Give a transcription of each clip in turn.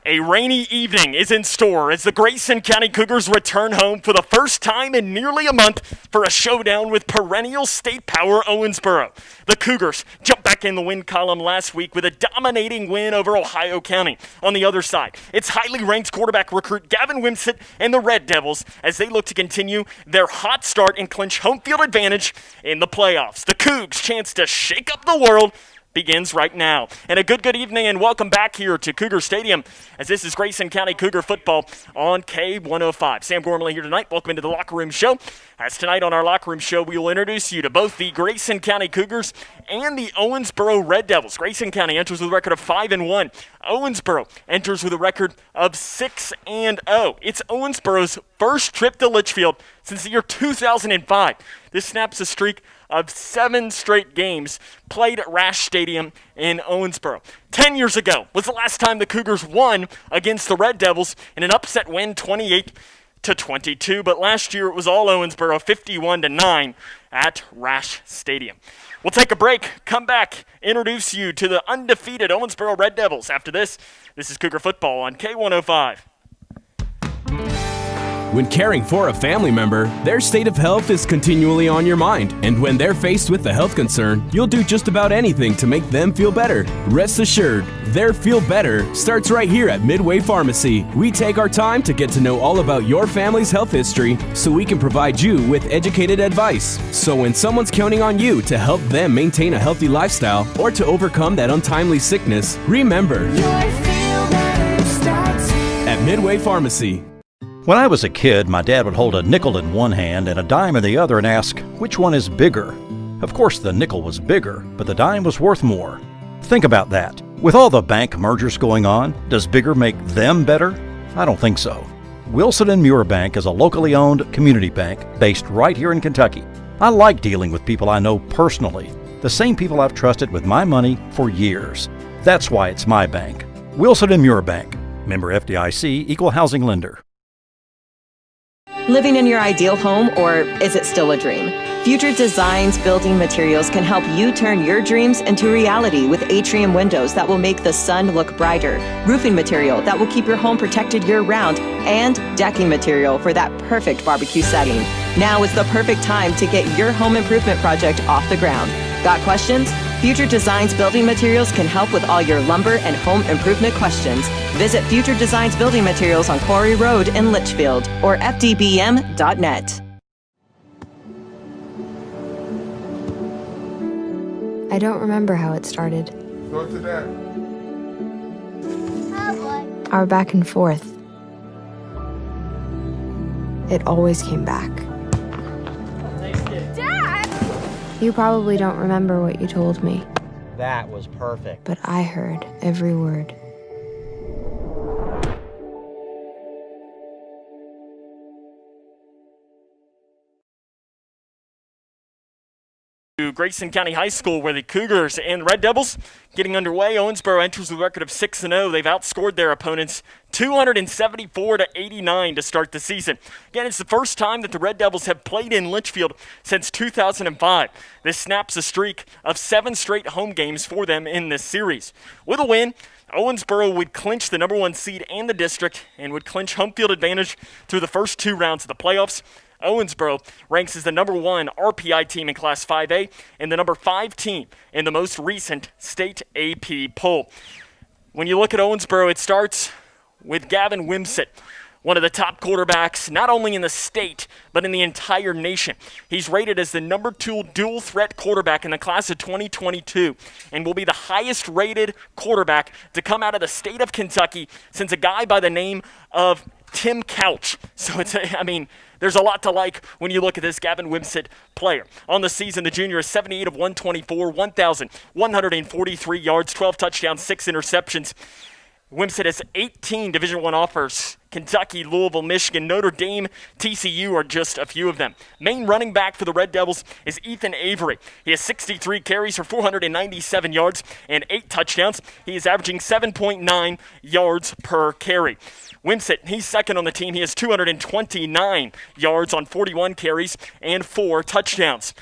A rainy evening is in store as the Grayson County Cougars return home for the first time in nearly a month for a showdown with perennial state power Owensboro. The Cougars jumped back in the win column last week with a dominating win over Ohio County. On the other side, it's highly ranked quarterback recruit Gavin Wimsett and the Red Devils as they look to continue their hot start and clinch home field advantage in the playoffs. The Cougs' chance to shake up the world begins right now. And a good evening and welcome back here to Cougar Stadium as this is Grayson County Cougar football on K105. Sam Gormley here tonight. Welcome into the Locker Room Show. As tonight on our Locker Room Show, we will introduce you to both the Grayson County Cougars and the Owensboro Red Devils. Grayson County enters with a record of 5-1. Owensboro enters with a record of 6-0. It's Owensboro's first trip to Litchfield since the year 2005. This snaps a streak of 7 straight games played at Rash Stadium in Owensboro. 10 years ago was the last time the Cougars won against the Red Devils in an upset win, 28-22. But last year it was all Owensboro, 51-9 at Rash Stadium. We'll take a break, come back, introduce you to the undefeated Owensboro Red Devils. After this is Cougar football on K105. When caring for a family member, their state of health is continually on your mind. And when they're faced with a health concern, you'll do just about anything to make them feel better. Rest assured, their feel better starts right here at Midway Pharmacy. We take our time to get to know all about your family's health history so we can provide you with educated advice. So when someone's counting on you to help them maintain a healthy lifestyle or to overcome that untimely sickness, remember, your feel better starts here at Midway Pharmacy. When I was a kid, my dad would hold a nickel in one hand and a dime in the other and ask, which one is bigger? Of course, the nickel was bigger, but the dime was worth more. Think about that. With all the bank mergers going on, does bigger make them better? I don't think so. Wilson & Muir Bank is a locally owned community bank based right here in Kentucky. I like dealing with people I know personally, the same people I've trusted with my money for years. That's why it's my bank. Wilson & Muir Bank. Member FDIC, Equal Housing Lender. Living in your ideal home, or is it still a dream? Future Designs Building Materials can help you turn your dreams into reality with atrium windows that will make the sun look brighter, roofing material that will keep your home protected year-round, and decking material for that perfect barbecue setting. Now is the perfect time to get your home improvement project off the ground. Got questions? Future Designs Building Materials can help with all your lumber and home improvement questions. Visit Future Designs Building Materials on Quarry Road in Litchfield or fdbm.net. I don't remember how it started. Go to that. Our back and forth. It always came back. You probably don't remember what you told me. That was perfect. But I heard every word. Grayson County High School, where the Cougars and Red Devils getting underway. Owensboro enters with a record of 6-0. They've outscored their opponents 274-89 to start the season. Again, it's the first time that the Red Devils have played in Litchfield since 2005. This snaps a streak of 7 straight home games for them in this series. With a win, Owensboro would clinch the number 1 seed and the district and would clinch home field advantage through the first 2 rounds of the playoffs. Owensboro ranks as the number 1 RPI team in Class 5A and the number 5 team in the most recent state AP poll. When you look at Owensboro, it starts with Gavin Wimsett, one of the top quarterbacks not only in the state but in the entire nation. He's rated as the number 2 dual threat quarterback in the class of 2022 and will be the highest rated quarterback to come out of the state of Kentucky since a guy by the name of Tim Couch. So there's a lot to like when you look at this Gavin Wimsett player. On the season, the junior is 78 of 124, 1,143 yards, 12 touchdowns, 6 interceptions. Wimsett has 18 Division I offers. Kentucky, Louisville, Michigan, Notre Dame, TCU are just a few of them. Main running back for the Red Devils is Ethan Avery. He has 63 carries for 497 yards and 8 touchdowns. He is averaging 7.9 yards per carry. Wimsett, he's second on the team. He has 229 yards on 41 carries and 4 touchdowns.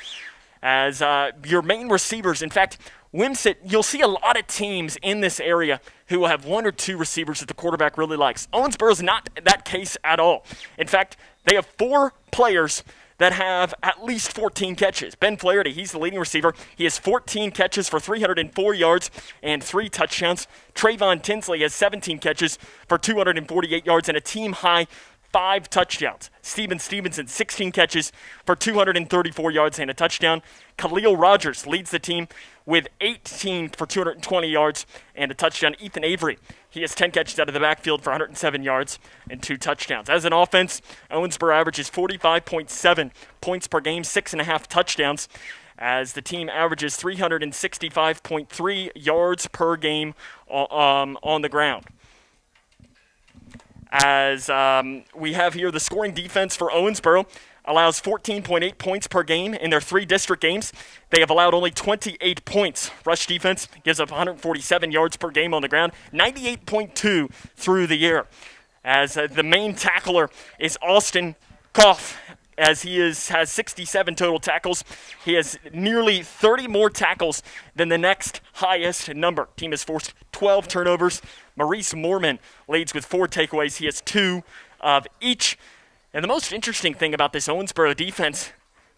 as your main receivers. In fact, Wimsett, you'll see a lot of teams in this area who will have one or two receivers that the quarterback really likes. Owensboro's not that case at all. In fact, they have 4 players that have at least 14 catches. Ben Flaherty, he's the leading receiver. He has 14 catches for 304 yards and 3 touchdowns. Trayvon Tinsley has 17 catches for 248 yards and a team-high 5 touchdowns. Steven Stevenson, 16 catches for 234 yards and a touchdown. Khalil Rogers leads the team with 18 for 220 yards and a touchdown. Ethan Avery, he has 10 catches out of the backfield for 107 yards and 2 touchdowns. As an offense, Owensboro averages 45.7 points per game, 6.5 touchdowns, as the team averages 365.3 yards per game on the ground. As we have here, the scoring defense for Owensboro allows 14.8 points per game in their 3 district games. They have allowed only 28 points. Rush defense gives up 147 yards per game on the ground, 98.2 through the air. As the main tackler is Austin Koff, as he has 67 total tackles. He has nearly 30 more tackles than the next highest number. Team has forced 12 turnovers. Maurice Moorman leads with 4 takeaways. He has 2 of each. And the most interesting thing about this Owensboro defense,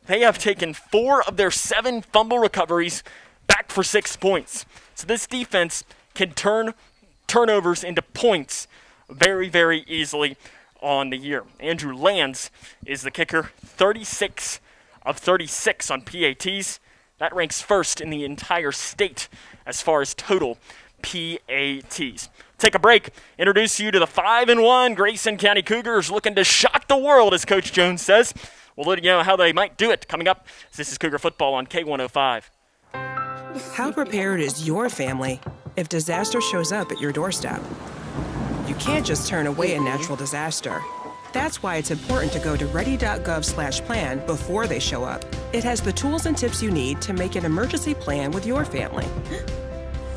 they have taken 4 of their 7 fumble recoveries back for 6 points. So this defense can turn turnovers into points very, very easily on the year. Andrew Lands is the kicker, 36 of 36 on PATs. That ranks first in the entire state as far as total PATs. Take a break, introduce you to the 5-1 Grayson County Cougars, looking to shock the world, as Coach Jones says. We'll let you know how they might do it coming up. This is Cougar Football on K105. How prepared is your family if disaster shows up at your doorstep? You can't just turn away a natural disaster. That's why it's important to go to ready.gov/plan before they show up. It has the tools and tips you need to make an emergency plan with your family.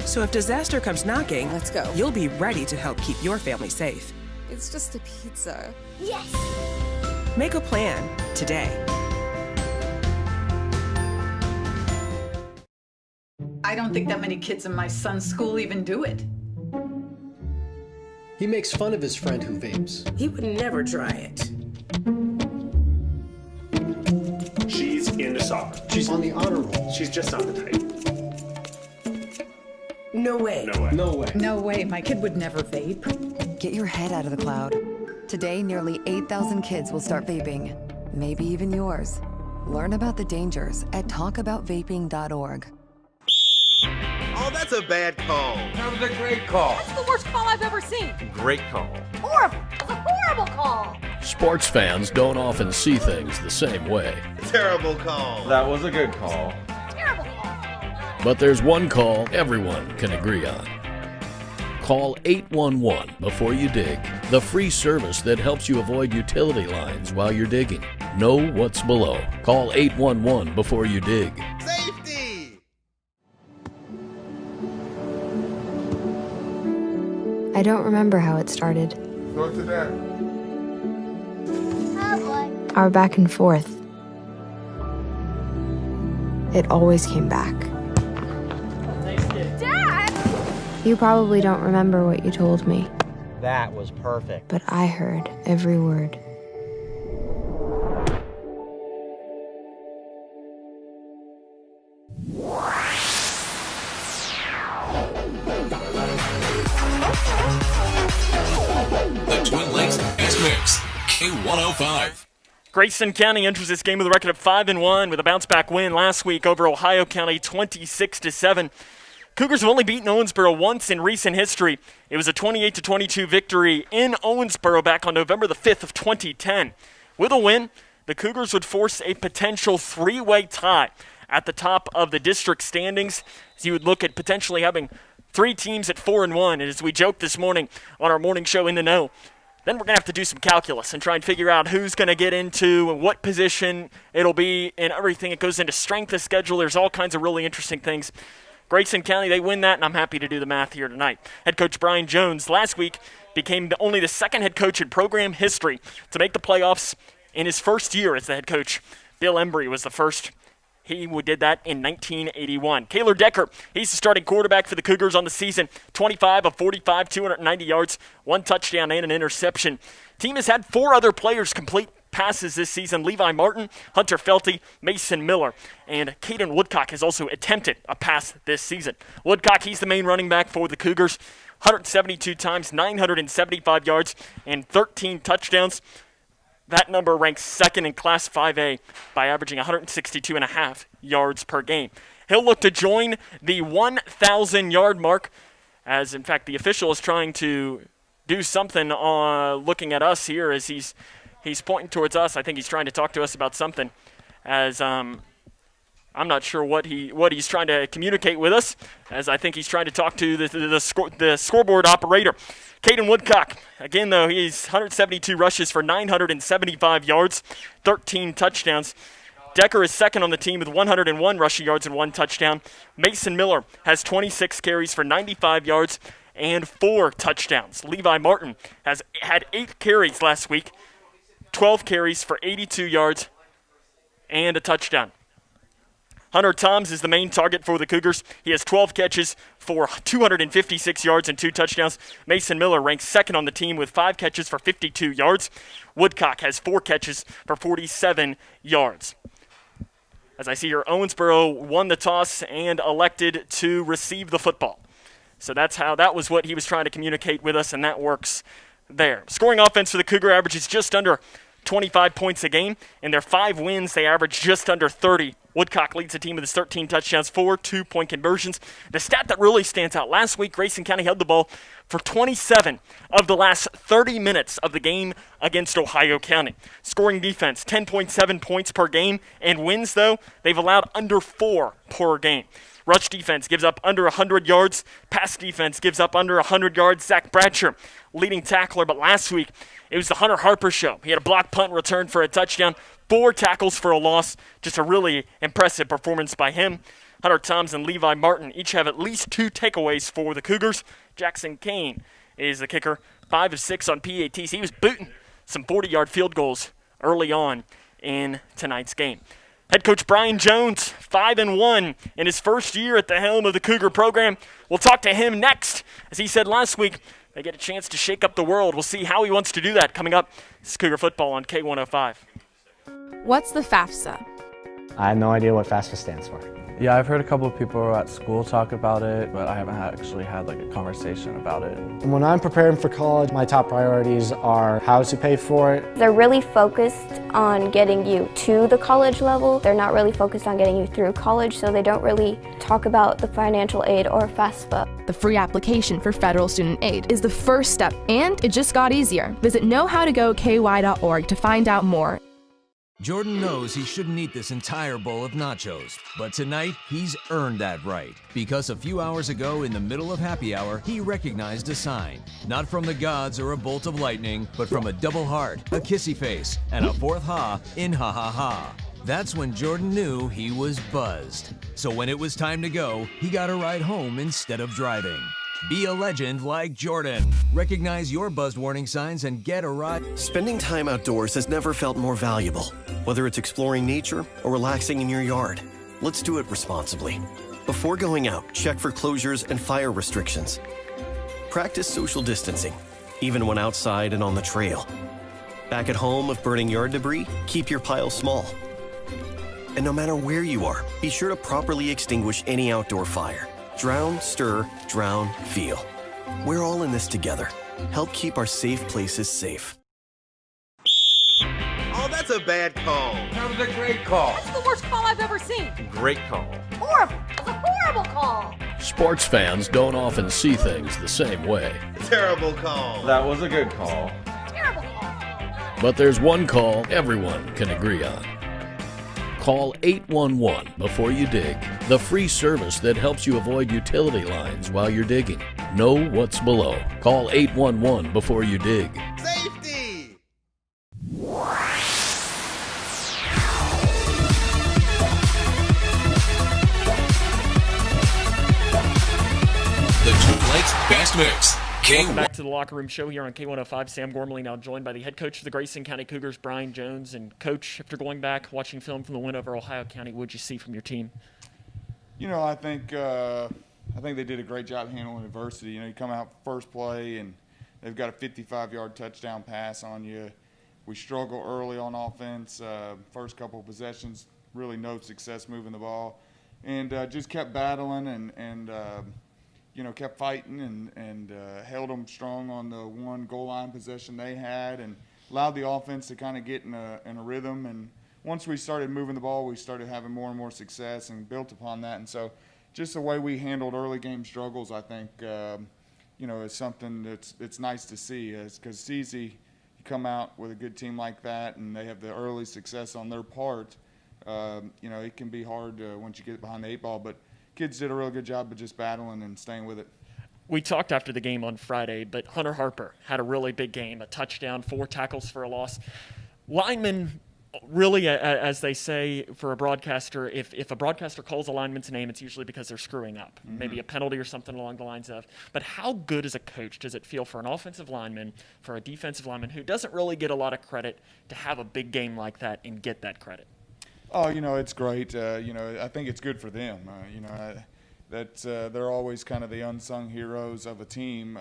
So if disaster comes knocking, let's go. You'll be ready to help keep your family safe. It's just a pizza. Yes! Make a plan today. I don't think that many kids in my son's school even do it. He makes fun of his friend who vapes. He would never try it. She's into soccer. She's on the honor roll. She's just not the type. No way. No way. No way. No way, my kid would never vape. Get your head out of the cloud. Today, nearly 8,000 kids will start vaping. Maybe even yours. Learn about the dangers at talkaboutvaping.org. Oh, that's a bad call. That was a great call. That's the worst call I've ever seen. Great call. Horrible. It's a horrible call. Sports fans don't often see things the same way. Terrible call. That was a good call. Terrible call. But there's one call everyone can agree on. Call 811 before you dig, the free service that helps you avoid utility lines while you're digging. Know what's below. Call 811 before you dig. Safety! I don't remember how it started. Go to that. Oh boy. Our back and forth. It always came back. Dad! You probably don't remember what you told me, That was perfect. but I heard every word. The Twin Lakes X-Mix, K105. Grayson County enters this game with a record of 5-1 with a bounce-back win last week over Ohio County 26-7. Cougars have only beaten Owensboro once in recent history. It was a 28-22 victory in Owensboro back on November the 5th of 2010. With a win, the Cougars would force a potential 3-way tie at the top of the district standings, as you would look at potentially having 3 teams at 4-1. And as we joked this morning on our morning show In the Know, then we're going to have to do some calculus and try and figure out who's going to get into and what position it'll be and everything. It goes into strength of schedule. There's all kinds of really interesting things. Grayson County, they win that, and I'm happy to do the math here tonight. Head coach Brian Jones last week became only the second head coach in program history to make the playoffs in his first year as the head coach. Bill Embry was the first He did that in 1981. Kaylor Decker, he's the starting quarterback for the Cougars on the season. 25 of 45, 290 yards, 1 touchdown and an interception. Team has had 4 other players complete passes this season. Levi Martin, Hunter Felty, Mason Miller, and Caden Woodcock has also attempted a pass this season. Woodcock, he's the main running back for the Cougars. 172 times, 975 yards, and 13 touchdowns. That number ranks second in Class 5A by averaging 162.5 yards per game. He'll look to join the 1,000-yard mark, as in fact the official is trying to do something looking at us here as he's pointing towards us. I think he's trying to talk to us about something, as I'm not sure what he's trying to communicate with us, as I think he's trying to talk to the scoreboard operator. Caden Woodcock, again though, he's 172 rushes for 975 yards, 13 touchdowns. Decker is second on the team with 101 rushing yards and 1 touchdown. Mason Miller has 26 carries for 95 yards and 4 touchdowns. Levi Martin has had 8 carries last week, 12 carries for 82 yards and a touchdown. Hunter Toms is the main target for the Cougars. He has 12 catches for 256 yards and 2 touchdowns. Mason Miller ranks second on the team with 5 catches for 52 yards. Woodcock has 4 catches for 47 yards. As I see here, Owensboro won the toss and elected to receive the football. So that was what he was trying to communicate with us, and that works there. Scoring offense for the Cougar averages just under 25 points a game. In their 5 wins, they average just under 30. Woodcock leads the team with his 13 touchdowns, 4 2-point conversions. The stat that really stands out, last week, Grayson County held the ball for 27 of the last 30 minutes of the game against Ohio County. Scoring defense, 10.7 points per game. And wins, though, they've allowed under 4 per game. Rush defense gives up under 100 yards. Pass defense gives up under 100 yards. Zach Bradsher, leading tackler, but last week it was the Hunter Harper show. He had a block punt return for a touchdown, 4 tackles for a loss. Just a really impressive performance by him. Hunter Toms and Levi Martin each have at least 2 takeaways for the Cougars. Jackson Kane is the kicker, 5 of 6 on PATs. He was booting some 40-yard field goals early on in tonight's game. Head coach Brian Jones, 5-1 in his first year at the helm of the Cougar program. We'll talk to him next. As he said last week, they get a chance to shake up the world. We'll see how he wants to do that coming up. This is Cougar Football on K105. What's the FAFSA? I have no idea what FAFSA stands for. Yeah, I've heard a couple of people at school talk about it, but I haven't actually had a conversation about it. When I'm preparing for college, my top priorities are how to pay for it. They're really focused on getting you to the college level. They're not really focused on getting you through college, so they don't really talk about the financial aid or FAFSA. The free application for federal student aid is the first step, and it just got easier. Visit knowhowtogoky.org to find out more. Jordan knows he shouldn't eat this entire bowl of nachos, but tonight he's earned that right, because a few hours ago in the middle of happy hour, he recognized a sign, not from the gods or a bolt of lightning, but from a double heart, a kissy face, and a 4th ha in ha ha ha. That's when Jordan knew he was buzzed. So when it was time to go, he got a ride home instead of driving. Be a legend like Jordan. Recognize your buzzed warning signs and get a ride. Spending time outdoors has never felt more valuable. Whether it's exploring nature or relaxing in your yard, let's do it responsibly. Before going out, check for closures and fire restrictions. Practice social distancing, even when outside and on the trail. Back at home, if burning yard debris, keep your pile small. And no matter where you are, be sure to properly extinguish any outdoor fire. Drown, stir, drown, feel. We're all in this together. Help keep our safe places safe. Oh, that's a bad call. That was a great call. That's the worst call I've ever seen. Great call. Horrible. It's a horrible call. Sports fans don't often see things the same way. Terrible call. That was a good call. Terrible call. But there's one call everyone can agree on. Call 811 before you dig, the free service that helps you avoid utility lines while you're digging. Know what's below. Call 811 before you dig. Safety! The Twin Lakes Best Mix, Welcome back to the Locker Room Show here on K105. Sam Gormley now joined by the head coach of the Grayson County Cougars, Brian Jones. And, Coach, after going back, watching film from the win over Ohio County, what did you see from your team? You know, I think they did a great job handling adversity. You know, you come out first play and they've got a 55-yard touchdown pass on you. We struggle early on offense. First couple of possessions, really no success moving the ball. And just kept battling and you know, kept fighting and held them strong on the one goal line possession they had and allowed the offense to kind of get in a rhythm. And once we started moving the ball, we started having more and more success and built upon that. And so just the way we handled early game struggles, I think, you know, is something it's nice to see. Because it's easy to come out with a good team like that and they have the early success on their part. You know, it can be hard once you get behind the 8 ball. But kids did a real good job of just battling and staying with it. We talked after the game on Friday, but Hunter Harper had a really big game, a touchdown, 4 tackles for a loss. Linemen, really, as they say for a broadcaster, if a broadcaster calls a lineman's name, it's usually because they're screwing up, maybe a penalty or something along the lines of. But how good as a coach does it feel for an offensive lineman, for a defensive lineman who doesn't really get a lot of credit to have a big game like that and get that credit? Oh, you know, it's great. You know, I think it's good for them. You know, that they're always kind of the unsung heroes of a team.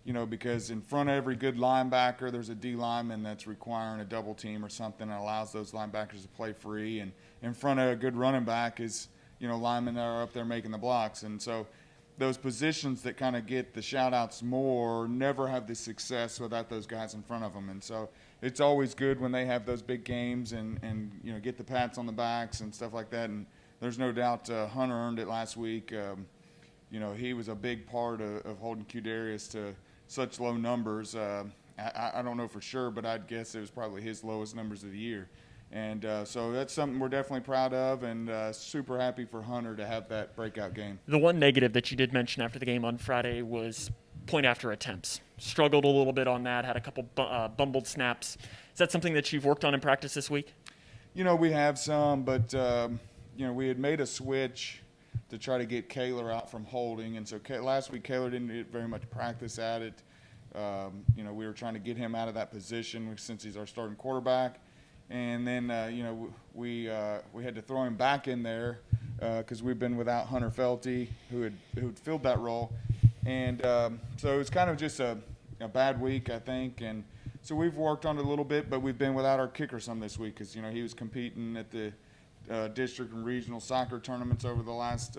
You know, because in front of every good linebacker, there's a D lineman that's requiring a double team or something that allows those linebackers to play free. And in front of a good running back is, you know, linemen that are up there making the blocks. And so those positions that kind of get the shout-outs more never have the success without those guys in front of them. And so it's always good when they have those big games and you know, get the pats on the backs and stuff like that. And there's no doubt Hunter earned it last week. You know, he was a big part of holding Q-Darius to such low numbers. I don't know for sure, but I'd guess it was probably his lowest numbers of the year. And so that's something we're definitely proud of and super happy for Hunter to have that breakout game. The one negative that you did mention after the game on Friday was point after attempts. Struggled a little bit on that, had a couple bumbled snaps. Is that something that you've worked on in practice this week? You know, we have some, but, you know, we had made a switch to try to get Kaler out from holding. And so last week, Kaler didn't get very much practice at it. You know, we were trying to get him out of that position since he's our starting quarterback. And then, you know, we had to throw him back in there because we've been without Hunter Felty, who had filled that role. And so it was kind of just a bad week, I think. And so we've worked on it a little bit, but we've been without our kicker some this week because, you know, he was competing at the district and regional soccer tournaments over the last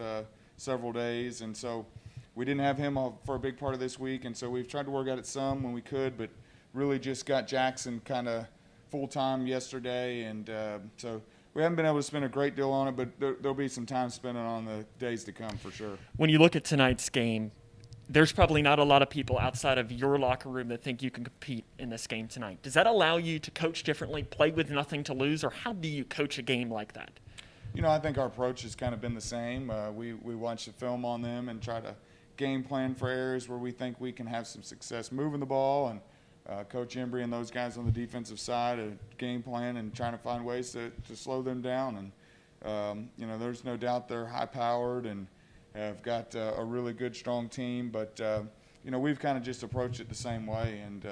several days. And so we didn't have him for a big part of this week. And so we've tried to work at it some when we could, but really just got Jackson kind of full-time yesterday. And so we haven't been able to spend a great deal on it, but there'll be some time spent on the days to come for sure. When you look at tonight's game, there's probably not a lot of people outside of your locker room that think you can compete in this game tonight. Does that allow you to coach differently, play with nothing to lose, or how do you coach a game like that? You know, I think our approach has kind of been the same. We watch the film on them and try to game plan for areas where we think we can have some success moving the ball, and Coach Embry and those guys on the defensive side game plan and trying to find ways to slow them down. And, you know, there's no doubt they're high-powered and have got a really good, strong team. But, you know, we've kind of just approached it the same way. And,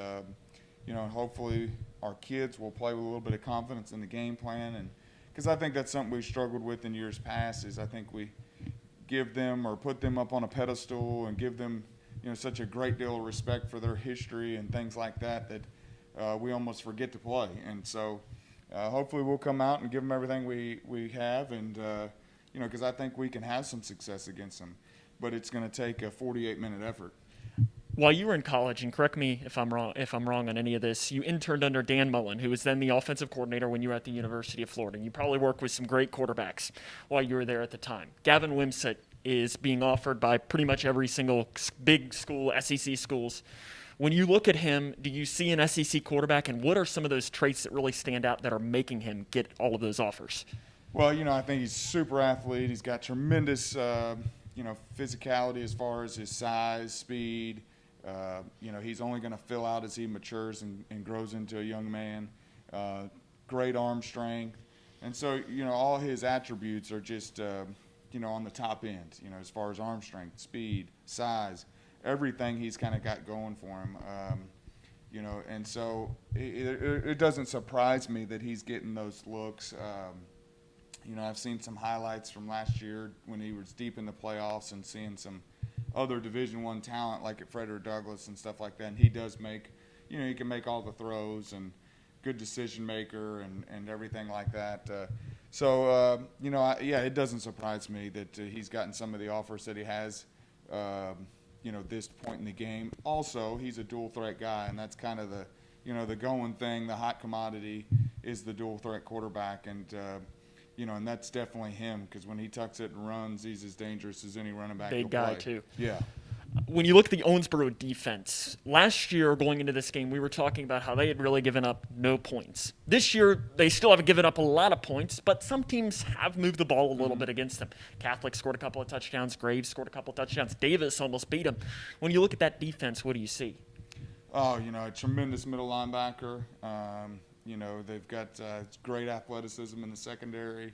you know, hopefully our kids will play with a little bit of confidence in the game plan. And because I think that's something we've struggled with in years past is I think we give them or put them up on a pedestal and give them, you know, such a great deal of respect for their history and things like that that we almost forget to play. And so hopefully we'll come out and give them everything we have and, you know, because I think we can have some success against them. But it's going to take a 48-minute effort. While you were in college, and correct me if I'm wrong on any of this, you interned under Dan Mullen, who was then the offensive coordinator when you were at the University of Florida. And you probably worked with some great quarterbacks while you were there at the time. Gavin Wimsatt is being offered by pretty much every single big school, SEC schools. When you look at him, do you see an SEC quarterback, and what are some of those traits that really stand out that are making him get all of those offers? Well, you know, I think he's a super athlete. He's got tremendous, you know, physicality as far as his size, speed. You know, he's only going to fill out as he matures and grows into a young man. Great arm strength. And so, you know, all his attributes are just, you know, on the top end, you know, as far as arm strength, speed, size. everything he's kind of got going for him. And so it doesn't surprise me that he's getting those looks. I've seen some highlights from last year when he was deep in the playoffs and seeing some other Division I talent like at Frederick Douglass and stuff like that. And he does make, he can make all the throws and good decision maker and everything like that. It doesn't surprise me that he's gotten some of the offers that he has, this point in the game. Also, he's a dual threat guy, and that's kind of the going thing, the hot commodity is the dual threat quarterback. And that's definitely him, because when he tucks it and runs, he's as dangerous as any running back. Big guy, too. Yeah. When you look at the Owensboro defense, last year going into this game, we were talking about how they had really given up no points. This year, they still haven't given up a lot of points, but some teams have moved the ball a little bit against them. Catholic scored a couple of touchdowns. Graves scored a couple of touchdowns. Davis almost beat them. When you look at that defense, what do you see? Oh, a tremendous middle linebacker. They've got great athleticism in the secondary.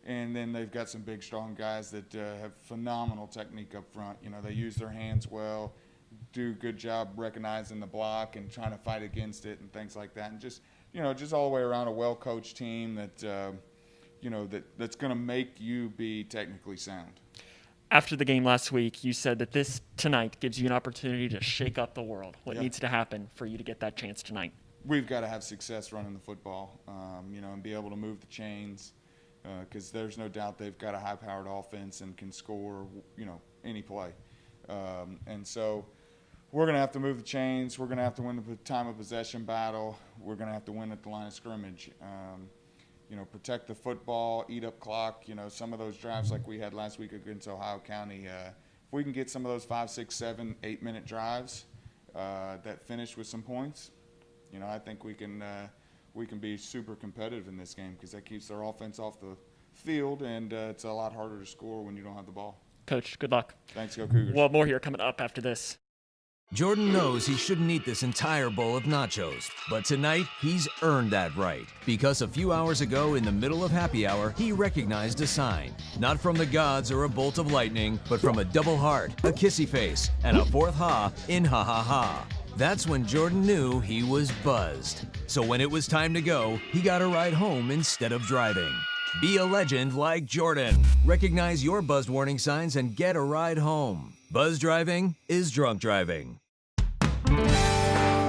And then they've got some big, strong guys that have phenomenal technique up front. They use their hands well, do a good job recognizing the block and trying to fight against it and things like that. And just all the way around a well-coached team that, that's going to make you be technically sound. After the game last week, you said that this tonight gives you an opportunity to shake up the world. What needs to happen for you to get that chance tonight? We've got to have success running the football, and be able to move the chains. Because there's no doubt they've got a high-powered offense and can score, any play. And so we're going to have to move the chains. We're going to have to win the time of possession battle. We're going to have to win at the line of scrimmage. Protect the football, eat up clock. Some of those drives like we had last week against Ohio County, if we can get some of those 5, 6, 7, 8-minute drives that finish with some points, I think we can be super competitive in this game, because that keeps their offense off the field, and it's a lot harder to score when you don't have the ball. Coach, good luck. Thanks, go Cougars. Well, more here coming up after this. Jordan knows he shouldn't eat this entire bowl of nachos, but tonight he's earned that right, because a few hours ago in the middle of happy hour, he recognized a sign. Not from the gods or a bolt of lightning, but from a double heart, a kissy face, and a fourth ha in ha ha ha. That's when Jordan knew he was buzzed. So when it was time to go, he got a ride home instead of driving. Be a legend like Jordan. Recognize your buzzed warning signs and get a ride home. Buzz driving is drunk driving.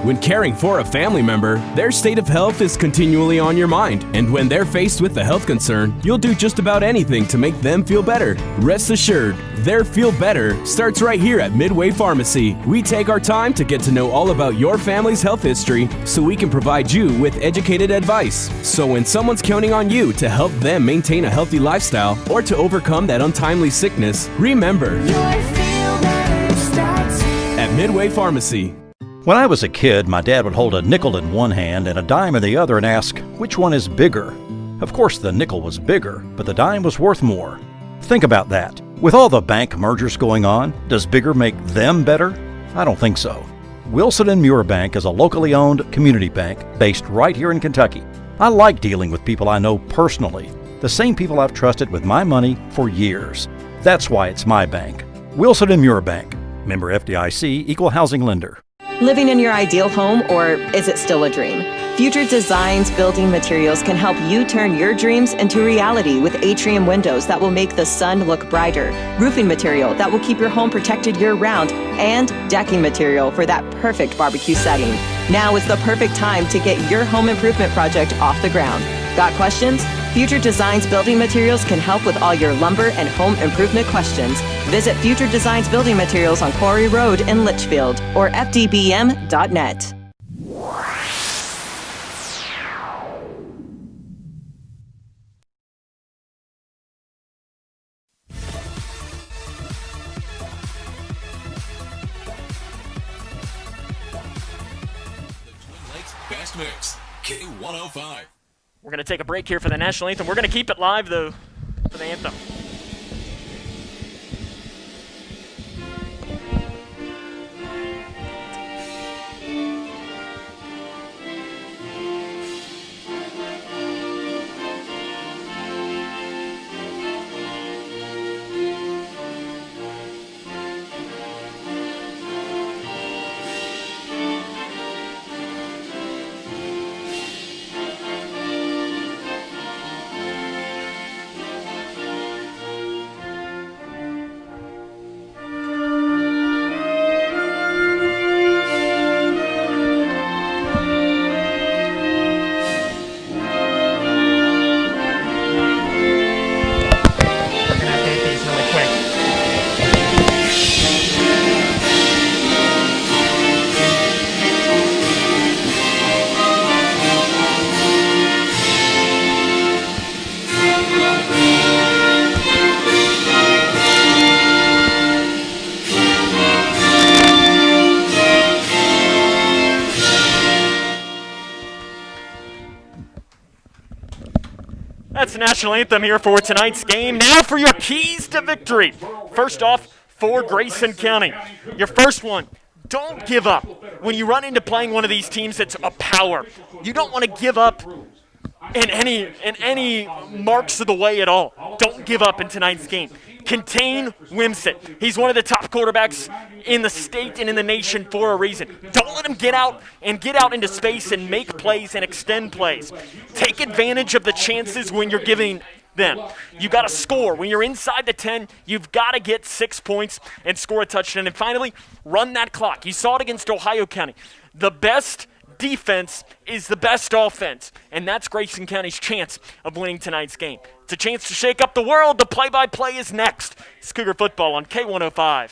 When caring for a family member, their state of health is continually on your mind. And when they're faced with a health concern, you'll do just about anything to make them feel better. Rest assured, their feel better starts right here at Midway Pharmacy. We take our time to get to know all about your family's health history so we can provide you with educated advice. So when someone's counting on you to help them maintain a healthy lifestyle or to overcome that untimely sickness, remember, your feel better starts here at Midway Pharmacy. When I was a kid, my dad would hold a nickel in one hand and a dime in the other and ask, which one is bigger? Of course, the nickel was bigger, but the dime was worth more. Think about that. With all the bank mergers going on, does bigger make them better? I don't think so. Wilson & Muir Bank is a locally owned community bank based right here in Kentucky. I like dealing with people I know personally, the same people I've trusted with my money for years. That's why it's my bank. Wilson & Muir Bank. Member FDIC, Equal Housing Lender. Living in your ideal home, or is it still a dream? Future Designs Building Materials can help you turn your dreams into reality with atrium windows that will make the sun look brighter, roofing material that will keep your home protected year-round, and decking material for that perfect barbecue setting. Now is the perfect time to get your home improvement project off the ground. Got questions? Future Designs Building Materials can help with all your lumber and home improvement questions. Visit Future Designs Building Materials on Quarry Road in Litchfield or fdbm.net. Best Mix, K105. We're going to take a break here for the national anthem. We're going to keep it live, though, for the anthem. That's the national anthem here for tonight's game. Now for your keys to victory. First off, for Grayson County. Your first one, don't give up. When you run into playing one of these teams that's a power, you don't want to give up in any marks of the way at all. Don't give up in tonight's game. Contain Wimsett. He's one of the top quarterbacks in the state and in the nation for a reason. Don't let him get out into space and make plays and extend plays. Take advantage of the chances when you're giving them. You got to score. When you're inside the 10, you've got to get 6 points and score a touchdown. And finally, run that clock. You saw it against Ohio County. The best defense is the best offense, and that's Grayson County's chance of winning tonight's game. It's a chance to shake up the world. The play-by-play is next. It's Cougar football on K105.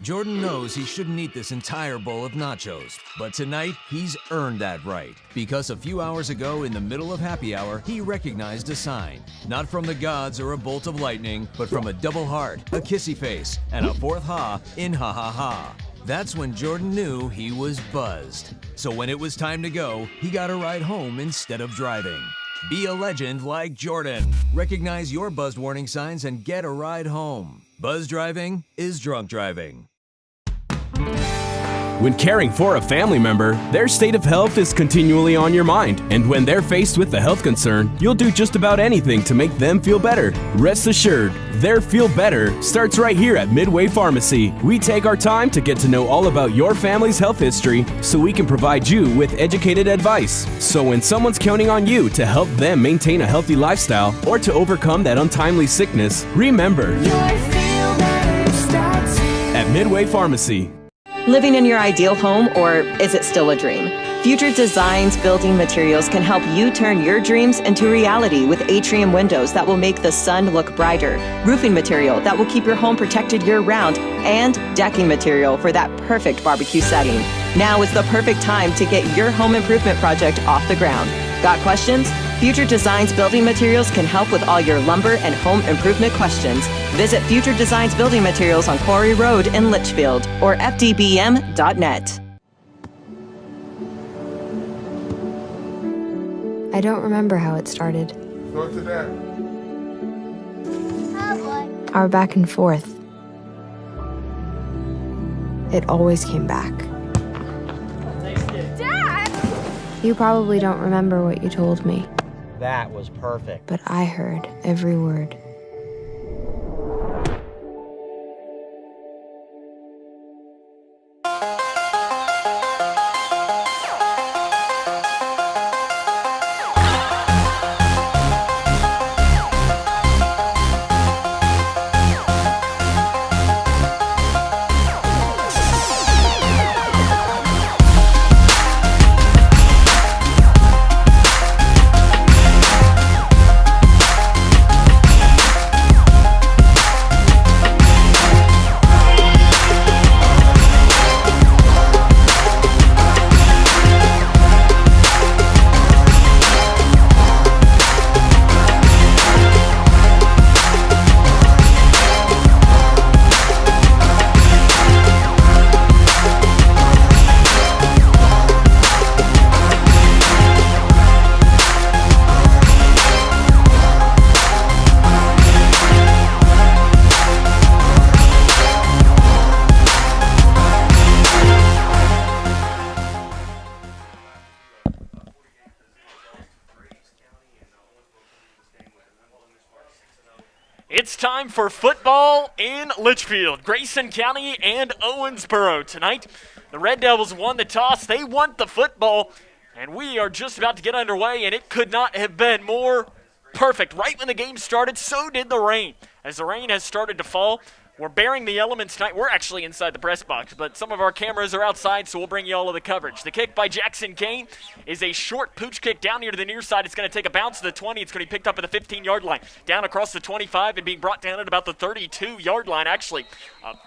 Jordan knows he shouldn't eat this entire bowl of nachos, but tonight he's earned that right because a few hours ago in the middle of happy hour, he recognized a sign. Not from the gods or a bolt of lightning, but from a double heart, a kissy face, and a fourth ha in ha ha ha. That's when Jordan knew he was buzzed. So when it was time to go, he got a ride home instead of driving. Be a legend like Jordan. Recognize your buzzed warning signs and get a ride home. Buzz driving is drunk driving. When caring for a family member, their state of health is continually on your mind. And when they're faced with a health concern, you'll do just about anything to make them feel better. Rest assured, their feel better starts right here at Midway Pharmacy. We take our time to get to know all about your family's health history so we can provide you with educated advice. So when someone's counting on you to help them maintain a healthy lifestyle or to overcome that untimely sickness, remember, at Midway Pharmacy. Living in your ideal home, or is it still a dream? Future Designs Building Materials can help you turn your dreams into reality with atrium windows that will make the sun look brighter, roofing material that will keep your home protected year-round, and decking material for that perfect barbecue setting. Now is the perfect time to get your home improvement project off the ground. Got questions? Future Designs Building Materials can help with all your lumber and home improvement questions. Visit Future Designs Building Materials on Quarry Road in Litchfield or fdbm.net. I don't remember how it started. Go to that. Our back and forth. It always came back. Dad! You probably don't remember what you told me, That was perfect. but I heard every word. It's time for football in Litchfield. Grayson County and Owensboro tonight. The Red Devils won the toss. They want the football, and we are just about to get underway, and it could not have been more perfect. Right when the game started, so did the rain. As the rain has started to fall, we're bearing the elements tonight. We're actually inside the press box, but some of our cameras are outside, so we'll bring you all of the coverage. The kick by Jackson Kane is a short pooch kick down near to the near side. It's going to take a bounce to the 20. It's going to be picked up at the 15-yard line, down across the 25, and being brought down at about the 32-yard line. Actually,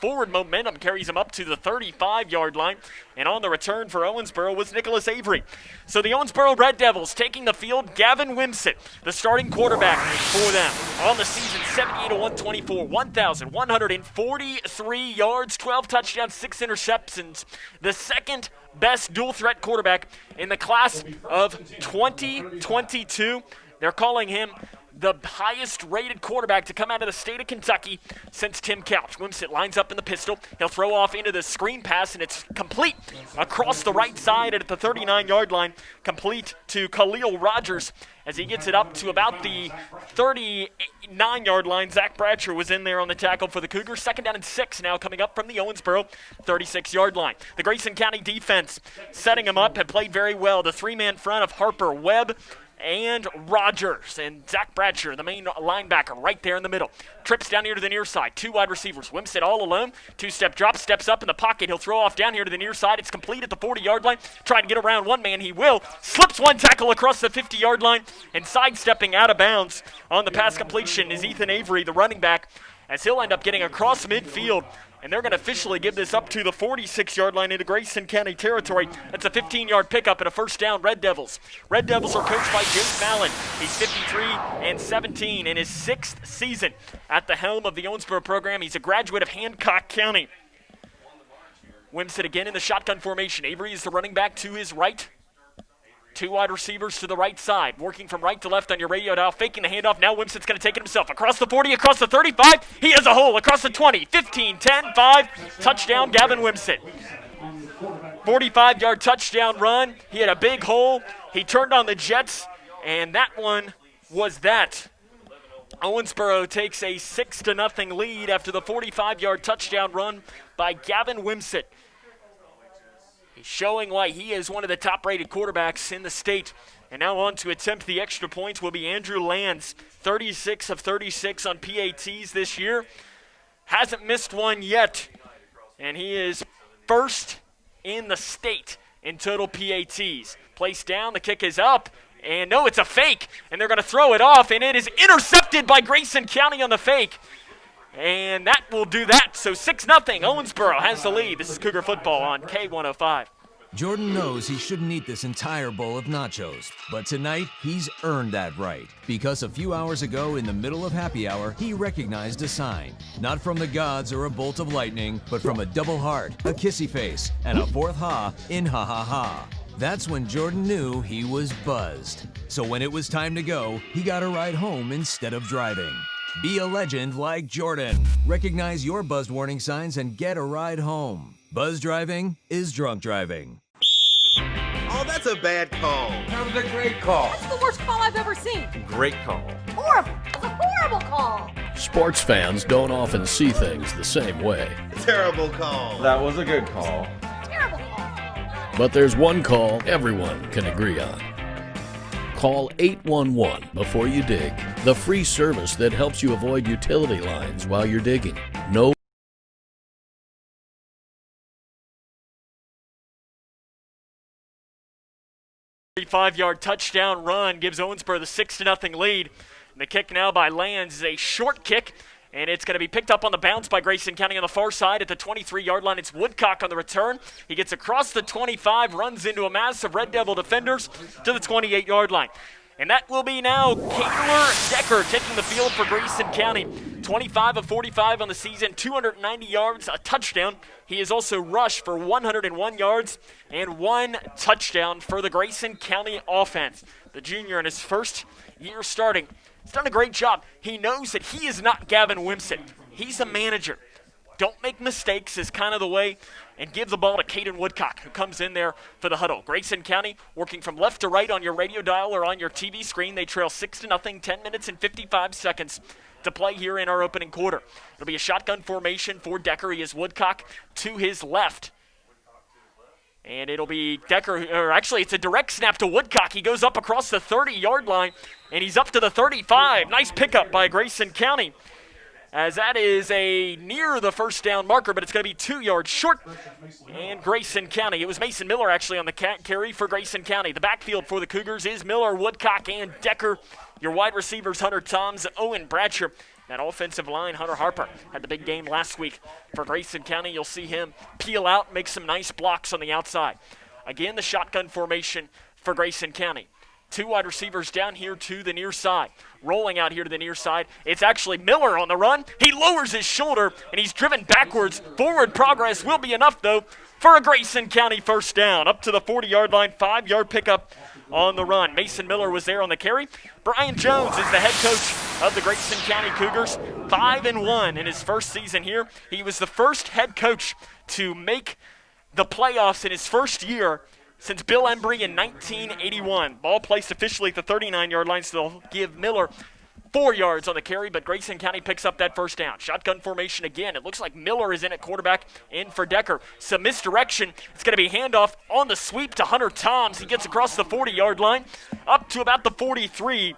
forward momentum carries him up to the 35-yard line. And on the return for Owensboro was Nicholas Avery. So the Owensboro Red Devils taking the field. Gavin Wimsett, the starting quarterback for them. On the season, 78-124, 1,143 yards, 12 touchdowns, 6 interceptions. The second best dual-threat quarterback in the class of 2022. They're calling him the highest-rated quarterback to come out of the state of Kentucky since Tim Couch. Wimsett lines up in the pistol. He'll throw off into the screen pass, and it's complete across the right side at the 39-yard line, complete to Khalil Rogers as he gets it up to about the 39-yard line. Zach Bratcher was in there on the tackle for the Cougars. 2nd down and 6 now coming up from the Owensboro 36-yard line. The Grayson County defense setting him up, had played very well. The three-man front of Harper, Webb, and Rogers, and Zach Bratcher, the main linebacker, right there in the middle. Trips down here to the near side. 2 wide receivers. Wimsett all alone. 2-step drop, steps up in the pocket. He'll throw off down here to the near side. It's complete at the 40-yard line. Trying to get around one man. He will. Slips one tackle across the 50-yard line, and sidestepping out of bounds on the pass completion is Ethan Avery, the running back, as he'll end up getting across midfield. And they're going to officially give this up to the 46-yard line into Grayson County territory. That's a 15-yard pickup and a 1st down, Red Devils. Red Devils are coached by James Mallon. He's 53-17 in his 6th season at the helm of the Owensboro program. He's a graduate of Hancock County. Wimsett again in the shotgun formation. Avery is the running back to his right. 2 wide receivers to the right side, working from right to left on your radio dial, faking the handoff. Now Wimsett's going to take it himself. Across the 40, across the 35. He has a hole. Across the 20, 15, 10, 5. Touchdown, Gavin Wimsett. 45-yard touchdown run. He had a big hole. He turned on the Jets, and that one was that. Owensboro takes a 6-0 lead after the 45-yard touchdown run by Gavin Wimsett. He's showing why he is one of the top-rated quarterbacks in the state. And now on to attempt the extra points will be Andrew Lands, 36 of 36 on PATs this year. Hasn't missed one yet, and he is first in the state in total PATs. Placed down, the kick is up, and no, it's a fake, and they're going to throw it off, and it is intercepted by Grayson County on the fake. And that will do that. So 6-0. Owensboro has the lead. This is Cougar football on K105. Jordan knows he shouldn't eat this entire bowl of nachos, but tonight he's earned that right because a few hours ago in the middle of happy hour, he recognized a sign. Not from the gods or a bolt of lightning, but from a double heart, a kissy face, and a 4th ha in ha ha ha. That's when Jordan knew he was buzzed. So when it was time to go, he got a ride home instead of driving. Be a legend like Jordan. Recognize your buzzed warning signs and get a ride home. Buzz driving is drunk driving. Oh, that's a bad call. That was a great call. That's the worst call I've ever seen. Great call. Horrible. It's a horrible call. Sports fans don't often see things the same way. Terrible call. That was a good call. Terrible call. But there's one call everyone can agree on. Call 811 before you dig. The free service that helps you avoid utility lines while you're digging. No 35-yard touchdown run gives Owensboro the 6-0 lead. And the kick now by Lands is a short kick, and it's going to be picked up on the bounce by Grayson County on the far side at the 23-yard line. It's Woodcock on the return. He gets across the 25, runs into a mass of Red Devil defenders to the 28-yard line. And that will be now Kaylor Decker taking the field for Grayson County. 25 of 45 on the season, 290 yards, a touchdown. He has also rushed for 101 yards and 1 touchdown for the Grayson County offense. The junior in his first year starting has done a great job. He knows that he is not Gavin Wimsett. He's the manager. Don't make mistakes is kind of the way, and give the ball to Caden Woodcock, who comes in there for the huddle. Grayson County working from left to right on your radio dial or on your TV screen. They trail 6-0, 10 minutes and 55 seconds to play here in our opening quarter. It'll be a shotgun formation for Decker. He is Woodcock to his left. And it'll be Decker, or actually it's a direct snap to Woodcock. He goes up across the 30-yard line, and he's up to the 35. Nice pickup by Grayson County, as that is a near the first down marker, but it's going to be 2 yards short. And Grayson County, it was Mason Miller actually on the carry for Grayson County. The backfield for the Cougars is Miller, Woodcock, and Decker. Your wide receivers, Hunter Toms, Owen Bratcher. That offensive line, Hunter Harper, had the big game last week for Grayson County. You'll see him peel out, make some nice blocks on the outside. Again, the shotgun formation for Grayson County. 2 wide receivers down here to the near side. Rolling out here to the near side, it's actually Miller on the run. He lowers his shoulder, and he's driven backwards. Forward progress will be enough, though, for a Grayson County first down. Up to the 40-yard line, 5-yard pickup on the run. Mason Miller was there on the carry. Brian Jones is the head coach of the Grayson County Cougars, 5-1 in his first season here. He was the first head coach to make the playoffs in his first year since Bill Embry in 1981. Ball placed officially at the 39-yard line, so they'll give Miller 4 yards on the carry, but Grayson County picks up that first down. Shotgun formation again. It looks like Miller is in at quarterback, in for Decker. Some misdirection. It's going to be handoff on the sweep to Hunter Toms. He gets across the 40-yard line, up to about the 43.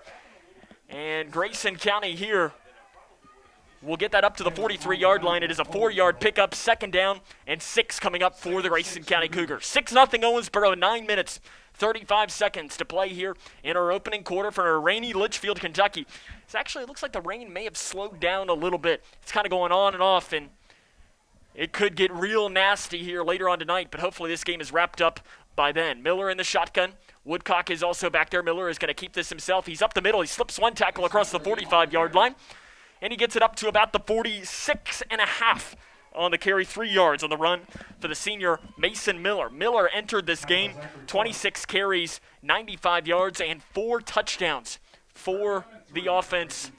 And Grayson County here will get that up to the 43-yard line. It is a 4-yard pickup, second down, and 6 coming up for the Grayson County Cougars. 6-0 Owensboro, 9 minutes, 35 seconds to play here in our opening quarter for a rainy Litchfield, Kentucky. It looks like the rain may have slowed down a little bit. It's kind of going on and off, and it could get real nasty here later on tonight, but hopefully this game is wrapped up by then. Miller in the shotgun. Woodcock is also back there. Miller is going to keep this himself. He's up the middle. He slips one tackle across the 45-yard line, and he gets it up to about the 46.5 on the carry, 3 yards on the run for the senior Mason Miller. Miller entered this game 26 carries, 95 yards, and 4 touchdowns for the offense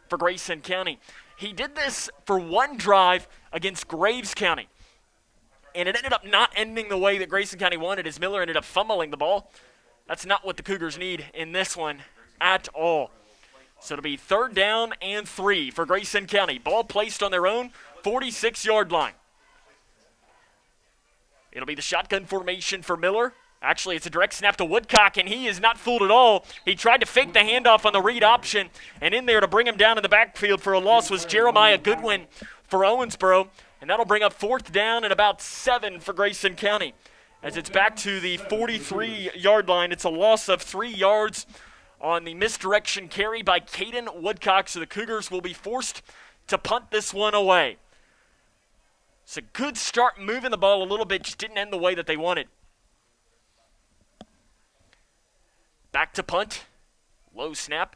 for Grayson County. He did this for one drive against Graves County, and it ended up not ending the way that Grayson County wanted as Miller ended up fumbling the ball. That's not what the Cougars need in this one at all. So it'll be 3rd down and 3 for Grayson County. Ball placed on their own 46-yard line. It'll be the shotgun formation for Miller. Actually, it's a direct snap to Woodcock, and he is not fooled at all. He tried to fake the handoff on the read option, and in there to bring him down in the backfield for a loss was Jeremiah Goodwin for Owensboro, and that'll bring up 4th down and about 7 for Grayson County. As it's back to the 43-yard line, it's a loss of 3 yards on the misdirection carry by Caden Woodcock, so the Cougars will be forced to punt this one away. It's a good start moving the ball a little bit, just didn't end the way that they wanted. Back to punt, low snap,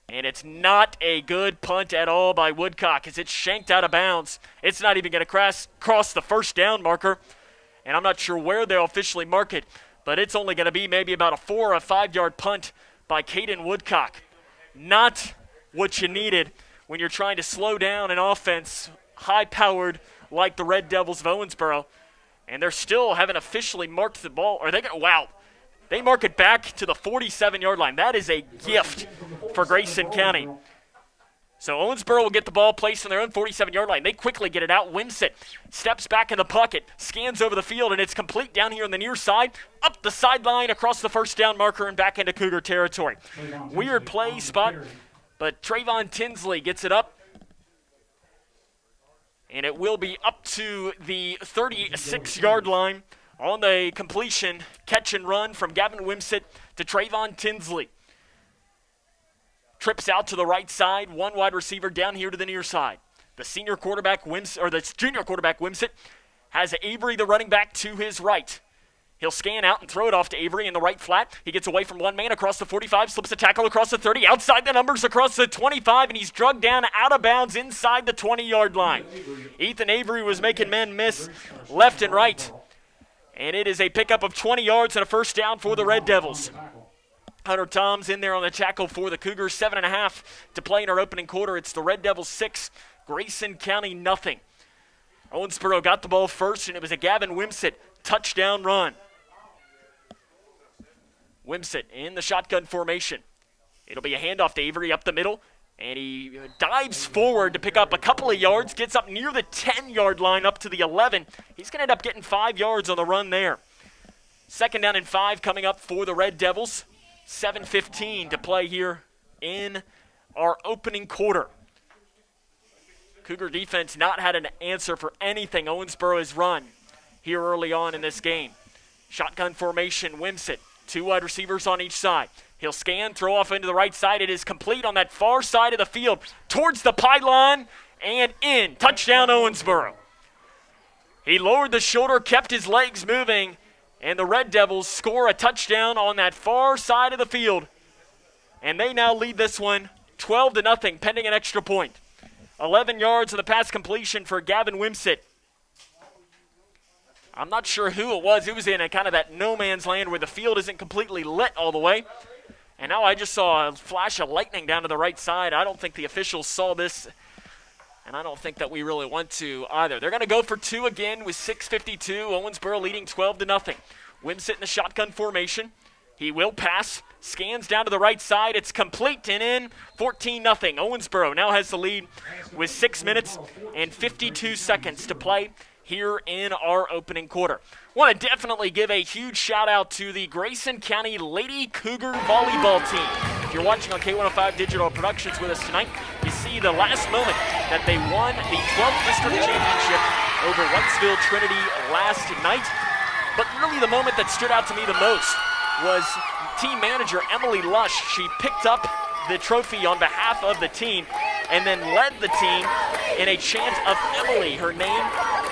and it's not a good punt at all by Woodcock as it's shanked out of bounds. It's not even going to cross the first down marker, and I'm not sure where they'll officially mark it, but it's only going to be maybe about a 4 or 5 yard punt by Caden Woodcock. Not what you needed when you're trying to slow down an offense high-powered like the Red Devils of Owensboro, and they're still haven't officially marked the ball. They mark it back to the 47-yard line. That is a gift for Grayson County. So Owensboro will get the ball placed on their own 47-yard line. They quickly get it out. Wimsett steps back in the pocket, scans over the field, and it's complete down here on the near side, up the sideline, across the first down marker, and back into Cougar territory. Weird play spot, but Trayvon Tinsley gets it up, and it will be up to the 36-yard line on the completion, catch and run from Gavin Wimsett to Trayvon Tinsley. Trips out to the right side, one wide receiver down here to the near side. The junior quarterback Wimsett has Avery, the running back, to his right. He'll scan out and throw it off to Avery in the right flat. He gets away from one man across the 45, slips a tackle across the 30, outside the numbers across the 25, and he's drugged down out of bounds inside the 20-yard line. Ethan Avery was making men miss left and right. And it is a pickup of 20 yards and a first down for the Red Devils. Hunter Toms in there on the tackle for the Cougars. 7.5 to play in our opening quarter. It's the Red Devils 6, Grayson County nothing. Owensboro got the ball first, and it was a Gavin Wimsett touchdown run. Wimsett in the shotgun formation. It'll be a handoff to Avery up the middle, and he dives forward to pick up a couple of yards, gets up near the 10-yard line up to the 11. He's going to end up getting 5 yards on the run there. 2nd down and 5 coming up for the Red Devils. 7:15 to play here in our opening quarter. Cougar defense not had an answer for anything Owensboro has run here early on in this game. Shotgun formation, Wimsett. 2 wide receivers on each side. He'll scan, throw off into the right side. It is complete on that far side of the field towards the pylon and in. Touchdown Owensboro. He lowered the shoulder, kept his legs moving, and the Red Devils score a touchdown on that far side of the field. And they now lead this one 12-0 pending an extra point. 11 yards of the pass completion for Gavin Wimsett. I'm not sure who it was. It was in a kind of that no man's land where the field isn't completely lit all the way. And now I just saw a flash of lightning down to the right side. I don't think the officials saw this, and I don't think that we really want to either. They're going to go for two again with 6:52. Owensboro leading 12-0. Wimsett in the shotgun formation. He will pass. Scans down to the right side. It's complete and in. 14-0. Owensboro now has the lead with 6 minutes and 52 seconds to play here in our opening quarter. Want to definitely give a huge shout out to the Grayson County Lady Cougar volleyball team. If you're watching on K105 Digital Productions with us tonight, you see the last moment that they won the 12th District Championship over Whitesville Trinity last night. But really the moment that stood out to me the most was team manager Emily Lush. She picked up the trophy on behalf of the team and then led the team in a chant of Emily, her name.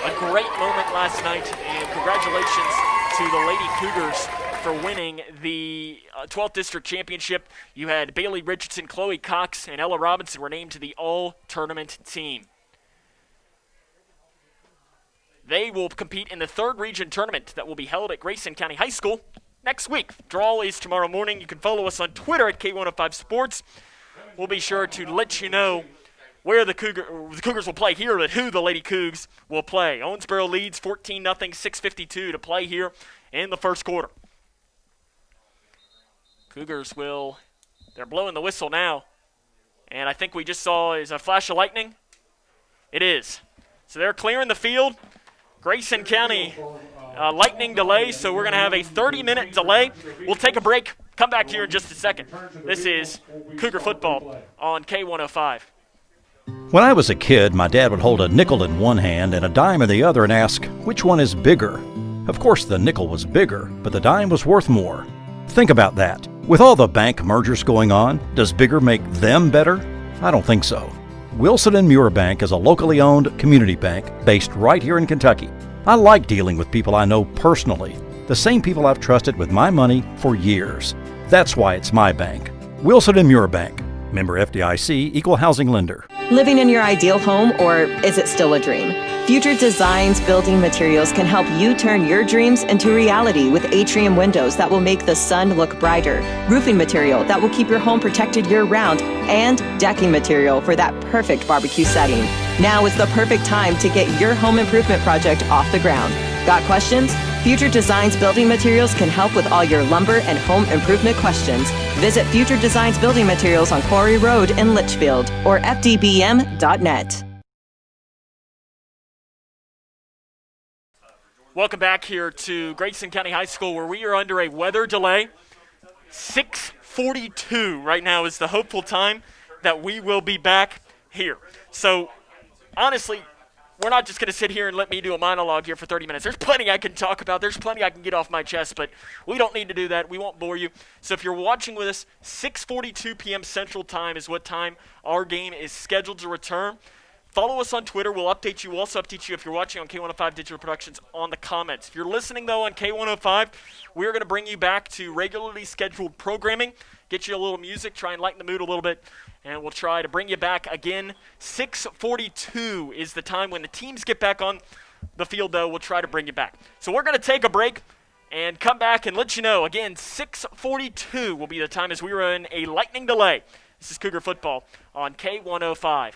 A great moment last night, and congratulations to the Lady Cougars for winning the 12th District Championship. You had Bailey Richardson, Chloe Cox, and Ella Robinson were named to the all-tournament team. They will compete in the third region tournament that will be held at Grayson County High School next week. Draw is tomorrow morning. You can follow us on Twitter at K105 Sports. We'll be sure to let you know where the Cougars will play here, but who the Lady Cougs will play. Owensboro leads 14-0, 6:52 to play here in the first quarter. Cougars they're blowing the whistle now, and I think we just saw is a flash of lightning. It is. So they're clearing the field. Grayson County lightning delay, so we're going to have a 30-minute delay. We'll take a break, come back here in just a second. This is Cougar football on K105. When I was a kid, my dad would hold a nickel in one hand and a dime in the other and ask, which one is bigger? Of course, the nickel was bigger, but the dime was worth more. Think about that. With all the bank mergers going on, does bigger make them better? I don't think so. Wilson & Muir Bank is a locally owned community bank based right here in Kentucky. I like dealing with people I know personally, the same people I've trusted with my money for years. That's why it's my bank. Wilson & Muir Bank. Member FDIC, Equal Housing Lender. Living in your ideal home, or is it still a dream? Future Designs Building Materials can help you turn your dreams into reality with atrium windows that will make the sun look brighter, roofing material that will keep your home protected year-round, and decking material for that perfect barbecue setting. Now is the perfect time to get your home improvement project off the ground. Got questions? Future Designs Building Materials can help with all your lumber and home improvement questions. Visit Future Designs Building Materials on Quarry Road in Litchfield or fdbm.net. Welcome back here to Grayson County High School, where we are under a weather delay. 6:42 right now is the hopeful time that we will be back here. So, honestly, we're not just going to sit here and let me do a monologue here for 30 minutes. There's plenty I can talk about. There's plenty I can get off my chest, but we don't need to do that. We won't bore you. So if you're watching with us, 6:42 p.m. Central Time is what time our game is scheduled to return. Follow us on Twitter. We'll update you. We'll also update you if you're watching on K105 Digital Productions on the comments. If you're listening, though, on K105, we're going to bring you back to regularly scheduled programming, get you a little music, try and lighten the mood a little bit, and we'll try to bring you back again. 6:42 is the time when the teams get back on the field, though. We'll try to bring you back. So we're going to take a break and come back and let you know. Again, 6:42 will be the time as we were in a lightning delay. This is Cougar football on K105.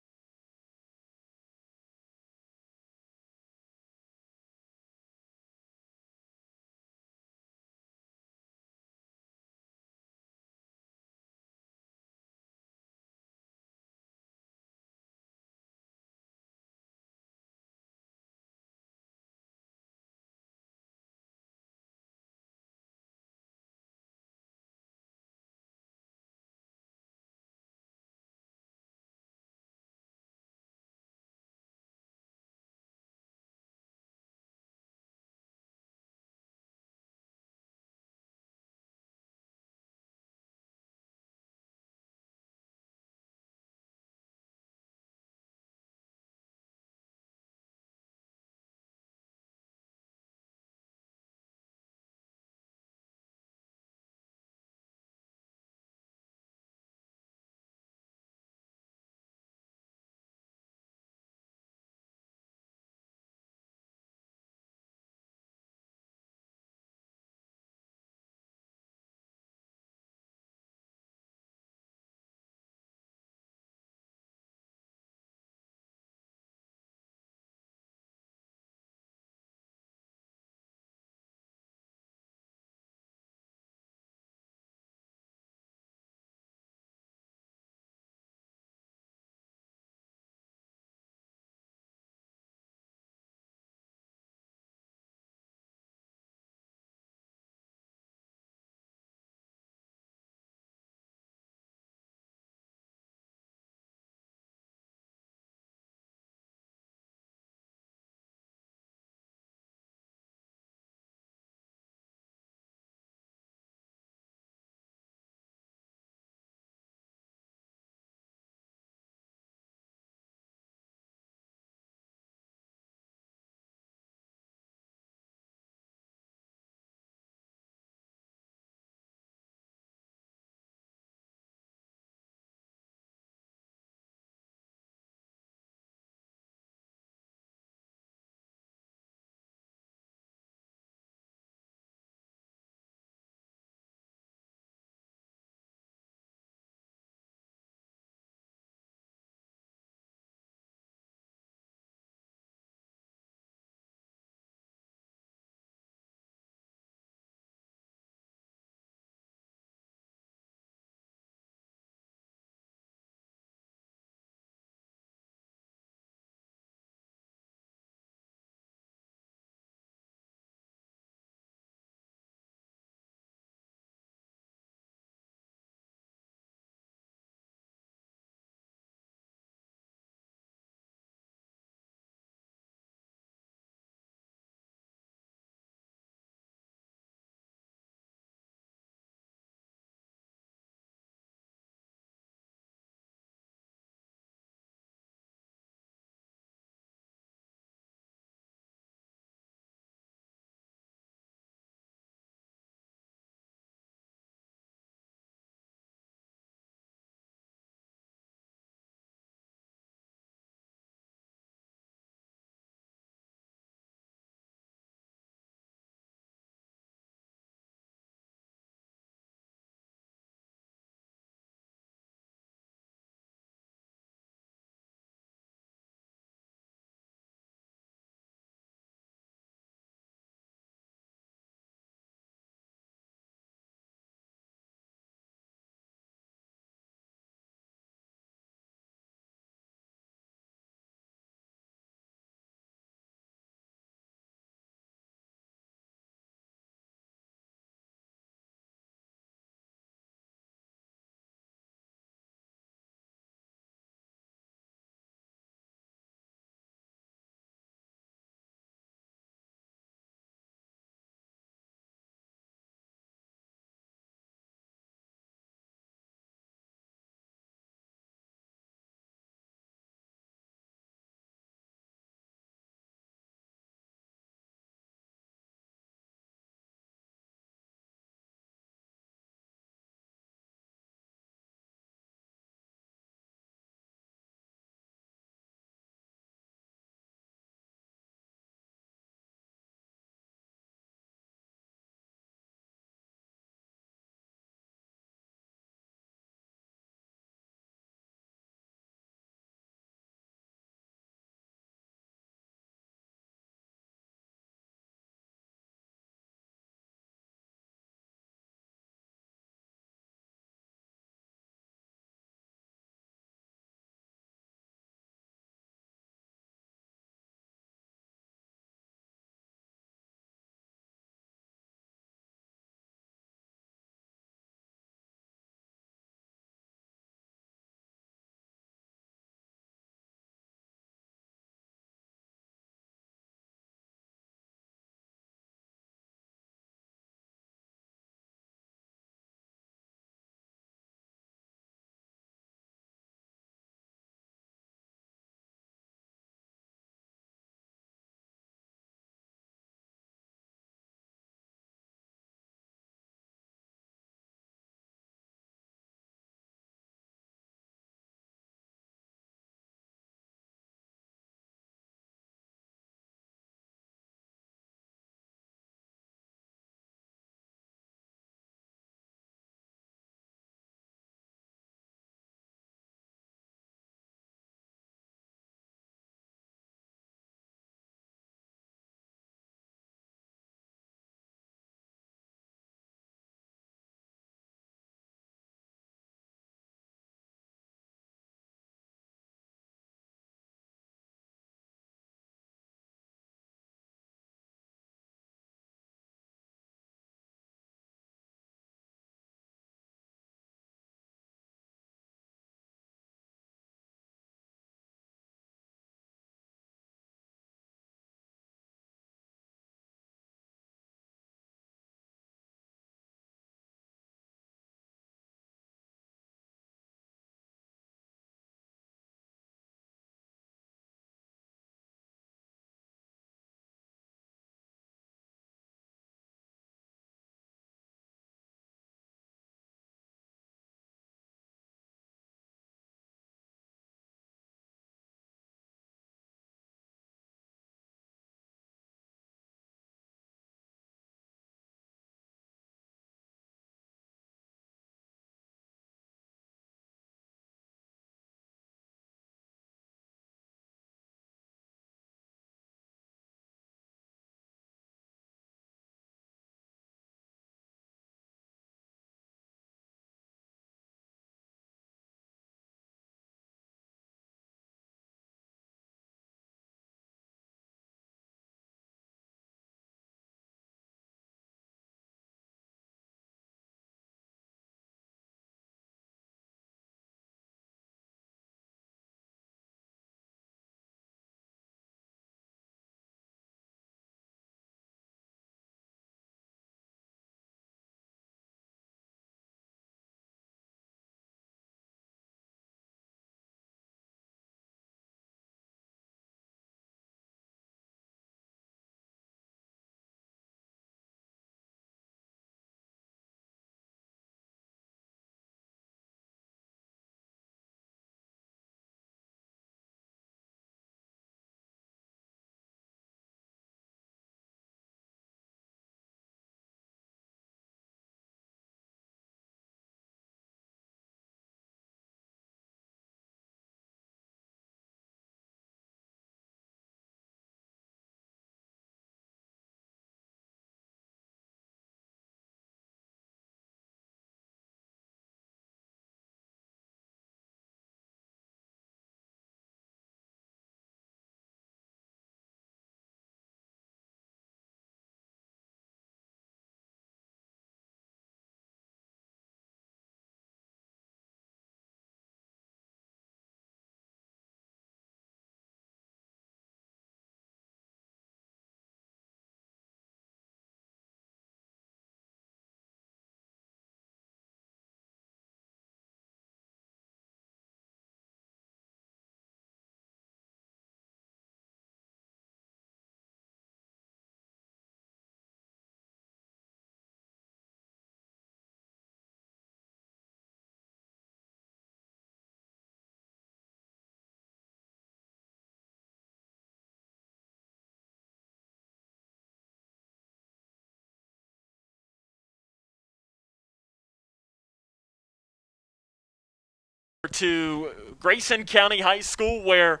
To Grayson County High School, where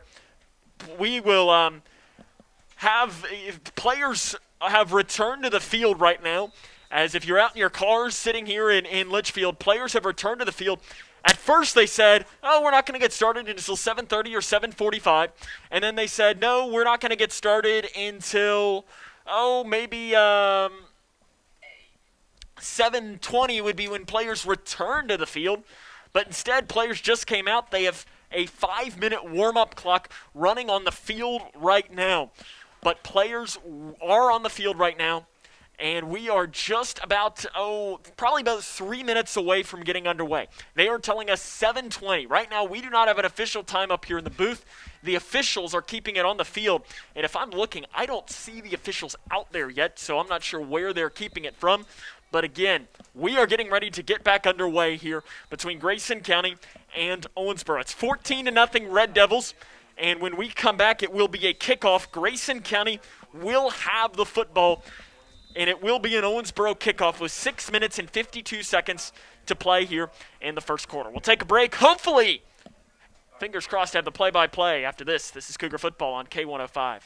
we will have players have returned to the field right now. As if you're out in your cars sitting here in Litchfield, players have returned to the field. At first they said, oh, we're not going to get started until 7:30 or 7:45. And then they said, no, we're not going to get started until, maybe 7:20 would be when players return to the field. But instead, players just came out. They have a 5-minute warm-up clock running on the field right now. But players are on the field right now. And we are just about, probably about 3 minutes away from getting underway. They are telling us 7:20. Right now, we do not have an official time up here in the booth. The officials are keeping it on the field. And if I'm looking, I don't see the officials out there yet, so I'm not sure where they're keeping it from. But again, we are getting ready to get back underway here between Grayson County and Owensboro. It's 14-0 Red Devils. And when we come back, it will be a kickoff. Grayson County will have the football. And it will be an Owensboro kickoff with 6 minutes and 52 seconds to play here in the first quarter. We'll take a break. Hopefully, fingers crossed, have the play-by-play after this. This is Cougar Football on K105.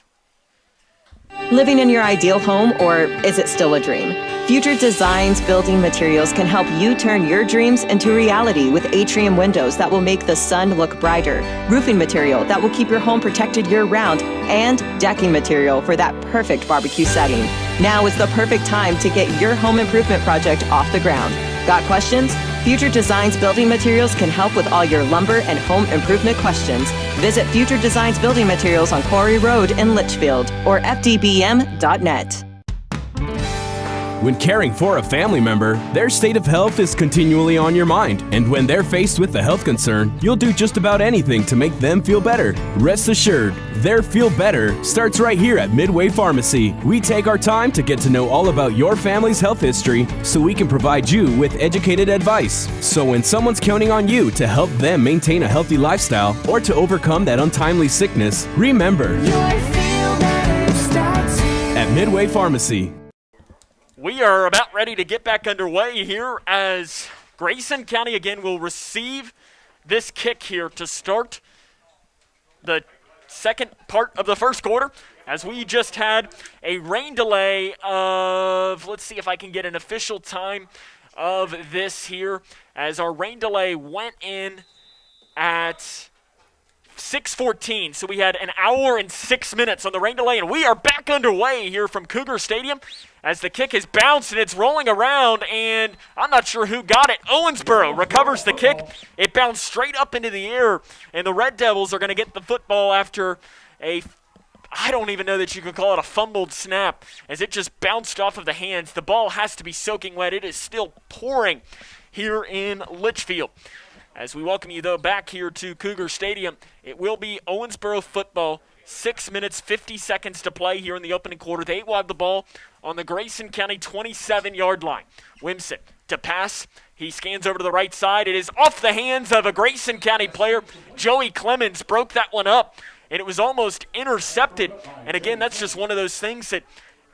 Living in your ideal home, or is it still a dream? Future Designs Building Materials can help you turn your dreams into reality with atrium windows that will make the sun look brighter, roofing material that will keep your home protected year-round, and decking material for that perfect barbecue setting. Now is the perfect time to get your home improvement project off the ground. Got questions? Future Designs Building Materials can help with all your lumber and home improvement questions. Visit Future Designs Building Materials on Quarry Road in Litchfield or fdbm.net. When caring for a family member, their state of health is continually on your mind. And when they're faced with a health concern, you'll do just about anything to make them feel better. Rest assured, their feel better starts right here at Midway Pharmacy. We take our time to get to know all about your family's health history so we can provide you with educated advice. So when someone's counting on you to help them maintain a healthy lifestyle or to overcome that untimely sickness, remember, at Midway Pharmacy. We are about ready to get back underway here as Grayson County again will receive this kick here to start the second part of the first quarter, as we just had a rain delay of, let's see if I can get an official time of this here, as our rain delay went in at 6:14, so we had an hour and 6 minutes on the rain delay, and we are back underway here from Cougar Stadium as the kick is bounced and it's rolling around, and I'm not sure who got it. Owensboro recovers the kick. It bounced straight up into the air, and the Red Devils are going to get the football after I don't even know that you could call it a fumbled snap, as it just bounced off of the hands. The ball has to be soaking wet. It is still pouring here in Litchfield. As we welcome you, though, back here to Cougar Stadium, it will be Owensboro football. 6 minutes, 50 seconds to play here in the opening quarter. They will have the ball on the Grayson County 27-yard line. Wimsett to pass. He scans over to the right side. It is off the hands of a Grayson County player. Joey Clemens broke that one up, and it was almost intercepted. And again, that's just one of those things that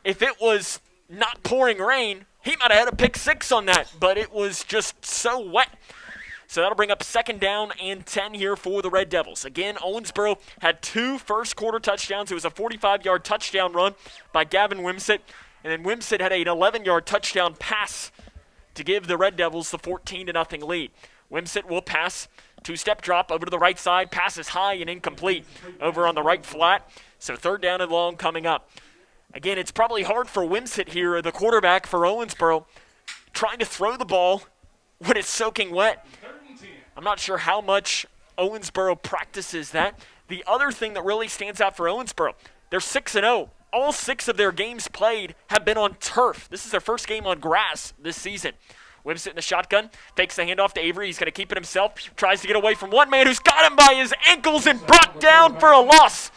if it was not pouring rain, he might have had a pick six on that, but it was just so wet. So that'll bring up 2nd down and 10 here for the Red Devils. Again, Owensboro had 2 first-quarter touchdowns. It was a 45-yard touchdown run by Gavin Wimsett. And then Wimsett had an 11-yard touchdown pass to give the Red Devils the 14-0 lead. Wimsett will pass, 2-step drop over to the right side. Pass is high and incomplete over on the right flat. So 3rd down and long coming up. Again, it's probably hard for Wimsett here, the quarterback for Owensboro, trying to throw the ball when it's soaking wet. I'm not sure how much Owensboro practices that. The other thing that really stands out for Owensboro, they're 6-0. All 6 of their games played have been on turf. This is their first game on grass this season. Wimsett in the shotgun, takes the handoff to Avery. He's going to keep it himself. Tries to get away from one man who's got him by his ankles and brought down for a loss.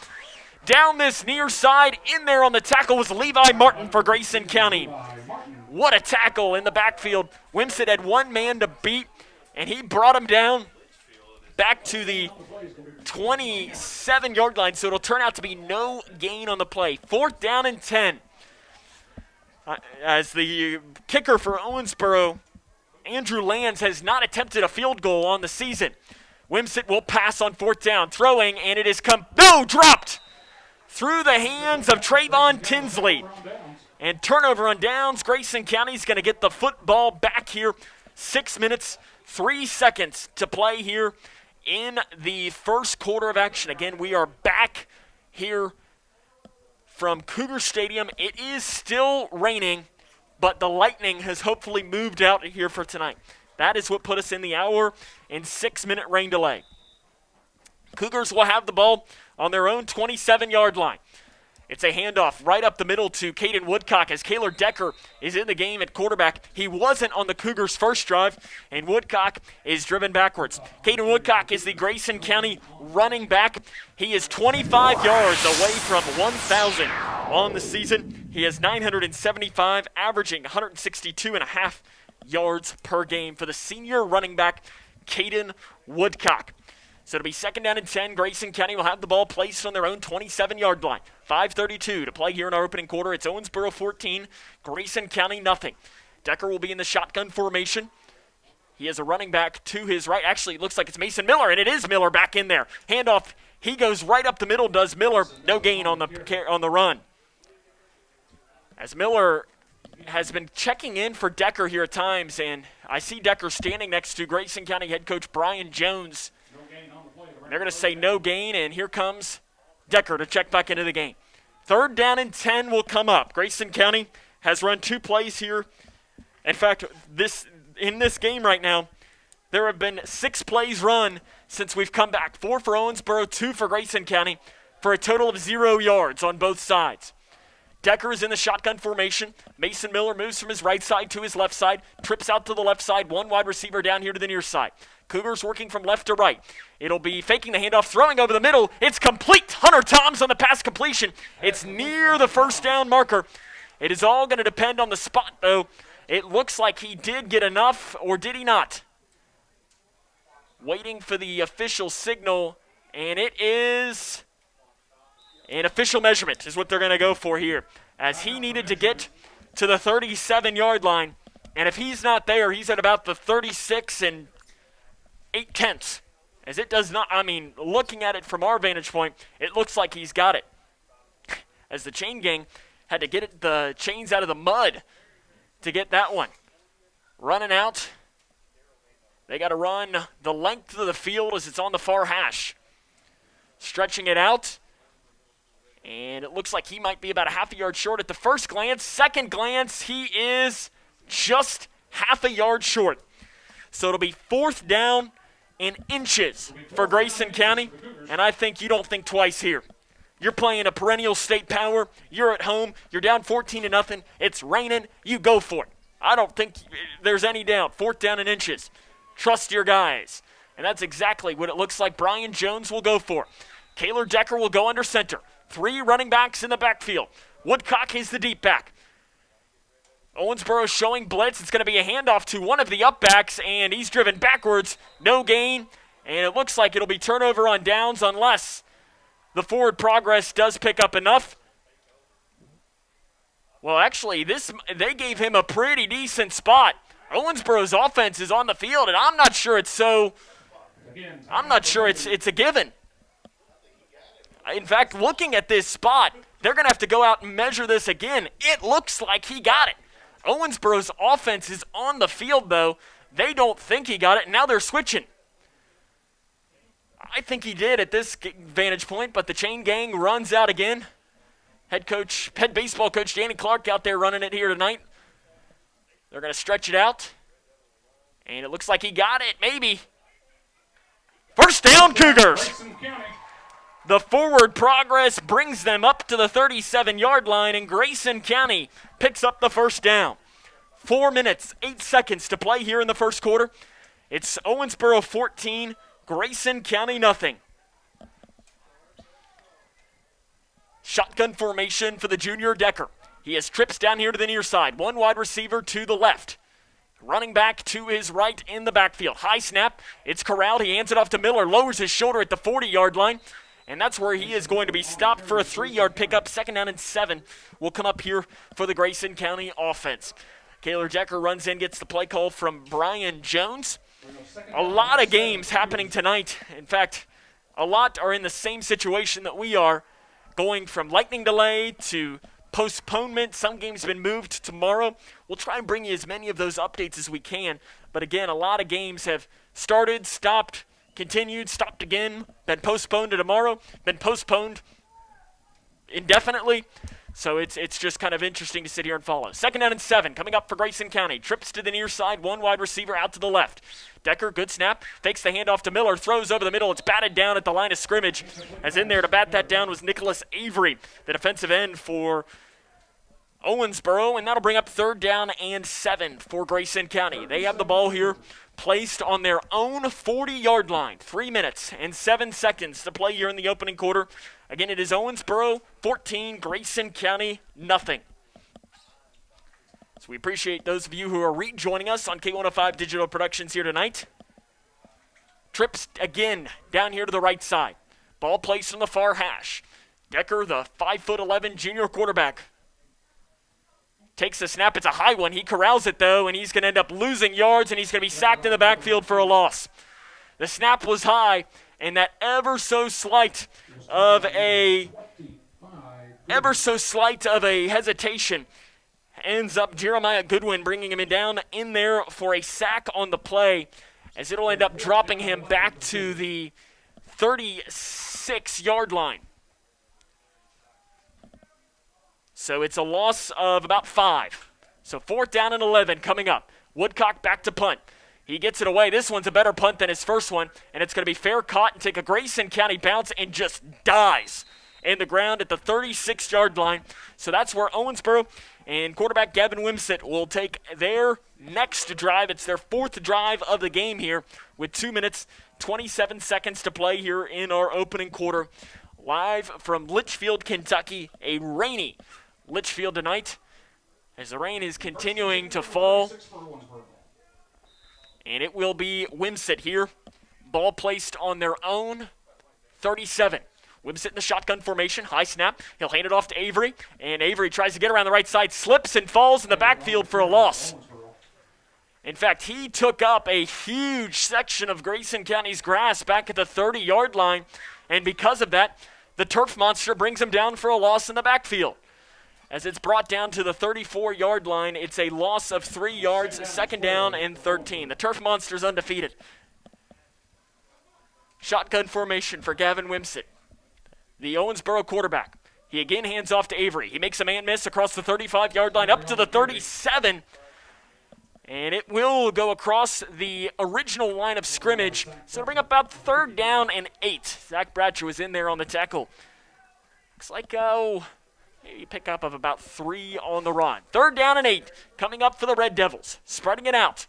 Down this near side, in there on the tackle was Levi Martin for Grayson County. What a tackle in the backfield. Wimsett had one man to beat, and he brought him down back to the 27-yard line, so it'll turn out to be no gain on the play. 4th down and 10. As the kicker for Owensboro, Andrew Lands, has not attempted a field goal on the season. Wimsett will pass on 4th down. Throwing, and it is dropped through the hands of Trayvon Tinsley. And turnover on downs. Grayson County's going to get the football back here. 6 minutes, 3 seconds to play here in the first quarter of action. Again, we are back here from Cougar Stadium. It is still raining, but the lightning has hopefully moved out here for tonight. That is what put us in the hour and 6-minute rain delay. Cougars will have the ball on their own 27-yard line. It's a handoff right up the middle to Caden Woodcock as Kaylor Decker is in the game at quarterback. He wasn't on the Cougars' first drive, and Woodcock is driven backwards. Caden Woodcock is the Grayson County running back. He is 25 yards away from 1,000 on the season. He has 975, averaging 162.5 yards per game for the senior running back, Caden Woodcock. So it'll be 2nd down and 10. Grayson County will have the ball placed on their own 27-yard line. 5:32 to play here in our opening quarter. It's Owensboro 14, Grayson County nothing. Decker will be in the shotgun formation. He has a running back to his right. Actually, it looks like it's Mason Miller, and it is Miller back in there. Handoff. He goes right up the middle, does Miller. No gain on the run. As Miller has been checking in for Decker here at times, and I see Decker standing next to Grayson County head coach Brian Jones. They're going to say no gain, and here comes Decker to check back into the game. 3rd down and 10 will come up. Grayson County has run 2 plays here. In fact, in this game right now, there have been 6 plays run since we've come back. 4 for Owensboro, 2 for Grayson County, for a total of 0 yards on both sides. Decker is in the shotgun formation. Mason Miller moves from his right side to his left side, trips out to the left side, 1 wide receiver down here to the near side. Cougars working from left to right. It'll be faking the handoff, throwing over the middle. It's complete. Hunter Toms on the pass completion. It's near the 1st down marker. It is all going to depend on the spot, though. It looks like he did get enough, or did he not? Waiting for the official signal, and it is an official measurement is what they're going to go for here, as he needed to get to the 37-yard line. And if he's not there, he's at about the 36 and 8/10. As it does not, looking at it from our vantage point, it looks like he's got it. As the chain gang had to get the chains out of the mud to get that one. Running out. They got to run the length of the field as it's on the far hash. Stretching it out. And it looks like he might be about a half a yard short at the first glance. Second glance, he is just half a yard short. So it'll be 4th down and inches for Grayson County. And I think you don't think twice here. You're playing a perennial state power. You're at home. You're down 14-0. It's raining. You go for it. I don't think there's any doubt. 4th down and inches. Trust your guys. And that's exactly what it looks like Brian Jones will go for. Kaylor Decker will go under center. 3 running backs in the backfield. Woodcock is the deep back. Owensboro showing blitz. It's going to be a handoff to one of the up backs, and he's driven backwards. No gain, and it looks like it'll be turnover on downs unless the forward progress does pick up enough. Well, actually, they gave him a pretty decent spot. Owensboro's offense is on the field, and I'm not sure it's a given. In fact, looking at this spot, they're going to have to go out and measure this again. It looks like he got it. Owensboro's offense is on the field, though. They don't think he got it, and now they're switching. I think he did at this vantage point, but the chain gang runs out again. Head baseball coach Danny Clark out there running it here tonight. They're going to stretch it out, and it looks like he got it, maybe. 1st down, Cougars. The forward progress brings them up to the 37-yard line, and Grayson County picks up the 1st down. 4 minutes, 8 seconds to play here in the first quarter. It's Owensboro 14, Grayson County nothing. Shotgun formation for the junior Decker. He has trips down here to the near side. 1 wide receiver to the left. Running back to his right in the backfield. High snap. It's corralled. He hands it off to Miller. Lowers his shoulder at the 40-yard line. And that's where he is going to be stopped for a 3-yard pickup. 2nd down and 7 will come up here for the Grayson County offense. Kaylor Decker runs in, gets the play call from Brian Jones. A lot of games happening tonight. In fact, a lot are in the same situation that we are, going from lightning delay to postponement. Some games have been moved to tomorrow. We'll try and bring you as many of those updates as we can. But again, a lot of games have started, stopped, continued, stopped again, been postponed to tomorrow, been postponed indefinitely. So it's just kind of interesting to sit here and follow. 2nd down and 7 coming up for Grayson County. Trips to the near side, one wide receiver out to the left. Decker, good snap, fakes the handoff to Miller, throws over the middle. It's batted down at the line of scrimmage. As in there to bat that down was Nicholas Avery, the defensive end for Owensboro, and that'll bring up 3rd down and 7 for Grayson County. They have the ball here placed on their own 40-yard line. 3 minutes and 7 seconds to play here in the opening quarter. Again, it is Owensboro 14, Grayson County nothing. So we appreciate those of you who are rejoining us on K105 Digital Productions here tonight. Trips again down here to the right side. Ball placed on the far hash. Decker, the 5'11" junior quarterback, takes the snap. It's a high one. He corrals it, though, and he's going to end up losing yards, and he's going to be sacked in the backfield for a loss. The snap was high, and that ever so slight of a hesitation ends up Jeremiah Goodwin bringing him down in there for a sack on the play, as it'll end up dropping him back to the 36-yard line. So it's a loss of about 5. So 4th down and 11 coming up. Woodcock back to punt. He gets it away. This one's a better punt than his first one, and it's going to be fair caught and take a Grayson County bounce and just dies in the ground at the 36-yard line. So that's where Owensboro and quarterback Gavin Wimsett will take their next drive. It's their 4th drive of the game here with 2 minutes, 27 seconds to play here in our opening quarter. Live from Litchfield, Kentucky, a rainy Litchfield tonight as the rain is continuing to fall. And it will be Wimsett here. Ball placed on their own 37. Wimsett in the shotgun formation, high snap. He'll hand it off to Avery, and Avery tries to get around the right side, slips and falls in the backfield for a loss. In fact, he took up a huge section of Grayson County's grass back at the 30-yard line, and because of that, the turf monster brings him down for a loss in the backfield. As it's brought down to the 34-yard line, it's a loss of 3 yards, 2nd down and 13. The turf monster's undefeated. Shotgun formation for Gavin Wimsett, the Owensboro quarterback. He again hands off to Avery. He makes a man miss across the 35-yard line up to the 37. And it will go across the original line of scrimmage. So it'll bring up about 3rd down and 8. Zach Bratcher was in there on the tackle. Looks like, maybe pick up of about 3 on the run. 3rd down and 8 coming up for the Red Devils. Spreading it out.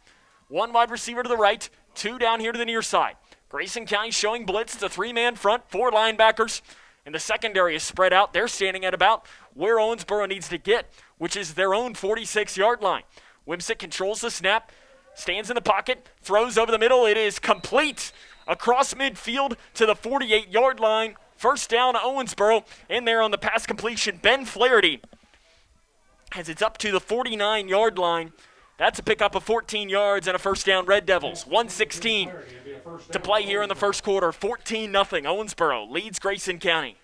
1 wide receiver to the right, 2 down here to the near side. Grayson County showing blitz. It's a 3-man front, 4 linebackers. And the secondary is spread out. They're standing at about where Owensboro needs to get, which is their own 46-yard line. Wimsett controls the snap, stands in the pocket, throws over the middle. It is complete across midfield to the 48-yard line. 1st down, Owensboro in there on the pass completion. Ben Flaherty, as it's up to the 49-yard line. That's a pickup of 14 yards and a 1st down, Red Devils. 1:16 to play here in the first quarter. 14-0. Owensboro leads Grayson County.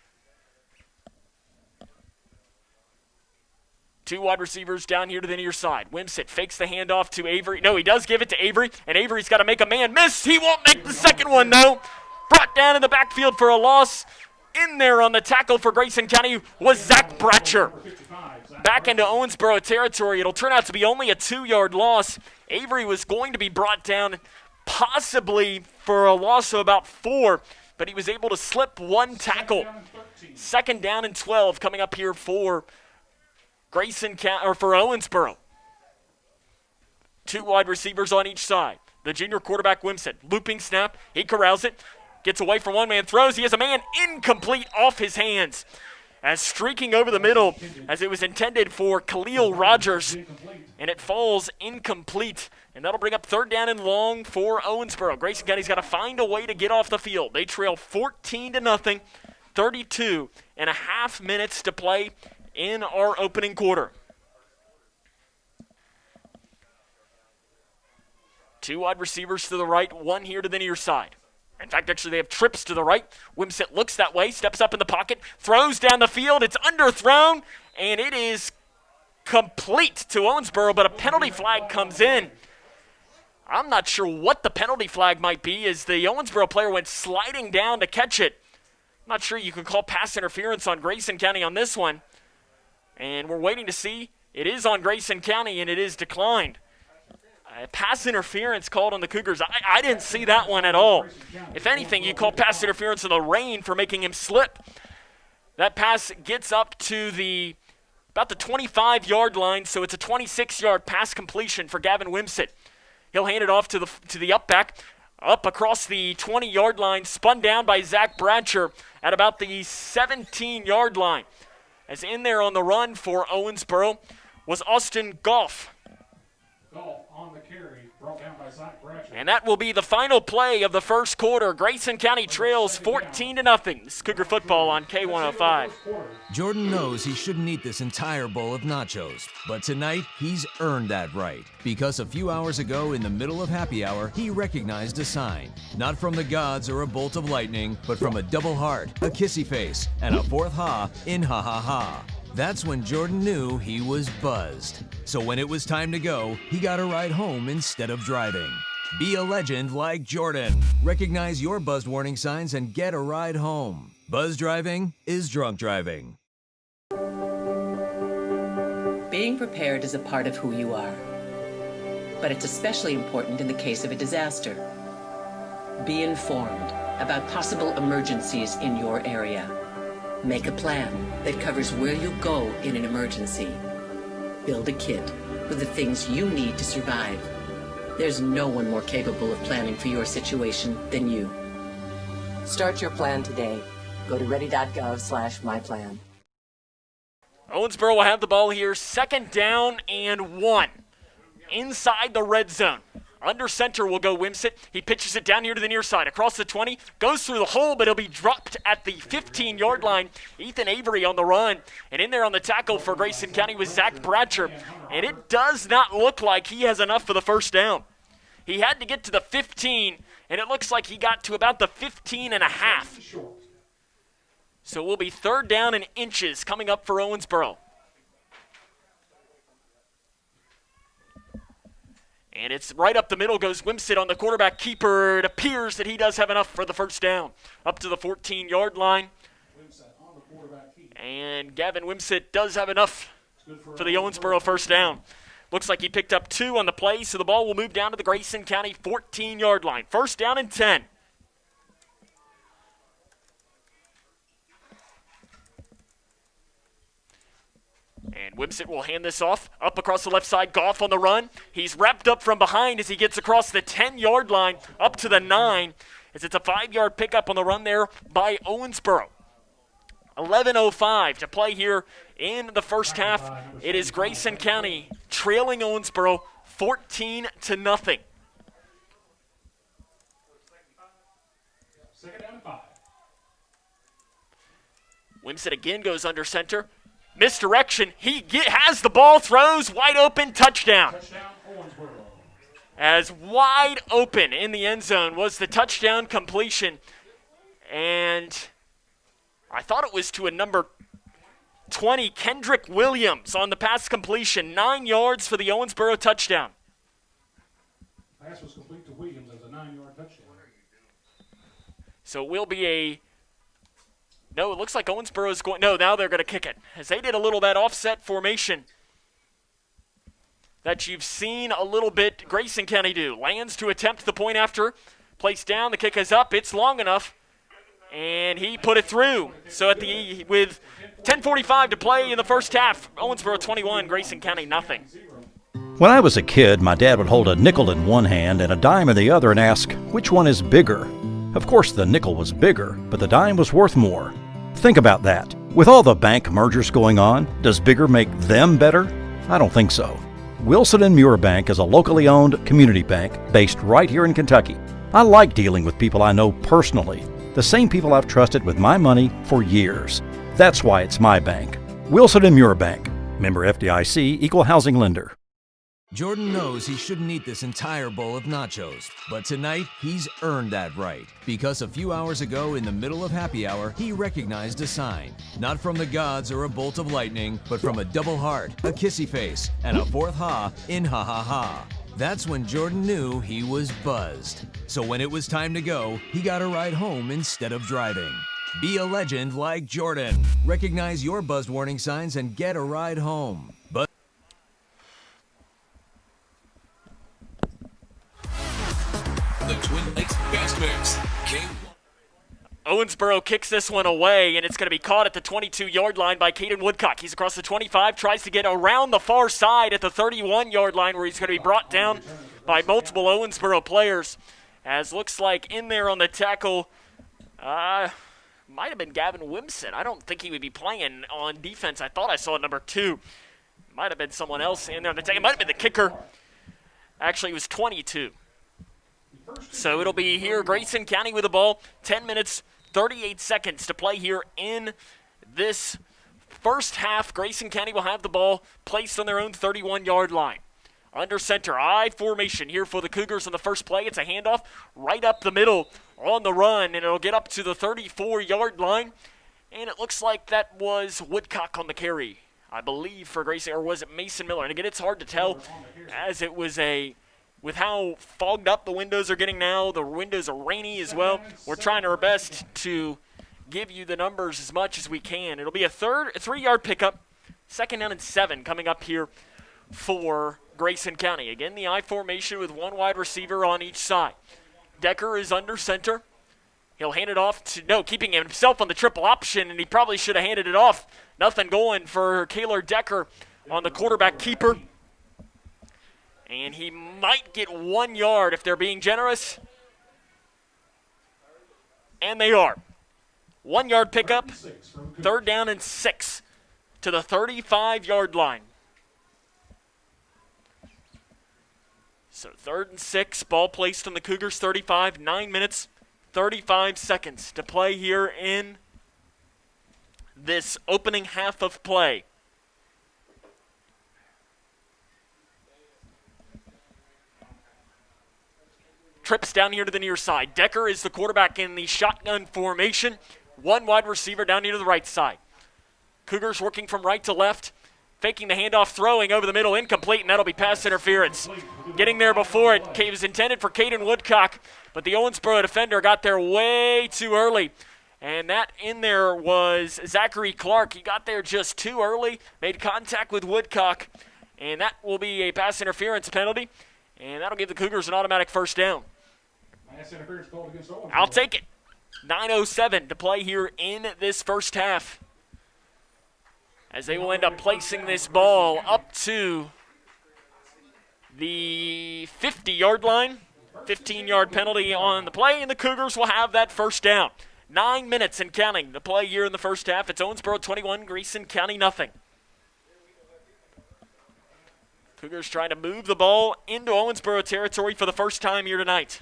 2 wide receivers down here to the near side. Wimsett fakes the handoff to Avery. No, he does give it to Avery, and Avery's got to make a man miss. He won't make the second one, though. Brought down in the backfield for a loss. In there on the tackle for Grayson County was Zach Bratcher. Back into Owensboro territory. It'll turn out to be only a 2-yard loss. Avery was going to be brought down possibly for a loss of about 4, but he was able to slip 1 tackle. 2nd down and 12 coming up here for Grayson County, or for Owensboro. 2 wide receivers on each side. The junior quarterback Wimsett, looping snap, he corrals it, gets away from 1 man, throws, he has a man incomplete off his hands. As streaking over the middle, as it was intended for Khalil Rogers, and it falls incomplete. And that'll bring up 3rd down and long for Owensboro. Grayson County's got to find a way to get off the field. They trail 14-0, 32.5 minutes to play in our opening quarter. Two wide receivers to the right, one here to the near side. In fact, actually, they have trips to the right. Wimsett looks that way, steps up in the pocket, throws down the field. It's underthrown, and it is complete to Owensboro, but a penalty flag comes in. I'm not sure what the penalty flag might be as the Owensboro player went sliding down to catch it. I'm not sure you can call pass interference on Grayson County on this one. And we're waiting to see. It is on Grayson County, and it is declined. Pass interference called on the Cougars. I didn't see that one at all. If anything, you call pass interference on the rain for making him slip. That pass gets up to about the 25-yard line, so it's a 26-yard pass completion for Gavin Wimsett. He'll hand it off to the up back, up across the 20-yard line, spun down by Zach Bratcher at about the 17-yard line. As in there on the run for Owensboro was Austin Goff. Goff on the carry, brought down by Zach Bratcher. And that will be the final play of the first quarter. Grayson County trails 14-0. This is Cougar football on K105. Jordan knows he shouldn't eat this entire bowl of nachos, but tonight he's earned that right because a few hours ago in the middle of happy hour, he recognized a sign. Not from the gods or a bolt of lightning, but from a double heart, a kissy face, and a fourth ha in ha ha ha. That's when Jordan knew he was buzzed. So when it was time to go, he got a ride home instead of driving. Be a legend like Jordan. Recognize your buzzed warning signs and get a ride home. Buzz driving is drunk driving. Being prepared is a part of who you are. But it's especially important in the case of a disaster. Be informed about possible emergencies in your area. Make a plan that covers where you'll go in an emergency. Build a kit with the things you need to survive. There's no one more capable of planning for your situation than you. Start your plan today. Go to ready.gov/myplan. Owensboro will have the ball here, 2nd down and 1. Inside the red zone. Under center will go Wimsett. He pitches it down here to the near side. Across the 20, goes through the hole, but he'll be dropped at the 15-yard line. Ethan Avery on the run. And in there on the tackle for Grayson County was Zach Bratcher. And it does not look like he has enough for the first down. He had to get to the 15, and it looks like he got to about the 15 and a half. So it will be 3rd down and inches coming up for Owensboro. And it's right up the middle goes Wimsett on the quarterback keeper. It appears that he does have enough for the first down. Up to the 14-yard line. And Gavin Wimsett does have enough for the Owensboro first down. Looks like he picked up 2 on the play, so the ball will move down to the Grayson County 14-yard line. 1st down and 10. And Wimsett will hand this off. Up across the left side, Goff on the run. He's wrapped up from behind as he gets across the 10-yard line up to the 9. As it's a 5-yard pickup on the run there by Owensboro. 11:05 to play here in the first half. It is Grayson County trailing Owensboro 14-0. 2nd down and 5. Wimsett again goes under center. Misdirection. He has the ball, throws, wide open, touchdown. As wide open in the end zone was the touchdown completion. And I thought it was to a number 20, Kendrick Williams on the pass completion. 9 yards for the Owensboro touchdown. Pass was complete to Williams as a 9-yard touchdown. So it will be no, it looks like Owensboro is going. No, now they're going to kick it. As they did a little that offset formation that you've seen a little bit Grayson County do. Lands to attempt the point after. Placed down, the kick is up. It's long enough. And he put it through. So with 10:45 to play in the first half, Owensboro 21, Grayson County nothing. When I was a kid, my dad would hold a nickel in one hand and a dime in the other and ask, which one is bigger? Of course, the nickel was bigger, but the dime was worth more. Think about that. With all the bank mergers going on, does bigger make them better? I don't think so. Wilson & Muir Bank is a locally owned community bank based right here in Kentucky. I like dealing with people I know personally, the same people I've trusted with my money for years. That's why it's my bank. Wilson & Muir Bank. Member FDIC, Equal Housing Lender. Jordan knows he shouldn't eat this entire bowl of nachos, but tonight he's earned that right because a few hours ago in the middle of happy hour, he recognized a sign. Not from the gods or a bolt of lightning, but from a double heart, a kissy face, and a fourth ha in ha ha ha. That's when Jordan knew he was buzzed. So when it was time to go, he got a ride home instead of driving. Be a legend like Jordan. Recognize your buzzed warning signs and get a ride home. But The Twin Lakes Fast Mix. Owensboro kicks this one away, and it's going to be caught at the 22-yard line by Caden Woodcock. He's across the 25, tries to get around the far side at the 31-yard line where he's going to be brought down by multiple Owensboro players. As looks like in there on the tackle, might have been Gavin Wimson. I don't think he would be playing on defense. I thought I saw number 2. Might have been someone else in there on the tackle. It might have been the kicker. Actually, it was 22. So it'll be here, Grayson County with the ball. 10 minutes, 38 seconds to play here in this first half. Grayson County will have the ball placed on their own 31-yard line. Under center, I formation here for the Cougars on the first play. It's a handoff right up the middle on the run, and it'll get up to the 34-yard line. And it looks like that was Woodcock on the carry, I believe, for Grayson, or was it Mason Miller? And again, it's hard to tell as it was with how fogged up the windows are getting now. The windows are rainy as well. We're trying our best to give you the numbers as much as we can. It'll be a 3-yard pickup, 2nd down and 7 coming up here for Grayson County. Again, the I formation with one wide receiver on each side. Decker is under center. He'll hand it off to, keeping himself on the triple option, and he probably should have handed it off. Nothing going for Kaylor Decker on the quarterback keeper. And he might get 1 yard if they're being generous. And they are. 1 yard pickup, 3rd down and 6 to the 35-yard line. So 3rd and 6, ball placed on the Cougars 35, 9 minutes, 35 seconds to play here in this opening half of play. Trips down here to the near side. Decker is the quarterback in the shotgun formation. One wide receiver down here to the right side. Cougars working from right to left. Faking the handoff, throwing over the middle, incomplete, and that'll be pass interference. Getting there before it was intended for Caden Woodcock, but the Owensboro defender got there way too early. And that in there was Zachary Clark. He got there just too early, made contact with Woodcock, and that will be a pass interference penalty, and that'll give the Cougars an automatic 1st down. I'll take it. 9:07 to play here in this first half, as they will end up placing this ball up to the 50-yard line. 15-yard penalty on the play, and the Cougars will have that 1st down. 9 minutes and counting to play here in the first half. It's Owensboro 21, Grayson County nothing. Cougars trying to move the ball into Owensboro territory for the first time here tonight.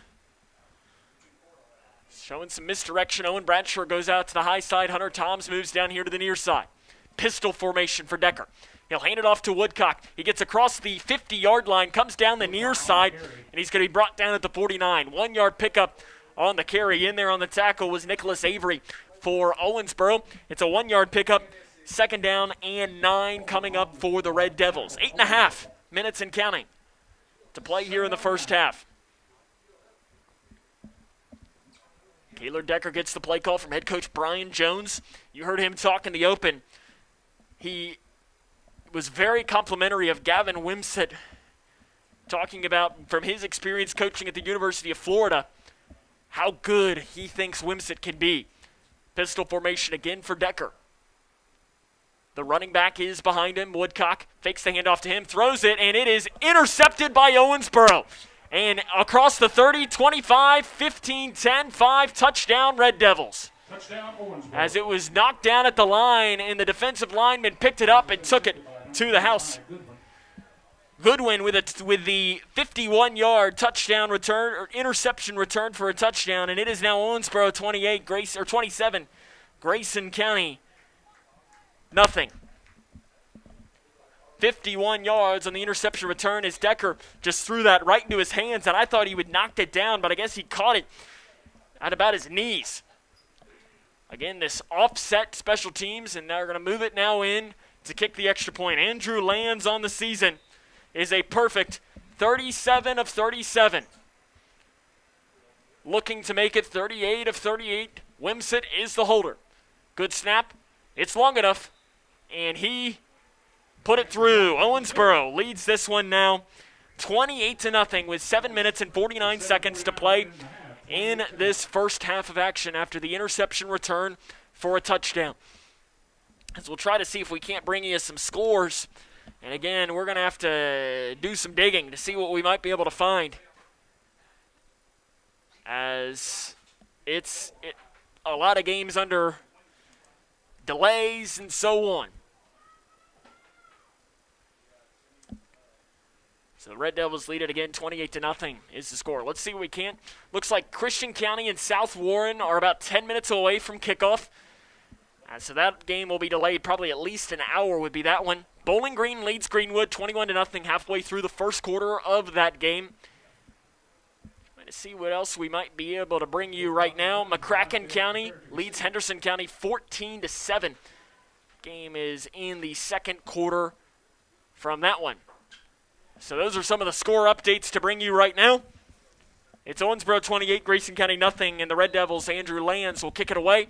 Showing some misdirection. Owen Bradshaw goes out to the high side. Hunter Toms moves down here to the near side. Pistol formation for Decker. He'll hand it off to Woodcock. He gets across the 50-yard line, comes down the near side, and he's going to be brought down at the 49. 1 yard pickup on the carry. In there on the tackle was Nicholas Avery for Owensboro. It's a 1 yard pickup. 2nd down and 9 coming up for the Red Devils. 8.5 minutes and counting to play here in the first half. Kaylor Decker gets the play call from head coach Brian Jones. You heard him talk in the open. He was very complimentary of Gavin Wimsett, talking about from his experience coaching at the University of Florida, how good he thinks Wimsett can be. Pistol formation again for Decker. The running back is behind him. Woodcock fakes the handoff to him, throws it, and it is intercepted by Owensboro. And across the 30, 25, 15, 10, 5, touchdown Red Devils. Touchdown Owensboro. As it was knocked down at the line, and the defensive lineman picked it up and took it to the house. Goodwin with the 51-yard touchdown return, or interception return for a touchdown, and it is now Owensboro 27, Grayson County nothing. 51 yards on the interception return as Decker just threw that right into his hands, and I thought he would knock it down, but I guess he caught it at about his knees. Again, this offset special teams, and they're going to move it now in to kick the extra point. Andrew Lands on the season is a perfect 37 of 37. Looking to make it 38 of 38. Wimsett is the holder. Good snap. It's long enough, and he put it through. Owensboro leads this one now 28-0 with 7 minutes and 49 seconds to play in this first half of action after the interception return for a touchdown. As we'll try to see if we can't bring you some scores. And again, we're going to have to do some digging to see what we might be able to find, as it's a lot of games under delays and so on. So the Red Devils lead it again, 28-0 is the score. Let's see what we can. Looks like Christian County and South Warren are about 10 minutes away from kickoff. So that game will be delayed probably at least an hour would be that one. Bowling Green leads Greenwood 21-0 halfway through the first quarter of that game. Trying to see what else we might be able to bring you right now. McCracken County leads Henderson County 14-7. Game is in the second quarter from that one. So those are some of the score updates to bring you right now. It's Owensboro 28, Grayson County 0, and the Red Devils, Andrew Lands, will kick it away.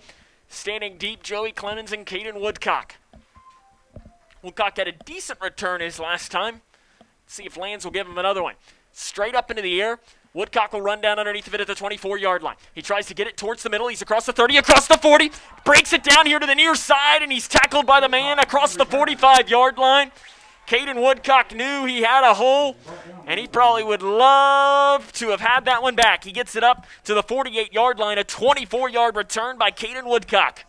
Standing deep, Joey Clemens and Caden Woodcock. Woodcock had a decent return his last time. Let's see if Lands will give him another one. Straight up into the air. Woodcock will run down underneath of it at the 24-yard line. He tries to get it towards the middle. He's across the 30, across the 40. Breaks it down here to the near side, and he's tackled by the man across the 45-yard line. Caden Woodcock knew he had a hole, and he probably would love to have had that one back. He gets it up to the 48-yard line, a 24-yard return by Caden Woodcock.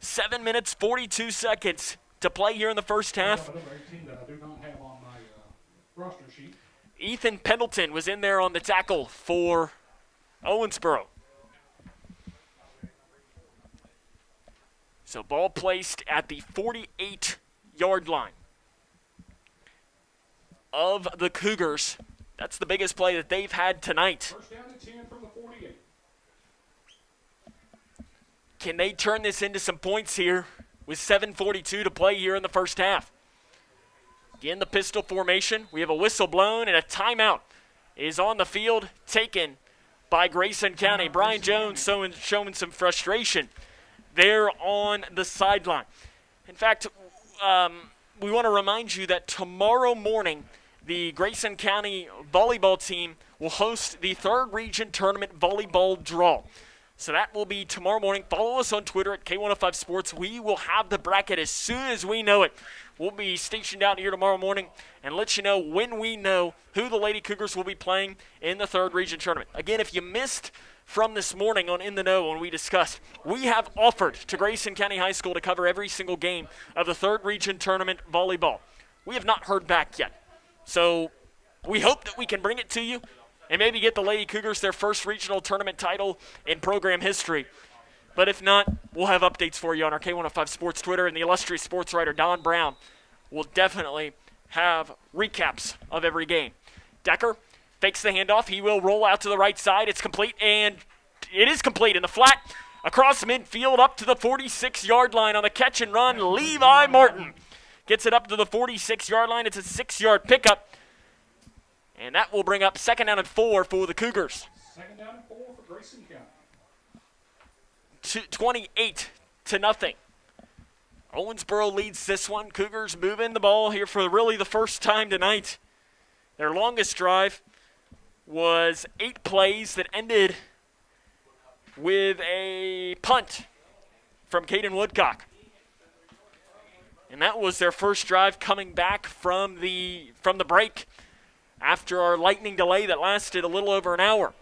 7 minutes, 42 seconds to play here in the first half. Ethan Pendleton was in there on the tackle for Owensboro. So ball placed at the 48-yard line of the Cougars. That's the biggest play that they've had tonight. First down and 10 from the 48. Can they turn this into some points here with 7:42 to play here in the first half? Again, the pistol formation. We have a whistle blown, and a timeout is on the field taken by Grayson County. Brian Jones showing some frustration there on the sideline. In fact, we want to remind you that tomorrow morning, the Grayson County volleyball team will host the 3rd Region Tournament volleyball draw. So that will be tomorrow morning. Follow us on Twitter at K105 Sports. We will have the bracket as soon as we know it. We'll be stationed out here tomorrow morning and let you know when we know who the Lady Cougars will be playing in the 3rd Region Tournament. Again, if you missed from this morning on In the Know when we discussed, we have offered to Grayson County High School to cover every single game of the 3rd Region Tournament volleyball. We have not heard back yet. So we hope that we can bring it to you and maybe get the Lady Cougars their first regional tournament title in program history. But if not, we'll have updates for you on our K105 Sports Twitter, and the illustrious sports writer Don Brown will definitely have recaps of every game. Decker fakes the handoff. He will roll out to the right side. It's complete, and it is complete in the flat. Across midfield up to the 46-yard line on the catch and run. Levi Martin gets it up to the 46-yard line. It's a 6-yard pickup. And that will bring up 2nd down and 4 for the Cougars. 2nd down and 4 for Grayson County. 28-0. Owensboro leads this one. Cougars moving the ball here for really the first time tonight. Their longest drive was 8 plays that ended with a punt from Caden Woodcock. And that was their first drive coming back from the break after our lightning delay that lasted a little over an hour.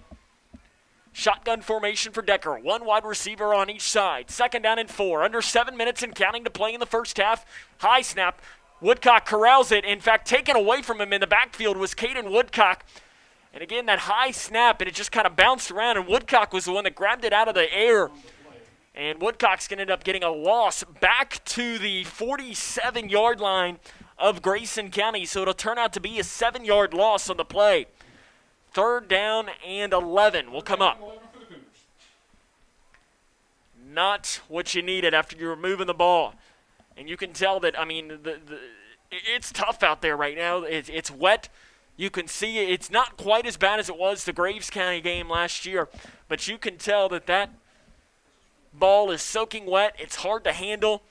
Shotgun formation for Decker. 1 wide receiver on each side. 2nd down and 4. Under 7 minutes and counting to play in the first half. High snap. Woodcock corrals it. In fact, taken away from him in the backfield was Caden Woodcock. And again, that high snap, and it just kind of bounced around, and Woodcock was the one that grabbed it out of the air. And Woodcock's going to end up getting a loss back to the 47-yard line of Grayson County, so it'll turn out to be a 7-yard loss on the play. 3rd down and 11 will come up. Not what you needed after you were moving the ball. And you can tell that, I mean, it's tough out there right now. It's wet. You can see it. It's not quite as bad as it was the Graves County game last year, but you can tell that ball is soaking wet. It's hard to handle.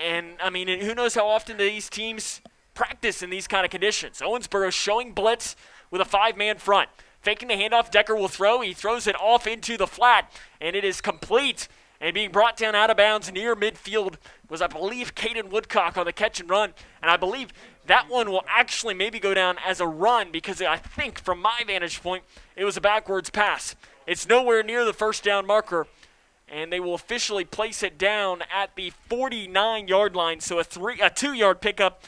And, I mean, who knows how often these teams practice in these kind of conditions. Owensboro showing blitz with a 5-man front. Faking the handoff, Decker will throw. He throws it off into the flat, and it is complete. And being brought down out of bounds near midfield was, I believe, Caden Woodcock on the catch and run. And I believe that one will actually maybe go down as a run because I think, from my vantage point, it was a backwards pass. It's nowhere near the 1st down marker, and they will officially place it down at the 49-yard line. So a 2-yard pickup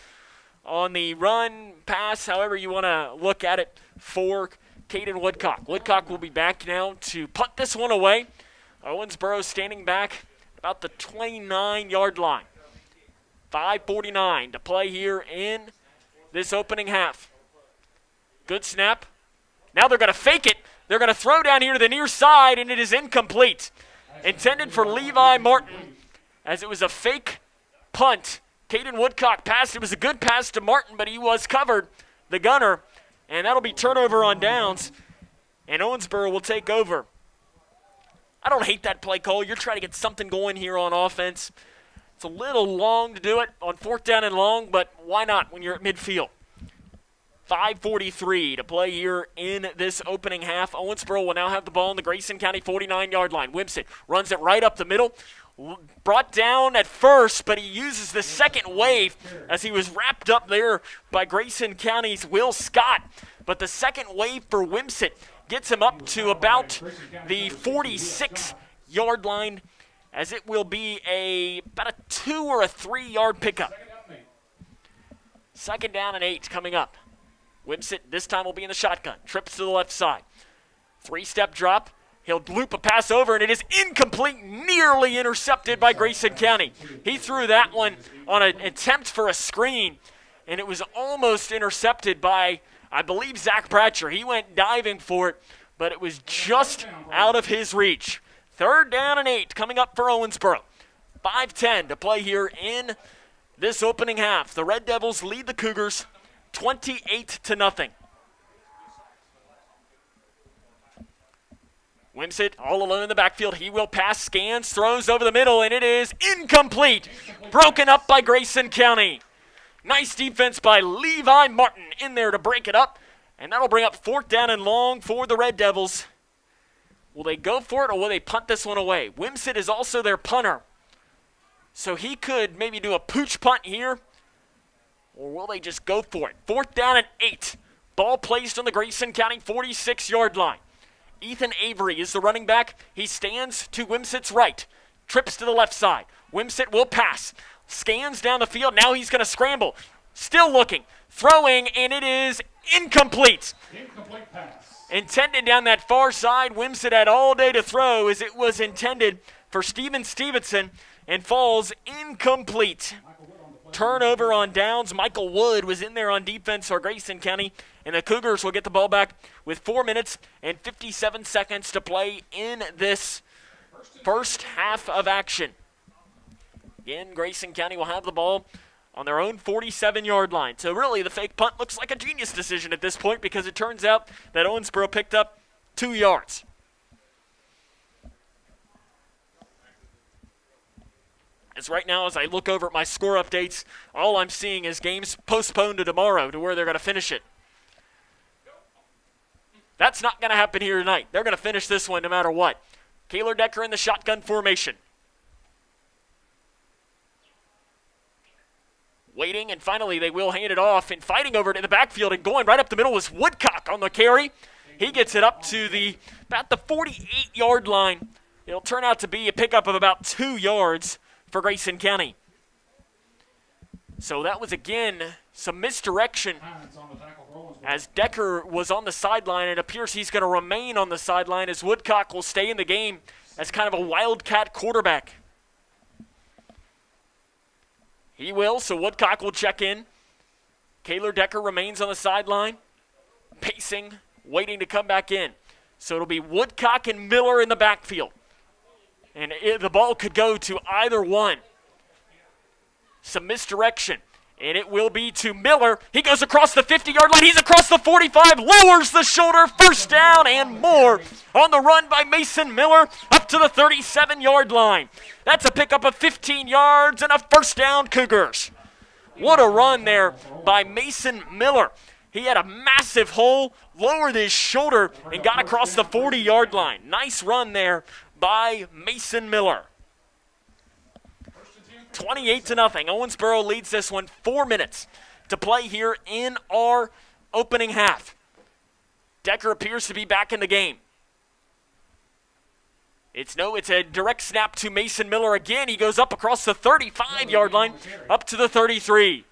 on the run, pass, however you want to look at it, for Caden Woodcock. Woodcock will be back now to punt this one away. Owensboro standing back about the 29-yard line. 5:49 to play here in this opening half. Good snap. Now they're going to fake it. They're going to throw down here to the near side, and it is incomplete. Intended for Levi Martin, as it was a fake punt. Caden Woodcock passed. It was a good pass to Martin, but he was covered, the gunner, and that'll be turnover on downs, and Owensboro will take over. I don't hate that play call. You're trying to get something going here on offense. It's a little long to do it on 4th down and long, but why not when you're at midfield? 5:43 to play here in this opening half. Owensboro will now have the ball on the Grayson County 49-yard line. Wimsett runs it right up the middle. Brought down at first, but he uses the second wave as he was wrapped up there by Grayson County's Will Scott. But the second wave for Wimsett gets him up to about the 46-yard line, as it will be about a 2 or a 3-yard pickup. 2nd down and 8 coming up. Wimsett this time will be in the shotgun. Trips to the left side. 3-step drop. He'll loop a pass over, and it is incomplete, nearly intercepted by Grayson County. He threw that one on an attempt for a screen, and it was almost intercepted by, I believe, Zach Bratcher. He went diving for it, but it was just out of his reach. 3rd down and 8 coming up for Owensboro. 5:10 to play here in this opening half. The Red Devils lead the Cougars 28-0. Wimsett all alone in the backfield. He will pass, scans, throws over the middle, and it is incomplete. Broken up by Grayson County. Nice defense by Levi Martin in there to break it up, and that'll bring up 4th down and long for the Red Devils. Will they go for it, or will they punt this one away? Wimsett is also their punter, so he could maybe do a pooch punt here, or will they just go for it? 4th down and 8. Ball placed on the Grayson County 46-yard line. Ethan Avery is the running back. He stands to Wimsett's right. Trips to the left side. Wimsett will pass. Scans down the field. Now he's going to scramble. Still looking. Throwing, and it is incomplete. Incomplete pass. Intended down that far side. Wimsett had all day to throw as it was intended for Steven Stevenson and falls incomplete. Turnover on downs. Michael Wood was in there on defense for Grayson County, and the Cougars will get the ball back with 4 minutes and 57 seconds to play in this first half of action. Again, Grayson County will have the ball on their own 47-yard line. So really, the fake punt looks like a genius decision at this point because it turns out that Owensboro picked up 2 yards. As right now, as I look over at my score updates, all I'm seeing is games postponed to tomorrow to where they're going to finish it. That's not going to happen here tonight. They're going to finish this one no matter what. Kaylor Decker in the shotgun formation. Waiting, and finally they will hand it off, and fighting over it in the backfield and going right up the middle was Woodcock on the carry. He gets it up to about the 48-yard line. It'll turn out to be a pickup of about 2 yards for Grayson County. So that was, again, some misdirection as Decker was on the sideline. It appears he's going to remain on the sideline as Woodcock will stay in the game as kind of a wildcat quarterback. He will, so Woodcock will check in. Kaylor Decker remains on the sideline, pacing, waiting to come back in. So it'll be Woodcock and Miller in the backfield. And the ball could go to either one. Some misdirection. And it will be to Miller. He goes across the 50-yard line. He's across the 45, lowers the shoulder, first down and more on the run by Mason Miller up to the 37-yard line. That's a pickup of 15 yards and a first down, Cougars. What a run there by Mason Miller. He had a massive hole, lowered his shoulder, and got across the 40-yard line. Nice run there by Mason Miller. 28-0. Owensboro leads this one. 4 minutes to play here in our opening half. Decker appears to be back in the game. It's a direct snap to Mason Miller again. He goes up across the 35-yard line, up to the 33. In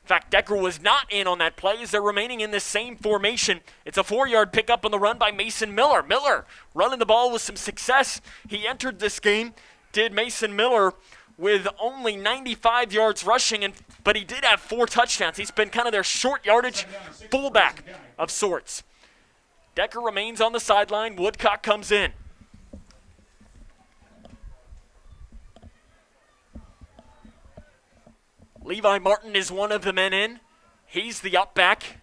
fact, Decker was not in on that play as they're remaining in the same formation. It's a 4-yard pickup on the run by Mason Miller. Miller running the ball with some success. He entered this game, did Mason Miller, with only 95 yards rushing, but he did have 4 touchdowns. He's been kind of their short yardage fullback of sorts. Decker remains on the sideline. Woodcock comes in. Levi Martin is one of the men in. He's the up back.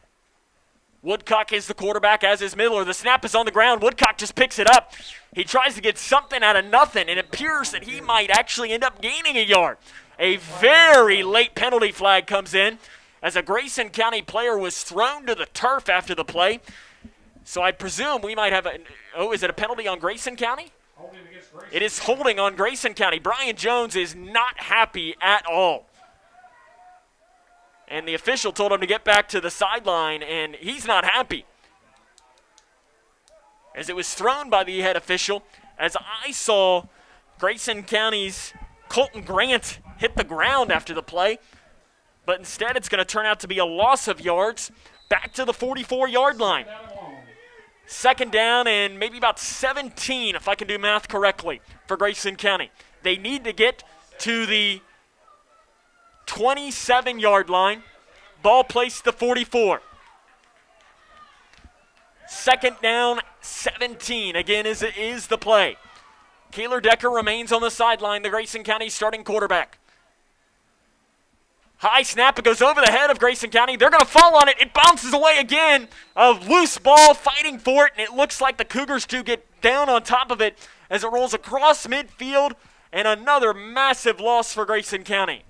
Woodcock is the quarterback, as is Miller. The snap is on the ground. Woodcock just picks it up. He tries to get something out of nothing, and it appears that he might actually end up gaining a yard. A very late penalty flag comes in as a Grayson County player was thrown to the turf after the play. So I presume we might have is it a penalty on Grayson County? It is holding on Grayson County. Brian Jones is not happy at all. And the official told him to get back to the sideline, and he's not happy. As it was thrown by the head official, as I saw Grayson County's Colton Grant hit the ground after the play, but instead it's going to turn out to be a loss of yards back to the 44-yard line. Second down and maybe about 17, if I can do math correctly, for Grayson County. They need to get to the 27-yard line. Ball placed to 44. Second down, 17. Again, is the play. Kaylor Decker remains on the sideline, the Grayson County starting quarterback. High snap, it goes over the head of Grayson County. They're going to fall on it. It bounces away again. A loose ball fighting for it, and it looks like the Cougars do get down on top of it as it rolls across midfield, and another massive loss for Grayson County.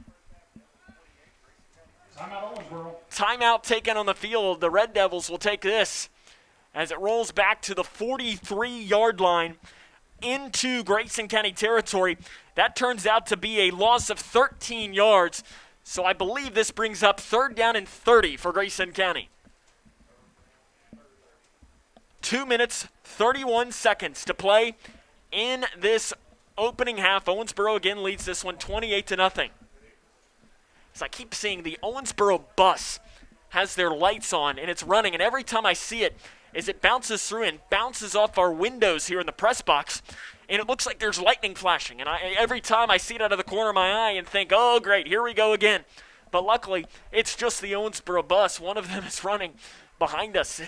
Timeout taken on the field. The Red Devils will take this as it rolls back to the 43-yard line into Grayson County territory. That turns out to be a loss of 13 yards. So I believe this brings up third down and 30 for Grayson County. 2 minutes, 31 seconds to play in this opening half. Owensboro again leads this one 28-0. As I keep seeing the Owensboro bus has their lights on and it's running, and every time I see it, as it bounces through and bounces off our windows here in the press box, and it looks like there's lightning flashing. And every time I see it out of the corner of my eye and think, oh, great, here we go again. But luckily, it's just the Owensboro bus. One of them is running behind us.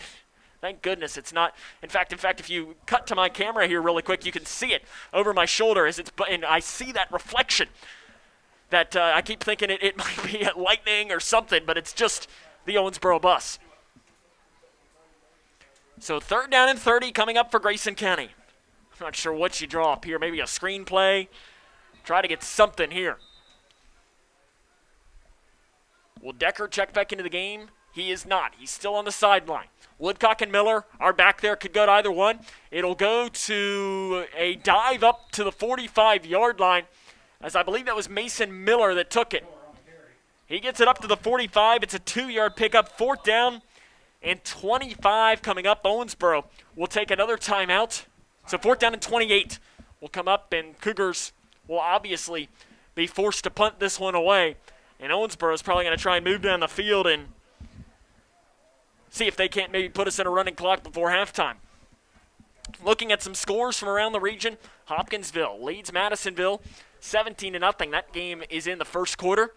Thank goodness it's not. In fact, if you cut to my camera here really quick, you can see it over my shoulder and I see that reflection that I keep thinking it might be a lightning or something, but it's just the Owensboro bus. So third down and 30 coming up for Grayson County. I'm not sure what you draw up here. Maybe a screenplay. Try to get something here. Will Decker check back into the game? He is not. He's still on the sideline. Woodcock and Miller are back there. Could go to either one. It'll go to a dive up to the 45-yard line, as I believe that was Mason Miller that took it. He gets it up to the 45. It's a 2-yard pickup. Fourth down and 25 coming up. Owensboro will take another timeout. So fourth down and 28 will come up, and Cougars will obviously be forced to punt this one away. And Owensboro is probably going to try and move down the field and see if they can't maybe put us in a running clock before halftime. Looking at some scores from around the region, Hopkinsville leads Madisonville 17-0. That game is in the first quarter.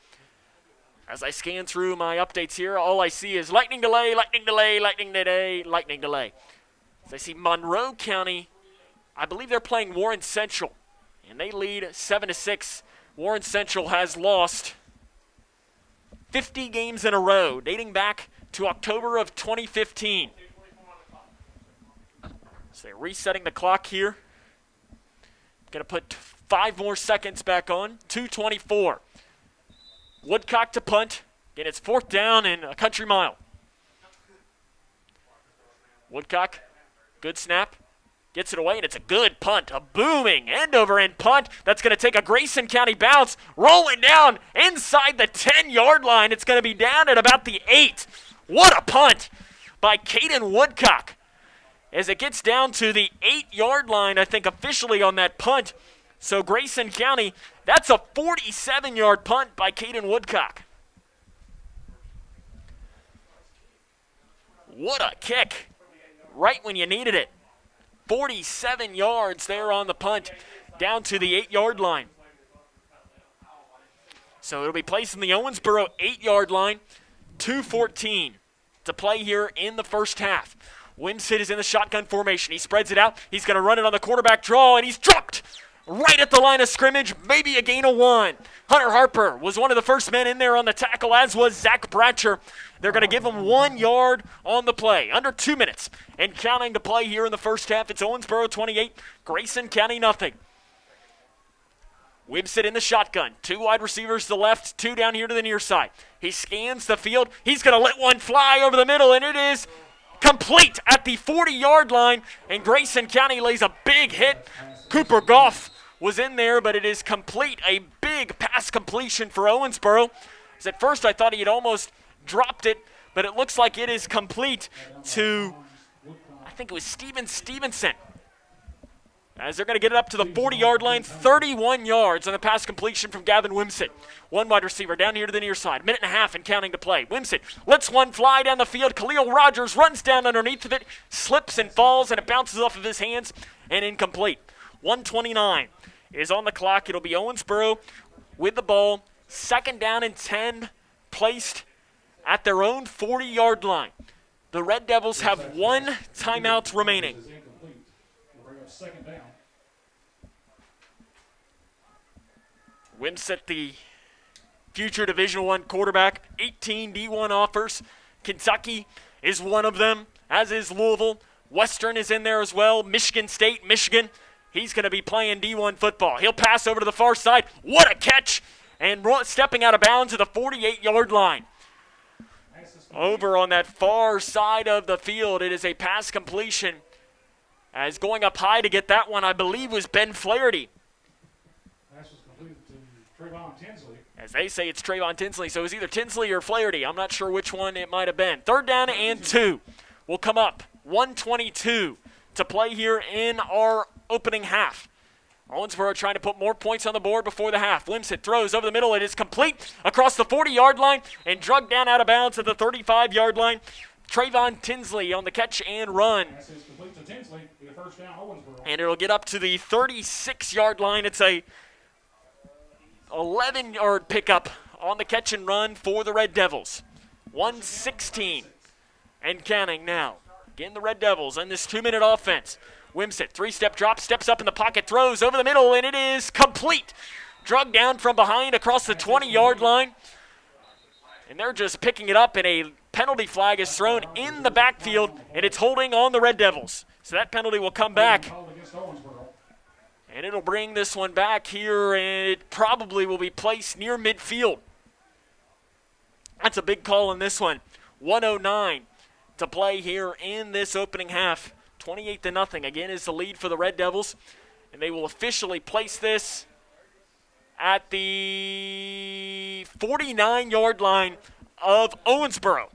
As I scan through my updates here, all I see is lightning delay, lightning delay, lightning delay, lightning delay. As I see Monroe County, I believe they're playing Warren Central, and they lead 7-6. Warren Central has lost 50 games in a row, dating back to October of 2015. So they're resetting the clock here. Going to put 5 more seconds back on. 2:24. Woodcock to punt. Again, it's 4th down and a country mile. Woodcock, good snap. Gets it away, and it's a good punt. A booming end-over-end punt. That's going to take a Grayson County bounce. Rolling down inside the 10-yard line. It's going to be down at about the 8. What a punt by Caden Woodcock. As it gets down to the 8-yard line, I think, officially on that punt. So Grayson County, that's a 47-yard punt by Caden Woodcock. What a kick. Right when you needed it. 47 yards there on the punt, down to the 8-yard line. So it'll be placed in the Owensboro 8-yard line. 2:14 to play here in the first half. Wimsett is in the shotgun formation. He spreads it out. He's going to run it on the quarterback draw, and he's dropped right at the line of scrimmage, maybe a gain of 1. Hunter Harper was one of the first men in there on the tackle, as was Zach Bratcher. They're going to give him 1 yard on the play. Under 2 minutes and counting to play here in the first half. It's Owensboro 28, Grayson County nothing. Wimsett in the shotgun. 2 wide receivers to the left, 2 down here to the near side. He scans the field. He's going to let one fly over the middle, and it is complete at the 40-yard line, and Grayson County lays a big hit. Cooper Goff was in there, but it is complete. A big pass completion for Owensboro. As at first I thought he had almost dropped it, but it looks like it is complete to, I think it was Stevenson. As they're going to get it up to the 40-yard line, 31 yards on the pass completion from Gavin Wimsett. 1 wide receiver down here to the near side. 1.5 minutes and counting to play. Wimsett lets one fly down the field. Khalil Rogers runs down underneath of it, slips and falls, and it bounces off of his hands and incomplete. 1:29 is on the clock. It'll be Owensboro with the ball. 2nd down and 10 placed at their own 40-yard line. The Red Devils have 1 timeout remaining. Second down. Wimsett, the future Division I quarterback, 18 D1 offers. Kentucky is one of them, as is Louisville. Western is in there as well. Michigan State, Michigan. He's going to be playing D1 football. He'll pass over to the far side. What a catch! And stepping out of bounds at the 48-yard line. Over on that far side of the field, it is a pass completion. As going up high to get that one, I believe, was Ben Flaherty. Pass was completed to Trayvon Tinsley. As they say, it's Trayvon Tinsley, so it was either Tinsley or Flaherty. I'm not sure which one it might have been. 3rd down and 2 will come up. 1:22 to play here in our opening half. Owensboro trying to put more points on the board before the half. Wimsett throws over the middle. It is complete across the 40-yard line and drugged down out of bounds at the 35-yard line. Trayvon Tinsley on the catch and run. Pass is complete to Tinsley. Be the first down, Owensboro. And it'll get up to the 36-yard line. It's a 11-yard pickup on the catch and run for the Red Devils. 1:16 and counting now. Again, the Red Devils in this 2-minute offense. Wimsett, 3-step drop, steps up in the pocket, throws over the middle, and it is complete. Drugged down from behind across the 20-yard line. And they're just picking it up, and a penalty flag is thrown in the backfield, and it's holding on the Red Devils. So that penalty will come back. And it'll bring this one back here, and it probably will be placed near midfield. That's a big call in this one. 1:09 to play here in this opening half. 28-0 again is the lead for the Red Devils. And they will officially place this at the 49-yard line of Owensboro.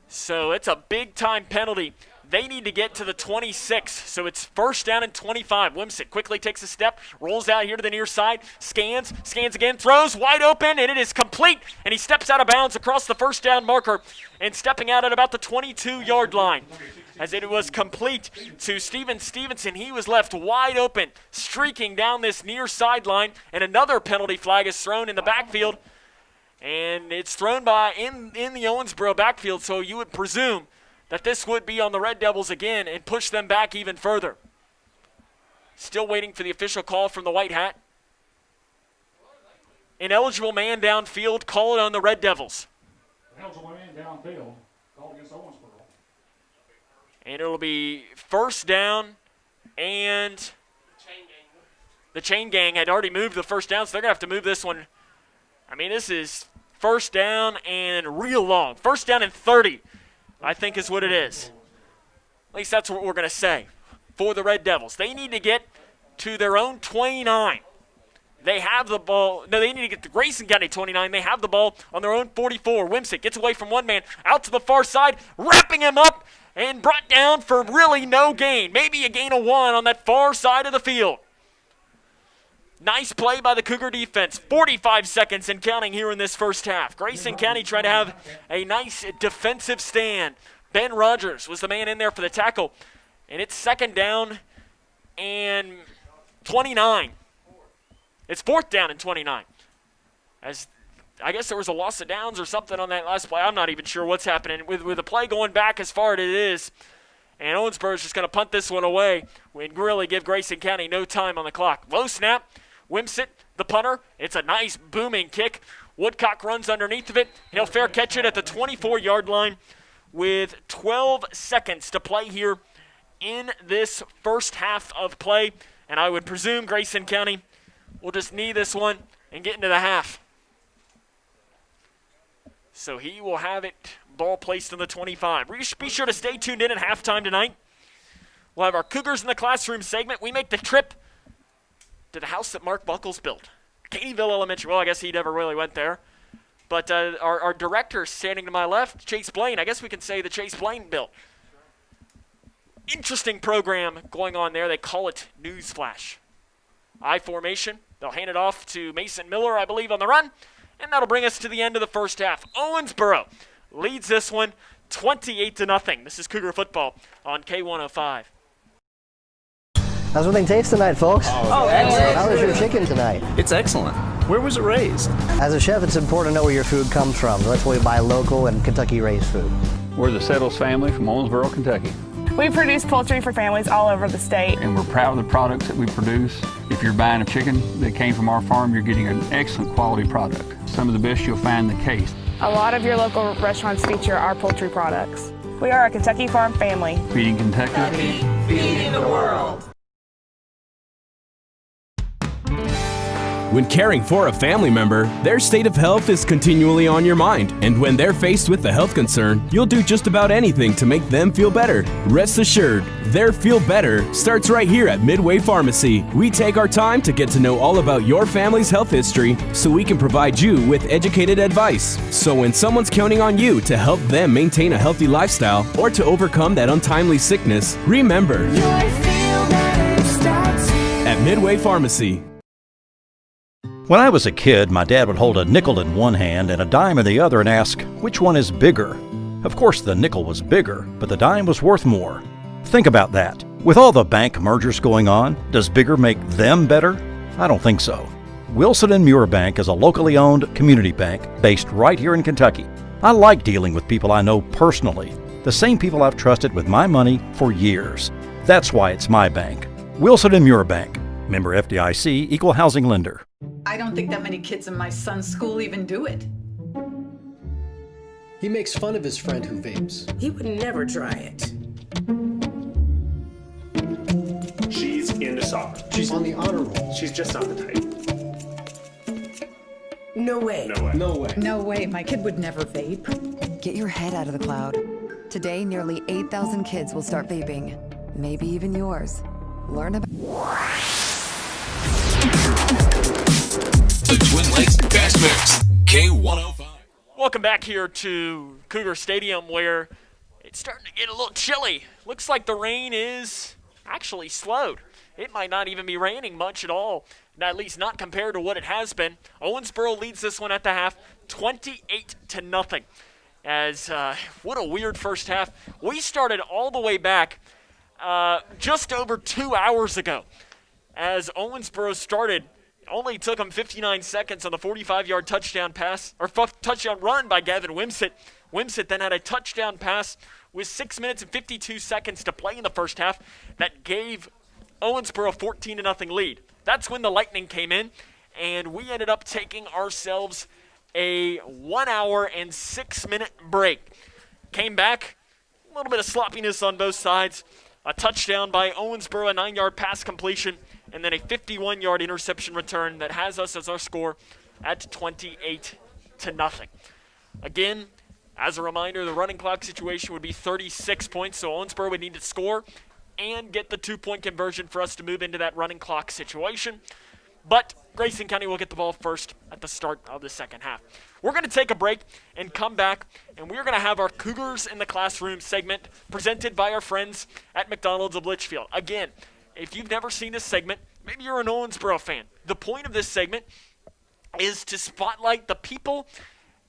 So it's a big-time penalty. They need to get to the 26, so it's 1st down and 25. Wimsett quickly takes a step, rolls out here to the near side, scans again, throws wide open, and it is complete. And he steps out of bounds across the 1st down marker and stepping out at about the 22-yard line. as it was complete to Stevenson. He was left wide open, streaking down this near sideline, and another penalty flag is thrown in the backfield, and it's thrown in the Owensboro backfield, so you would presume that this would be on the Red Devils again and push them back even further. Still waiting for the official call from the white hat. Ineligible man downfield, call it on the Red Devils. Ineligible man downfield, called against Owensboro. And it'll be first down, and the chain gang had already moved the first down, so they're going to have to move this one. I mean, this is first down and real long. First down and 30, I think is what it is. At least that's what we're going to say for the Red Devils. They need to get to their own 29. They have the ball. No, they need to get to Grayson County 29. They have the ball on their own 44. Wimsick gets away from one man, out to the far side, wrapping him up, and brought down for really no gain. Maybe a gain of 1 on that far side of the field. Nice play by the Cougar defense. 45 seconds and counting here in this first half. Grayson County trying to have a nice defensive stand. Ben Rogers was the man in there for the tackle. And it's second down and 29. It's fourth down and 29. As I guess there was a loss of downs or something on that last play. I'm not even sure what's happening. With the play going back as far as it is, and Owensboro's just going to punt this one away and really give Grayson County no time on the clock. Low snap. Wimsett, the punter. It's a nice booming kick. Woodcock runs underneath of it. He'll fair catch it at the 24-yard line with 12 seconds to play here in this first half of play. And I would presume Grayson County will just knee this one and get into the half. So he will have it, ball placed on the 25. Be sure to stay tuned in at halftime tonight. We'll have our Cougars in the Classroom segment. We make the trip to the house that Mark Buckles built. Katie'ville Elementary. Well, I guess he never really went there. But our director standing to my left, Chase Blaine, I guess we can say the Chase Blaine built. Interesting program going on there. They call it Newsflash. I formation. They'll hand it off to Mason Miller, I believe, on the run. And that'll bring us to the end of the first half. Owensboro leads this one 28-0. This is Cougar football on K105. How's everything taste tonight, folks? Oh, excellent. How was your chicken tonight? It's excellent. Where was it raised? As a chef, it's important to know where your food comes from. That's why we buy local and Kentucky-raised food. We're the Settles family from Owensboro, Kentucky. We produce poultry for families all over the state. And we're proud of the products that we produce. If you're buying a chicken that came from our farm, you're getting an excellent quality product. Some of the best you'll find in the case. A lot of your local restaurants feature our poultry products. We are a Kentucky farm family. Feeding Kentucky. Feeding the world. When caring for a family member, their state of health is continually on your mind. And when they're faced with a health concern, you'll do just about anything to make them feel better. Rest assured, their feel better starts right here at Midway Pharmacy. We take our time to get to know all about your family's health history so we can provide you with educated advice. So when someone's counting on you to help them maintain a healthy lifestyle or to overcome that untimely sickness, remember, at Midway Pharmacy. When I was a kid, my dad would hold a nickel in one hand and a dime in the other and ask, which one is bigger? Of course, the nickel was bigger, but the dime was worth more. Think about that. With all the bank mergers going on, does bigger make them better? I don't think so. Wilson & Muir Bank is a locally owned community bank based right here in Kentucky. I like dealing with people I know personally, the same people I've trusted with my money for years. That's why it's my bank. Wilson & Muir Bank. Member FDIC, Equal Housing Lender. I don't think that many kids in my son's school even do it. He makes fun of his friend who vapes. He would never try it. She's into soccer. She's on the honor roll. She's just not the type. No way. No way. No way. No way. My kid would never vape. Get your head out of the cloud. Today, nearly 8,000 kids will start vaping. Maybe even yours. Learn about... The Twin Lakes Fast Mix, K105. Welcome back here to Cougar Stadium, where it's starting to get a little chilly. Looks like the rain is actually slowed. It might not even be raining much at all, at least not compared to what it has been. Owensboro leads this one at the half, 28-0. as what a weird first half. We started all the way back just over 2 hours ago. As Owensboro started, only took them 59 seconds on the 45-yard touchdown pass, or touchdown run by Gavin Wimsett. Wimsett then had a touchdown pass with 6 minutes and 52 seconds to play in the first half that gave Owensboro a 14-0 lead. That's when the Lightning came in, and we ended up taking ourselves a 1 hour and 6 minute break. Came back, a little bit of sloppiness on both sides, a touchdown by Owensboro, a 9-yard pass completion, and then a 51-yard interception return that has us as our score at 28-0. Again, as a reminder, the running clock situation would be 36 points, so Owensboro would need to score and get the 2-point conversion for us to move into that running clock situation. But Grayson County will get the ball first at the start of the second half. We're going to take a break and come back, and we're going to have our Cougars in the Classroom segment presented by our friends at McDonald's of Litchfield. Again, if you've never seen this segment, maybe you're an Owensboro fan. The point of this segment is to spotlight the people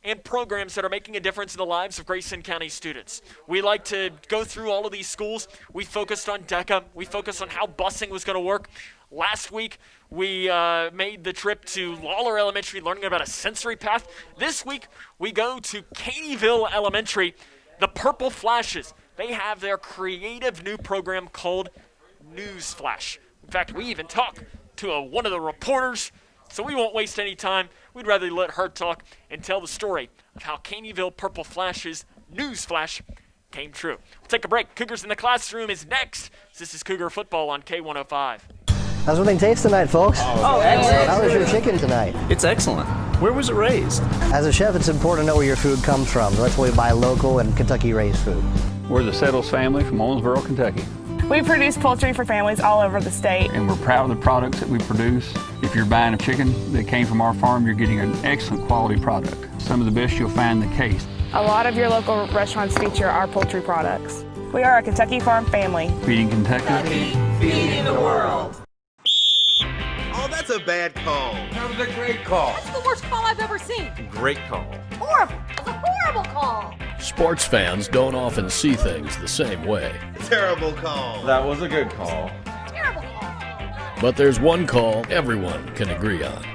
and programs that are making a difference in the lives of Grayson County students. We like to go through all of these schools. We focused on DECA. We focused on how busing was going to work. Last week, we made the trip to Lawler Elementary, learning about a sensory path. This week, we go to Caneyville Elementary, the Purple Flashes. They have their creative new program called News Flash. In fact, we even talk to one of the reporters, so we won't waste any time. We'd rather let her talk and tell the story of how Caneyville Purple Flash's News Flash came true. We'll take a break. Cougars in the Classroom is next. This is Cougar Football on K105. How's everything taste tonight, folks? Excellent. How was your chicken tonight? It's excellent. Where was it raised? As a chef, it's important to know where your food comes from. That's why we buy local and Kentucky-raised food. We're the Settles family from Owensboro, Kentucky. We produce poultry for families all over the state. And we're proud of the products that we produce. If you're buying a chicken that came from our farm, you're getting an excellent quality product. Some of the best you'll find in the case. A lot of your local restaurants feature our poultry products. We are a Kentucky farm family. Feeding Kentucky. Feeding the world. Oh, that's a bad call. That was a great call. That's the worst call I've ever seen. Great call. Horrible. It's a horrible call. Sports fans don't often see things the same way. Terrible call. That was a good call. Terrible call. But there's one call everyone can agree on.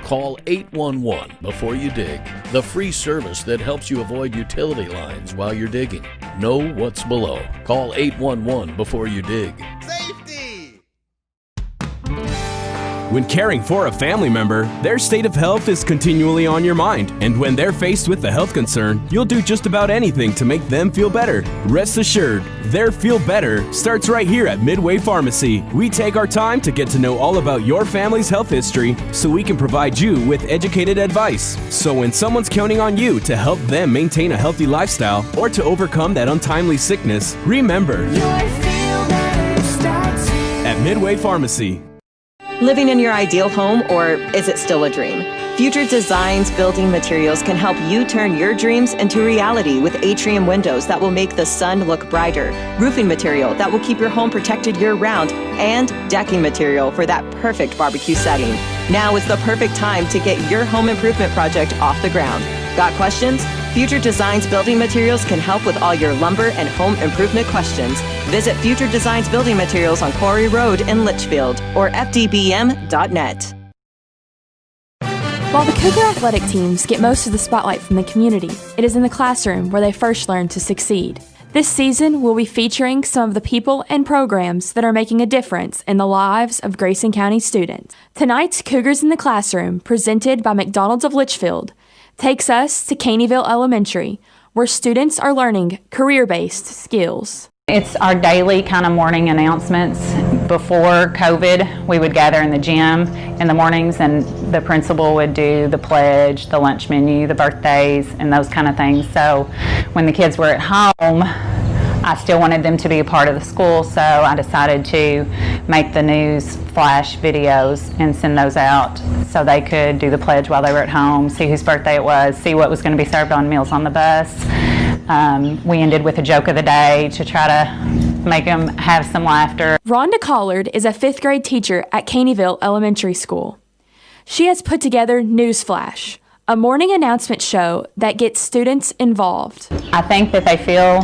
Call 811 before you dig, the free service that helps you avoid utility lines while you're digging. Know what's below. Call 811 before you dig. Safety! When caring for a family member, their state of health is continually on your mind. And when they're faced with a health concern, you'll do just about anything to make them feel better. Rest assured, their feel better starts right here at Midway Pharmacy. We take our time to get to know all about your family's health history so we can provide you with educated advice. So when someone's counting on you to help them maintain a healthy lifestyle or to overcome that untimely sickness, remember, your feel better starts here at Midway Pharmacy. Living in your ideal home, or is it still a dream? Future Designs Building Materials can help you turn your dreams into reality with atrium windows that will make the sun look brighter, roofing material that will keep your home protected year-round, and decking material for that perfect barbecue setting. Now is the perfect time to get your home improvement project off the ground. Got questions? Future Designs Building Materials can help with all your lumber and home improvement questions. Visit Future Designs Building Materials on Quarry Road in Litchfield or fdbm.net. While the Cougar athletic teams get most of the spotlight from the community, it is in the classroom where they first learn to succeed. This season, we'll be featuring some of the people and programs that are making a difference in the lives of Grayson County students. Tonight's Cougars in the Classroom, presented by McDonald's of Litchfield, takes us to Caneyville Elementary, where students are learning career-based skills. It's our daily kind of morning announcements. Before COVID, we would gather in the gym in the mornings and the principal would do the pledge, the lunch menu, the birthdays, and those kind of things. So when the kids were at home, I still wanted them to be a part of the school, so I decided to make the news flash videos and send those out so they could do the pledge while they were at home, see whose birthday it was, see what was going to be served on Meals on the Bus. We ended with a joke of the day to try to make them have some laughter. Rhonda Collard is a 5th grade teacher at Caneyville Elementary School. She has put together News Flash, a morning announcement show that gets students involved. I think that they feel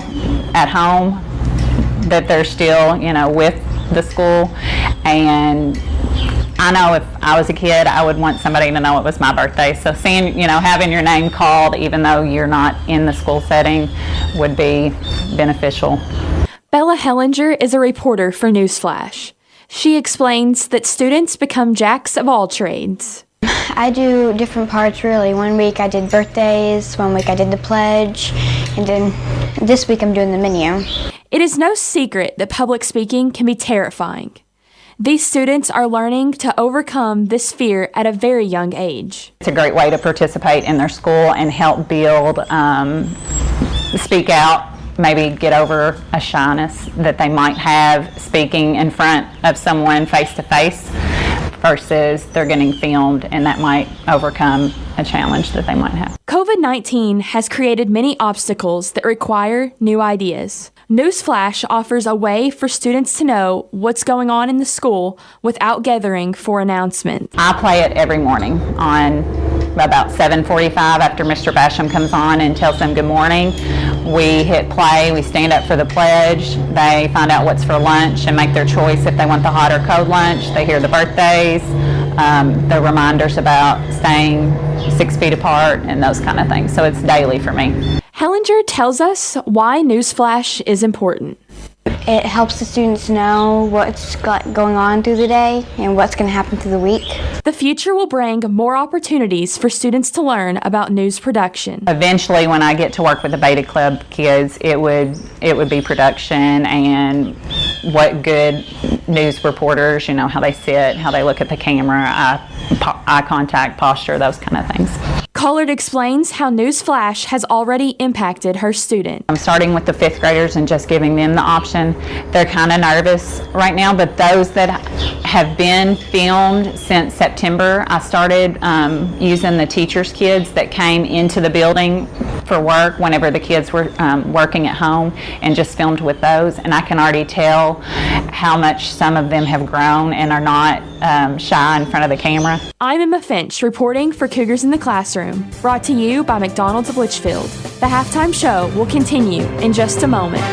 at home, that they're still, with the school. And I know if I was a kid, I would want somebody to know it was my birthday. So seeing, having your name called, even though you're not in the school setting, would be beneficial. Bella Hellinger is a reporter for Newsflash. She explains that students become jacks of all trades. I do different parts really. One week I did birthdays, one week I did the pledge, and then this week I'm doing the menu. It is no secret that public speaking can be terrifying. These students are learning to overcome this fear at a very young age. It's a great way to participate in their school and help build, speak out, maybe get over a shyness that they might have speaking in front of someone face to face versus they're getting filmed, and that might overcome a challenge that they might have. COVID-19 has created many obstacles that require new ideas. Newsflash offers a way for students to know what's going on in the school without gathering for announcements. I play it every morning on about 7:45 after Mr. Basham comes on and tells them good morning. We hit play, we stand up for the pledge, they find out what's for lunch and make their choice if they want the hot or cold lunch. They hear the birthdays, the reminders about staying 6 feet apart and those kind of things. So it's daily for me. Hellinger tells us why Newsflash is important. It helps the students know what's going on through the day and what's going to happen through the week. The future will bring more opportunities for students to learn about news production. Eventually, when I get to work with the Beta Club kids, it would be production and what good news reporters, how they sit, how they look at the camera, eye contact, posture, those kind of things. Collard explains how Newsflash has already impacted her student. I'm starting with the 5th graders and just giving them the option. They're kind of nervous right now, but those that have been filmed since September, I started using the teachers' kids that came into the building for work whenever the kids were working at home, and just filmed with those. And I can already tell how much some of them have grown and are not shy in front of the camera. I'm Emma Finch reporting for Cougars in the Classroom, brought to you by McDonald's of Litchfield. The halftime show will continue in just a moment.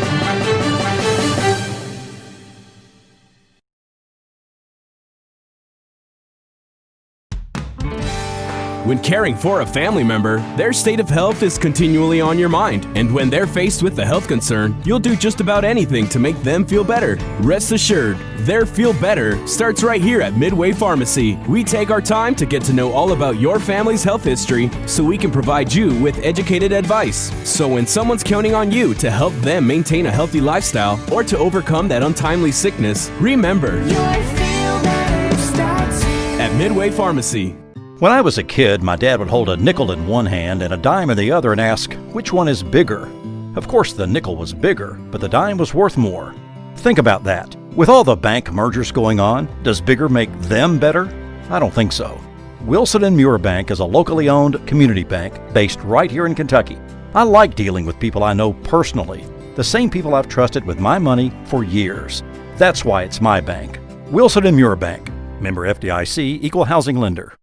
When caring for a family member, their state of health is continually on your mind. And when they're faced with a health concern, you'll do just about anything to make them feel better. Rest assured, their feel better starts right here at Midway Pharmacy. We take our time to get to know all about your family's health history so we can provide you with educated advice. So when someone's counting on you to help them maintain a healthy lifestyle or to overcome that untimely sickness, remember, your feel better starts here at Midway Pharmacy. When I was a kid, my dad would hold a nickel in one hand and a dime in the other and ask, which one is bigger? Of course, the nickel was bigger, but the dime was worth more. Think about that. With all the bank mergers going on, does bigger make them better? I don't think so. Wilson & Muir Bank is a locally owned community bank based right here in Kentucky. I like dealing with people I know personally, the same people I've trusted with my money for years. That's why it's my bank. Wilson & Muir Bank. Member FDIC, Equal Housing Lender.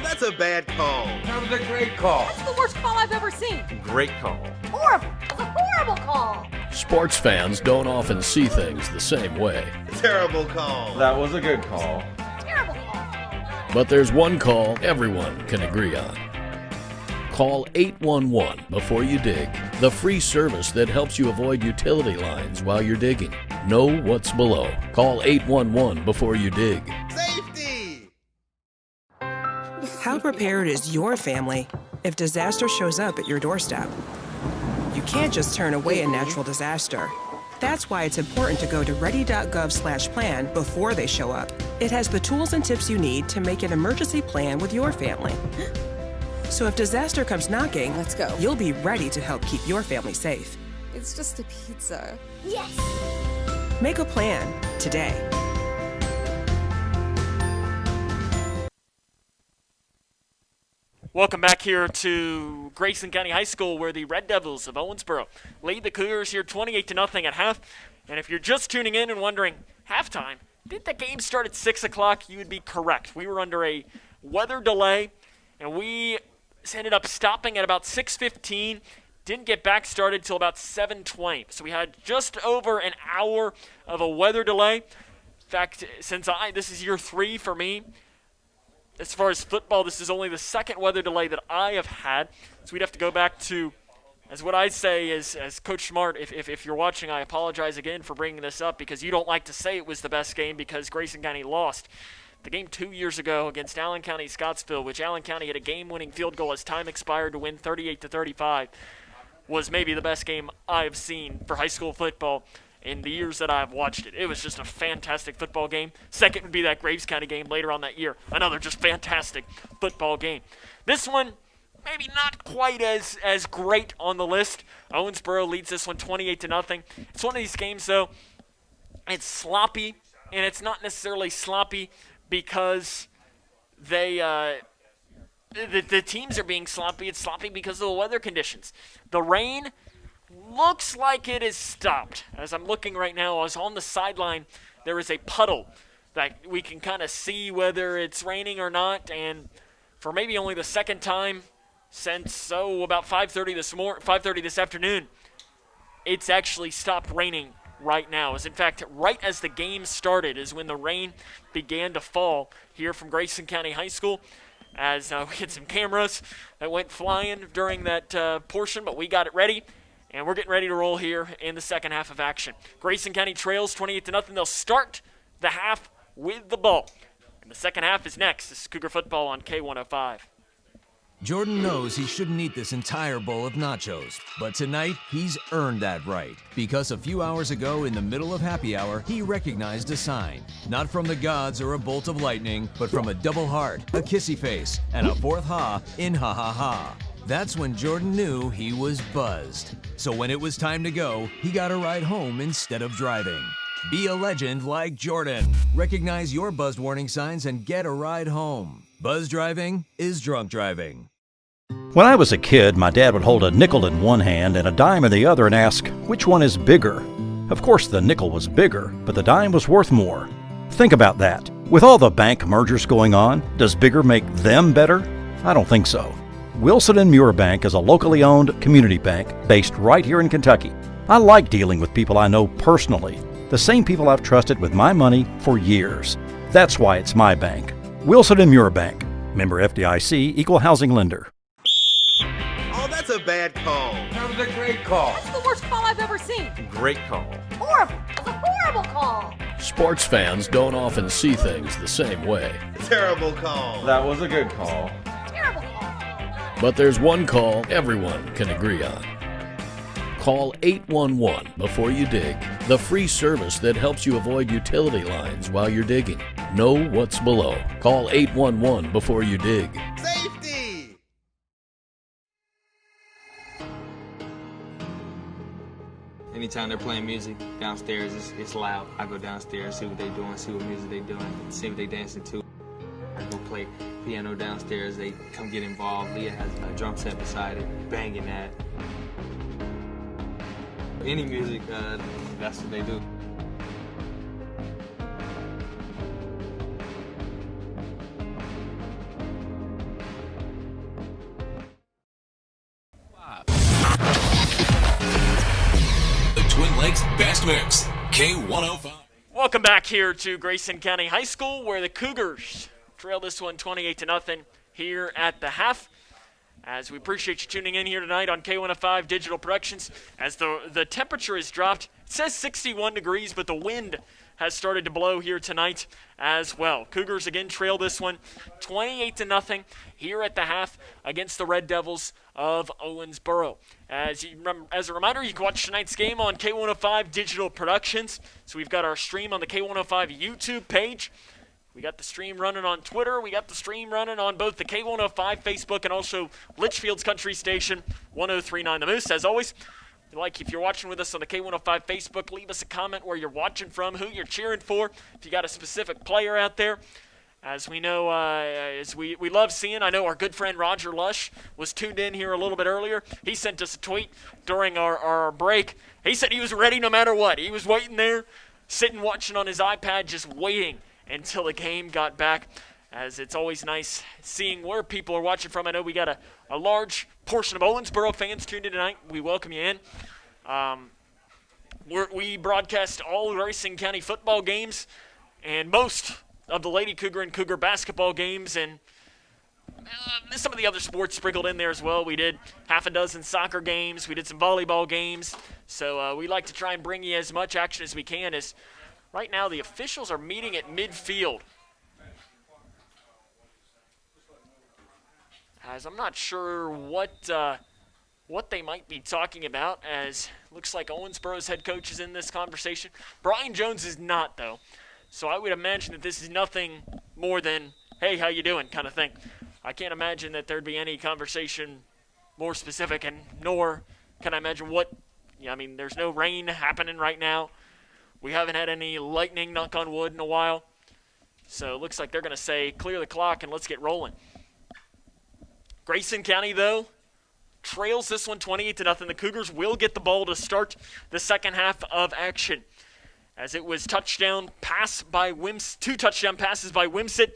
That's a bad call. That was a great call. That's the worst call I've ever seen. Great call. Horrible. It's a horrible call. Sports fans don't often see things the same way. Terrible call. That was a good call. Terrible call. But there's one call everyone can agree on. Call 811 before you dig, the free service that helps you avoid utility lines while you're digging. Know what's below. Call 811 before you dig. Safety! How prepared is your family if disaster shows up at your doorstep? You can't just turn away a natural disaster. That's why it's important to go to ready.gov/plan before they show up. It has the tools and tips you need to make an emergency plan with your family. So if disaster comes knocking, let's go. You'll be ready to help keep your family safe. It's just a pizza. Yes! Make a plan today. Welcome back here to Grayson County High School, where the Red Devils of Owensboro lead the Cougars here 28-0 at half. And if you're just tuning in and wondering, halftime? did the game start at 6 o'clock? You would be correct. We were under a weather delay, and we ended up stopping at about 6:15. Didn't get back started till about 7:20. So we had just over an hour of a weather delay. In fact, since this is year 3 for me, as far as football, this is only the second weather delay that I have had. So we'd have to go back to, as what I say is, as Coach Smart, if you're watching, I apologize again for bringing this up because you don't like to say it was the best game because Grayson County lost. The game 2 years ago against Allen County Scottsville, which Allen County hit a game-winning field goal as time expired to win 38-35, was maybe the best game I've seen for high school football in the years that I've watched it. It was just a fantastic football game. Second would be that Graves County game later on that year. Another just fantastic football game. This one, maybe not quite as great on the list. Owensboro leads this one 28-0. It's one of these games, though, it's sloppy, and it's not necessarily sloppy because the teams are being sloppy. It's sloppy because of the weather conditions. The rain looks like it is stopped. As I'm looking right now, I was on the sideline. There is a puddle that we can kind of see whether it's raining or not. And for maybe only the second time since about 5:30 this afternoon, it's actually stopped raining right now. As in fact, right as the game started is when the rain began to fall here from Grayson County High School. As we had some cameras that went flying during that portion, but we got it ready. And we're getting ready to roll here in the second half of action. Grayson County trails 28-0. They'll start the half with the ball. And the second half is next. This is Cougar football on K105. Jordan knows he shouldn't eat this entire bowl of nachos, but tonight he's earned that right because a few hours ago in the middle of happy hour, he recognized a sign. Not from the gods or a bolt of lightning, but from a double heart, a kissy face, and a fourth ha in ha ha ha. That's when Jordan knew he was buzzed. So when it was time to go, he got a ride home instead of driving. Be a legend like Jordan. Recognize your buzzed warning signs and get a ride home. Buzz driving is drunk driving. When I was a kid, my dad would hold a nickel in one hand and a dime in the other and ask, which one is bigger? Of course, the nickel was bigger, but the dime was worth more. Think about that. With all the bank mergers going on, does bigger make them better? I don't think so. Wilson & Muir Bank is a locally owned community bank based right here in Kentucky. I like dealing with people I know personally, the same people I've trusted with my money for years. That's why it's my bank. Wilson & Muir Bank. Member FDIC, Equal Housing Lender. Oh, that's a bad call. That was a great call. That's the worst call I've ever seen. Great call. Horrible. That's a horrible call. Sports fans don't often see things the same way. Terrible call. That was a good call. Terrible call. But there's one call everyone can agree on. Call 811 before you dig, the free service that helps you avoid utility lines while you're digging. Know what's below. Call 811 before you dig. Safety! Anytime they're playing music downstairs, it's loud. I go downstairs, see what they're doing, see what music they're doing, see what they're dancing to. I go play piano downstairs, they come get involved. Leah has a drum set beside it, banging that. Any music, that's what they do. The Twin Lakes Best Mix, K105. Welcome back here to Grayson County High School, where the Cougars trail this one 28-0 here at the half. As we appreciate you tuning in here tonight on K105 Digital Productions. As the temperature has dropped, it says 61 degrees, but the wind has started to blow here tonight as well. Cougars again trail this one 28-0 here at the half against the Red Devils of Owensboro. As a reminder, you can watch tonight's game on K105 Digital Productions. So we've got our stream on the K105 YouTube page. We got the stream running on Twitter. We got the stream running on both the K105 Facebook and also Litchfield's Country Station 1039 The Moose. As always, if you're watching with us on the K105 Facebook, leave us a comment where you're watching from, who you're cheering for, if you got a specific player out there. As we know, as we love seeing, I know our good friend Roger Lush was tuned in here a little bit earlier. He sent us a tweet during our break. He said he was ready no matter what. He was waiting there sitting watching on his iPad, just waiting until the game got back, as it's always nice seeing where people are watching from. I know we got a large portion of Owensboro fans tuned in tonight. We welcome you in. We broadcast all Grayson County football games and most of the Lady Cougar and Cougar basketball games, and some of the other sports sprinkled in there as well. We did half a dozen soccer games. We did some volleyball games. So we like to try and bring you as much action as we can, as right now the officials are meeting at midfield. As I'm not sure what they might be talking about, as looks like Owensboro's head coach is in this conversation. Brian Jones is not, though. So I would imagine that this is nothing more than, hey, how you doing kind of thing. I can't imagine that there'd be any conversation more specific, and nor can I imagine what, there's no rain happening right now. We haven't had any lightning, knock on wood, in a while. So it looks like they're going to say, clear the clock and let's get rolling. Grayson County, though, trails this one 28-0. The Cougars will get the ball to start the second half of action, as it was two touchdown passes by Wimsett,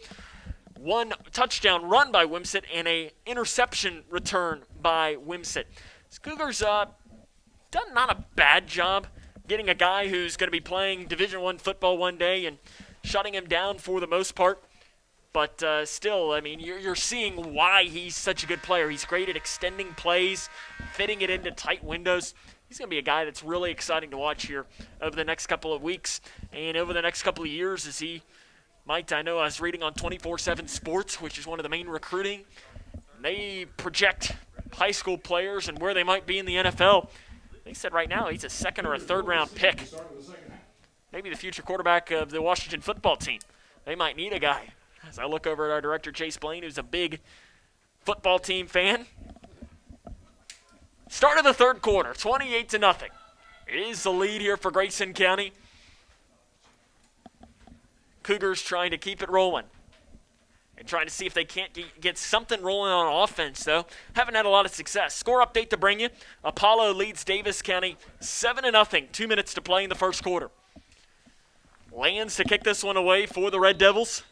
one touchdown run by Wimsett, and a interception return by Wimsett. The Cougars done not a bad job getting a guy who's going to be playing Division I football one day and shutting him down for the most part. But still, you're seeing why he's such a good player. He's great at extending plays, fitting it into tight windows. He's going to be a guy that's really exciting to watch here over the next couple of weeks and over the next couple of years, as he might. I know I was reading on 24/7 Sports, which is one of the main recruiting. They project high school players and where they might be in the NFL. They said right now he's a second or a third round pick. Maybe the future quarterback of the Washington football team. They might need a guy. As I look over at our director, Chase Blaine, who's a big football team fan. Start of the third quarter, 28-0. It is the lead here for Grayson County. Cougars trying to keep it rolling and trying to see if they can't get something rolling on offense, though. Haven't had a lot of success. Score update to bring you. Apollo leads Davis County 7-0. 2 minutes to play in the first quarter. Lands to kick this one away for the Red Devils.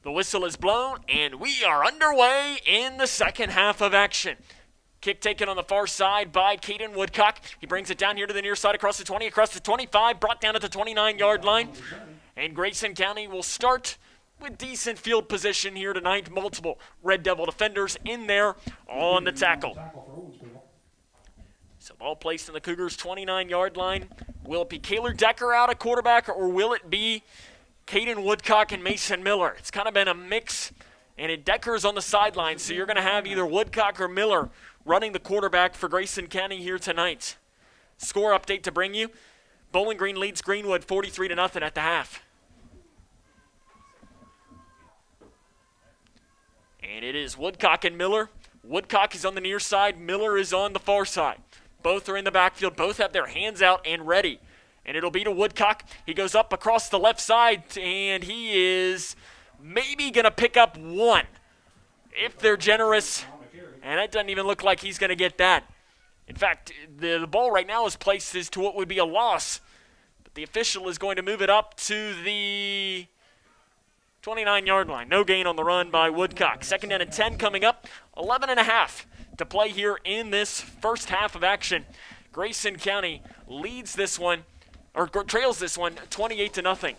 The whistle is blown, and we are underway in the second half of action. Kick taken on the far side by Caden Woodcock. He brings it down here to the near side, across the 20, across the 25, brought down at the 29-yard line. And Grayson County will start with decent field position here tonight. Multiple Red Devil defenders in there on the tackle. So ball placed in the Cougars' 29-yard line. Will it be Kaylor Decker out at quarterback, or will it be Caden Woodcock and Mason Miller? It's kind of been a mix, and Decker's on the sideline, so you're going to have either Woodcock or Miller running the quarterback for Grayson County here tonight. Score update to bring you. Bowling Green leads Greenwood 43-0 at the half. And it is Woodcock and Miller. Woodcock is on the near side. Miller is on the far side. Both are in the backfield. Both have their hands out and ready. And it'll be to Woodcock. He goes up across the left side, and he is maybe going to pick up one if they're generous. And it doesn't even look like he's going to get that. In fact, the ball right now is placed as to what would be a loss. But the official is going to move it up to the 29-yard line. No gain on the run by Woodcock. Second down and 10 coming up. 11.5 to play here in this first half of action. Grayson County leads this one, or trails this one 28-0.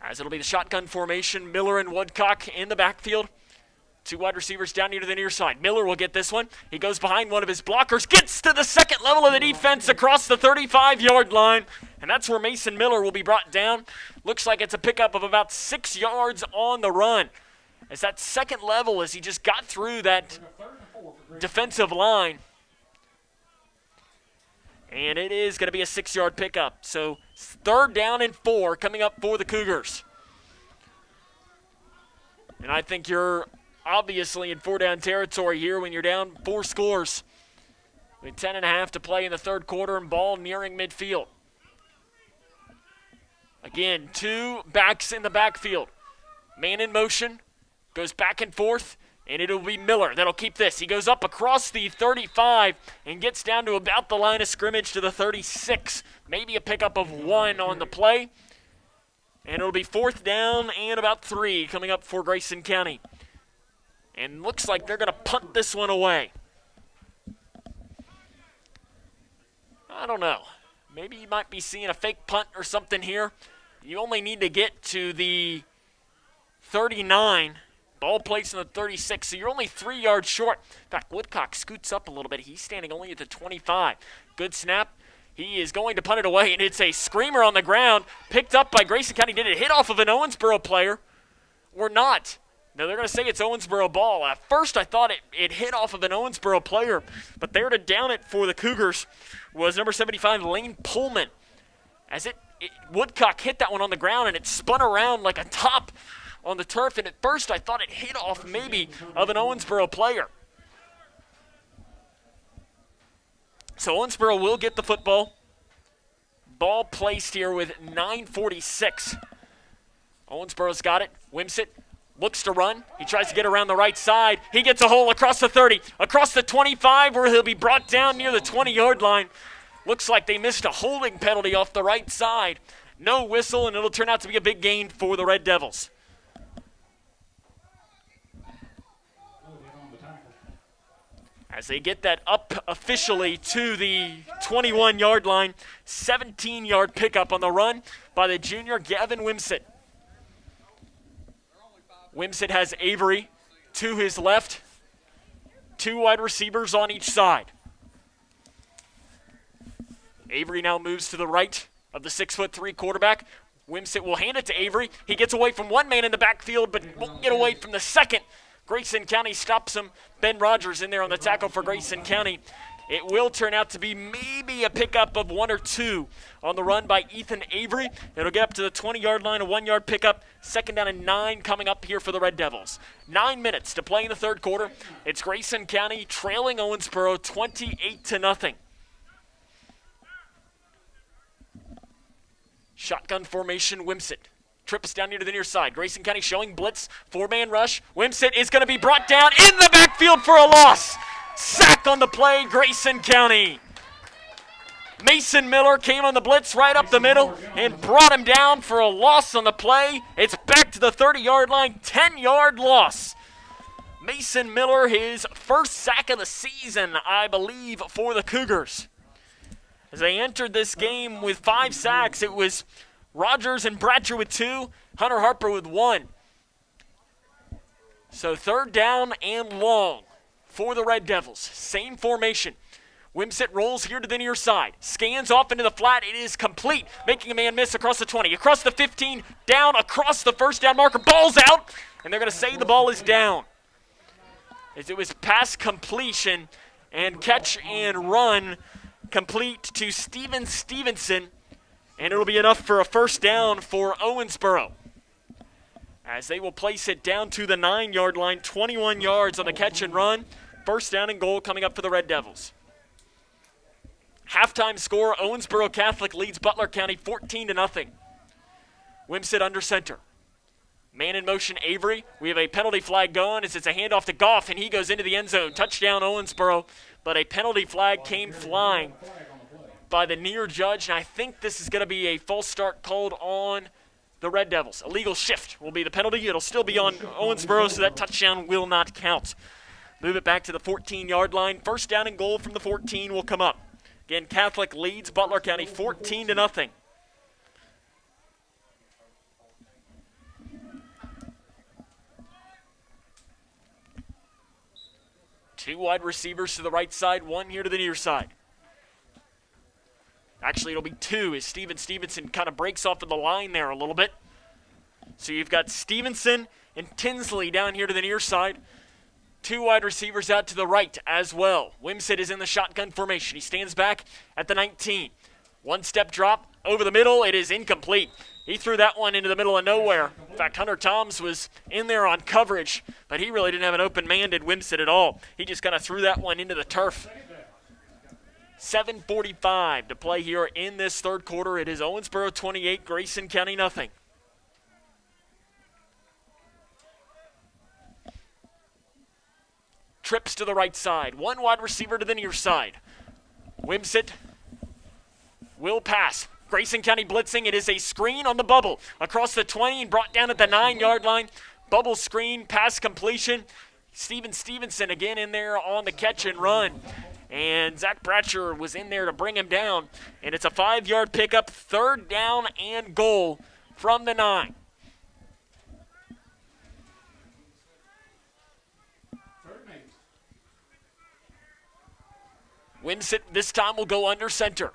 As it'll be the shotgun formation, Miller and Woodcock in the backfield. Two wide receivers down near the near side. Miller will get this one. He goes behind one of his blockers, gets to the second level of the defense across the 35-yard line, and that's where Mason Miller will be brought down. Looks like it's a pickup of about 6 yards on the run. As that second level, as he just got through that defensive line. And it is going to be a 6-yard pickup. So third down and 4 coming up for the Cougars. And I think you're obviously in 4-down territory here when you're down 4 scores. With 10.5 to play in the third quarter and ball nearing midfield. Again, 2 backs in the backfield. Man in motion. Goes back and forth. And it'll be Miller that'll keep this. He goes up across the 35 and gets down to about the line of scrimmage to the 36. Maybe a pickup of 1 on the play. And it'll be 4th down and about 3 coming up for Grayson County. And looks like they're going to punt this one away. I don't know. Maybe you might be seeing a fake punt or something here. You only need to get to the 39. Ball placed in the 36, so you're only 3 yards short. In fact, Woodcock scoots up a little bit. He's standing only at the 25. Good snap. He is going to punt it away, and it's a screamer on the ground, picked up by Grayson County. Did it hit off of an Owensboro player or not? No, they're going to say it's Owensboro ball. At first, I thought it hit off of an Owensboro player, but there to down it for the Cougars was number 75, Lane Pullman. As Woodcock hit that one on the ground, and it spun around like a top on the turf, and at first I thought it hit off maybe of an Owensboro player. So Owensboro will get the football. Ball placed here with 9:46. Owensboro's got it. Wimsett looks to run. He tries to get around the right side. He gets a hole across the 30, across the 25, where he'll be brought down near the 20-yard line. Looks like they missed a holding penalty off the right side. No whistle, and it'll turn out to be a big gain for the Red Devils. As they get that up officially to the 21-yard line, 17-yard pickup on the run by the junior Gavin Wimsett. Wimsett has Avery to his left, 2 wide receivers on each side. Avery now moves to the right of the 6'3" quarterback. Wimsett will hand it to Avery. He gets away from one man in the backfield, but won't get away from the second. Grayson County stops him. Ben Rogers in there on the tackle for Grayson County. It will turn out to be maybe a pickup of 1 or 2 on the run by Ethan Avery. It'll get up to the 20-yard line, a 1-yard pickup. 2nd down and 9 coming up here for the Red Devils. 9 minutes to play in the third quarter. It's Grayson County trailing Owensboro 28-0. Shotgun formation, Wimsett. Trips down near to the near side. Grayson County showing blitz. 4-man rush. Wimsett is going to be brought down in the backfield for a loss. Sack on the play, Grayson County. Mason Miller came on the blitz right up the middle and brought him down for a loss on the play. It's back to the 30-yard line, 10-yard loss. Mason Miller, his first sack of the season, I believe, for the Cougars. As they entered this game with 5 sacks, it was Rogers and Bratcher with 2, Hunter Harper with 1. So 3rd down and long for the Red Devils. Same formation. Wimsett rolls here to the near side. Scans off into the flat. It is complete, making a man miss across the 20, across the 15, down across the first down marker. Ball's out, and they're going to say the ball is down. As it was pass completion and catch and run complete to Steven Stevenson. And it'll be enough for a first down for Owensboro. As they will place it down to the 9-yard line, 21 yards on the catch and run. First down and goal coming up for the Red Devils. Halftime score, Owensboro Catholic leads Butler County 14-0. Wimsett under center. Man in motion, Avery. We have a penalty flag going as it's a handoff to Goff, and he goes into the end zone. Touchdown, Owensboro, but a penalty flag came flying by the near judge, and I think this is going to be a false start called on the Red Devils. Illegal shift will be the penalty. It'll still be on Owensboro, so that touchdown will not count. Move it back to the 14-yard line. First down and goal from the 14 will come up. Again, Catholic leads Butler County 14-0. Two wide receivers to the right side, 1 here to the near side. Actually, it'll be 2 as Steven Stevenson kind of breaks off of the line there a little bit. So you've got Stevenson and Tinsley down here to the near side. 2 wide receivers out to the right as well. Wimsett is in the shotgun formation. He stands back at the 19. 1-step drop over the middle. It is incomplete. He threw that one into the middle of nowhere. In fact, Hunter Toms was in there on coverage, but he really didn't have an open man, did Wimsett at all. He just kind of threw that one into the turf. 7:45 to play here in this third quarter. It is Owensboro 28, Grayson County nothing. trips to the right side. One wide receiver to the near side. Wimsett will pass. Grayson County blitzing. It is a screen on the bubble. Across the 20 and brought down at the 9-yard line. Bubble screen, pass completion. Stevenson again in there on the catch and run. And Zach Bratcher was in there to bring him down. And it's a 5-yard pickup, 3rd down and goal from the 9. Wimsett this time will go under center.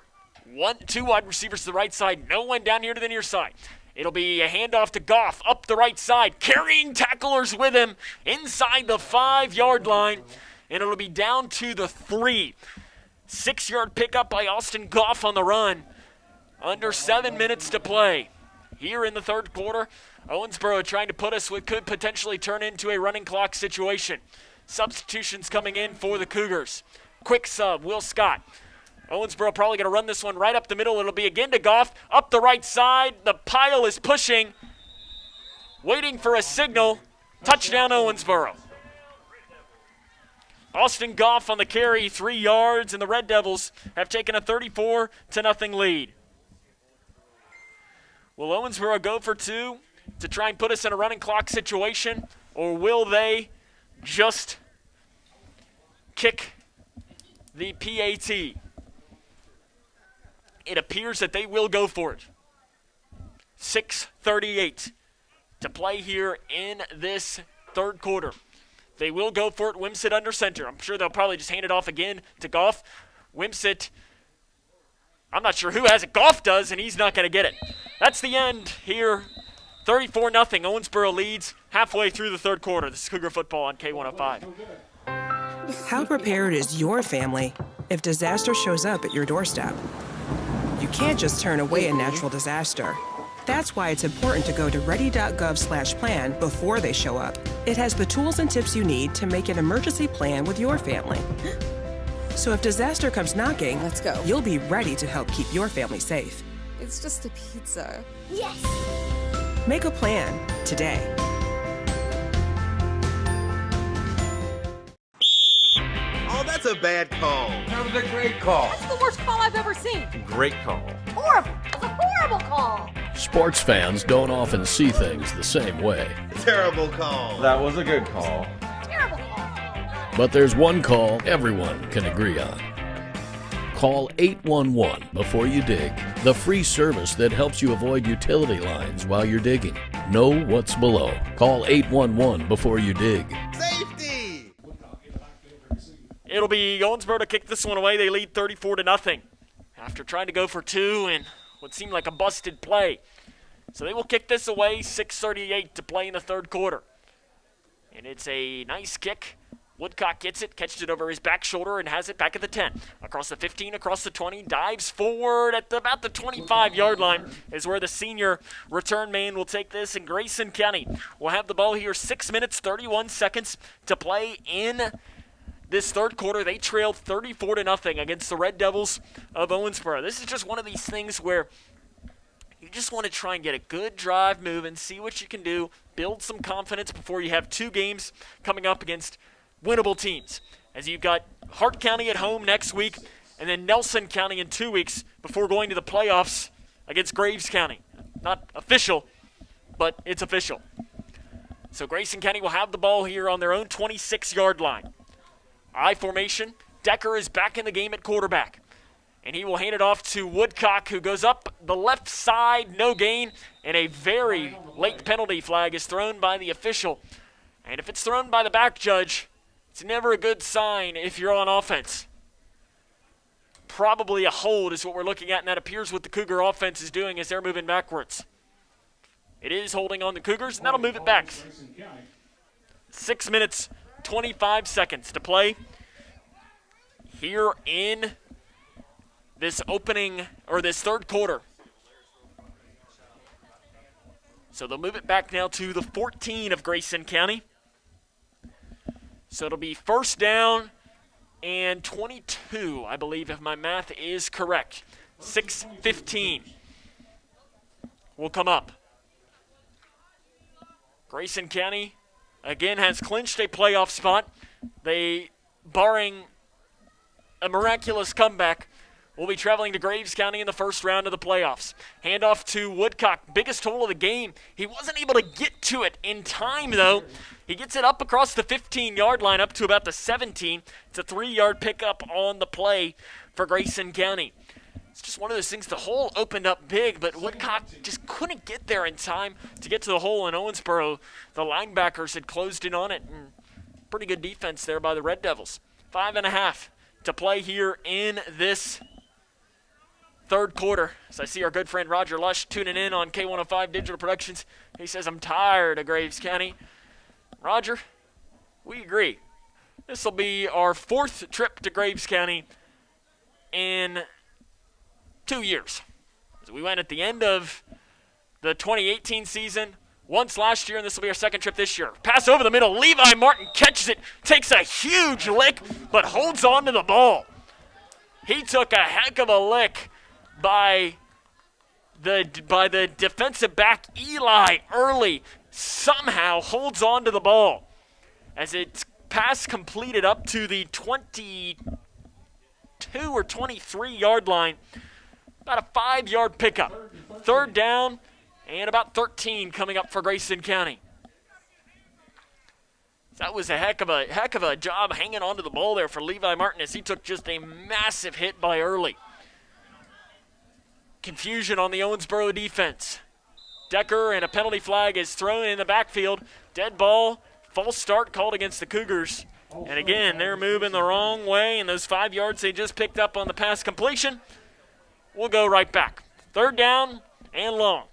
2 wide receivers to the right side. No one down here to the near side. It'll be a handoff to Goff up the right side, carrying tacklers with him inside the 5-yard line. And it'll be down to the 3. 6-yard pickup by Austin Goff on the run. Under 7 minutes to play. Here in the 3rd quarter, Owensboro trying to put us what could potentially turn into a running clock situation. Substitutions coming in for the Cougars. Quick sub, Will Scott. Owensboro probably going to run this one right up the middle. It'll be again to Goff. Up the right side. The pile is pushing. Waiting for a signal. Touchdown Owensboro. Austin Goff on the carry, 3 yards, and the Red Devils have taken a 34-0 lead. Will Owensboro go for 2 to try and put us in a running clock situation, or will they just kick the PAT? It appears that they will go for it. 6:38 to play here in this 3rd quarter. They will go for it. Wimsett under center. I'm sure they'll probably just hand it off again to Goff. Wimsett, I'm not sure who has it. Goff does, and he's not going to get it. That's the end here. 34-0. Owensboro leads halfway through the 3rd quarter. This is Cougar football on K105. How prepared is your family if disaster shows up at your doorstep? You can't just turn away a natural disaster. That's why it's important to go to ready.gov/plan before they show up. It has the tools and tips you need to make an emergency plan with your family. So if disaster comes knocking, let's go. You'll be ready to help keep your family safe. It's just a pizza. Yes! Make a plan today. Oh, that's a bad call. That was a great call. That's the worst call I've ever seen. Great call. Horrible. That's a horrible call. Sports fans don't often see things the same way. Terrible call. That was a good call. Terrible call. But there's one call everyone can agree on. Call 811 before you dig, the free service that helps you avoid utility lines while you're digging. Know what's below. Call 811 before you dig. Safety! It'll be Owensboro to kick this one away. They lead 34-0 after trying to go for 2 and what seemed like a busted play. So they will kick this away, 6:38 to play in the 3rd quarter. And it's a nice kick. Woodcock gets it, catches it over his back shoulder, and has it back at the 10. Across the 15, across the 20, dives forward at about the 25-yard line is where the senior return man will take this. And Grayson County will have the ball here, 6 minutes, 31 seconds to play in this 3rd quarter. They trailed 34-0 against the Red Devils of Owensboro. This is just one of these things where you just want to try and get a good drive moving, see what you can do, build some confidence before you have 2 games coming up against winnable teams. As you've got Hart County at home next week, and then Nelson County in 2 weeks before going to the playoffs against Graves County. Not official, but it's official. So Grayson County will have the ball here on their own 26-yard line. I formation. Decker is back in the game at quarterback. And he will hand it off to Woodcock, who goes up the left side, no gain, and a very late penalty flag is thrown by the official. And if it's thrown by the back judge, it's never a good sign if you're on offense. Probably a hold is what we're looking at, and that appears what the Cougar offense is doing as they're moving backwards. It is holding on the Cougars, and that'll move it back. 6 minutes, 25 seconds to play here in this opening, or this 3rd quarter. So they'll move it back now to the 14 of Grayson County. So it'll be 1st down and 22, I believe, if my math is correct. 6:15 will come up. Grayson County again has clinched a playoff spot. They, barring a miraculous comeback, will be traveling to Graves County in the first round of the playoffs. Handoff to Woodcock, biggest hole of the game. He wasn't able to get to it in time, though. He gets it up across the 15-yard line up to about the 17. It's a 3-yard pickup on the play for Grayson County. It's just one of those things, the hole opened up big, but Woodcock just couldn't get there in time to get to the hole in Owensboro. The linebackers had closed in on it, and pretty good defense there by the Red Devils. 5.5 to play here in this third quarter. As I see our good friend Roger Lush tuning in on K105 Digital Productions. He says, I'm tired of Graves County. Roger, we agree. This will be our 4th trip to Graves County in 2 years. So we went at the end of the 2018 season, once last year, and this will be our 2nd trip this year. Pass over the middle. Levi Martin catches it, takes a huge lick, but holds on to the ball. He took a heck of a lick by the defensive back Eli Early. Somehow holds on to the ball as it's pass completed up to the 22 or 23-yard line. About a 5-yard pickup. 3rd down and about 13 coming up for Grayson County. That was a heck of a job hanging onto the ball there for Levi Martin as he took just a massive hit by Early. Confusion on the Owensboro defense. Decker and a penalty flag is thrown in the backfield. Dead ball, false start called against the Cougars. And again, they're moving the wrong way, and those 5 yards they just picked up on the pass completion will go right back. 3rd down and long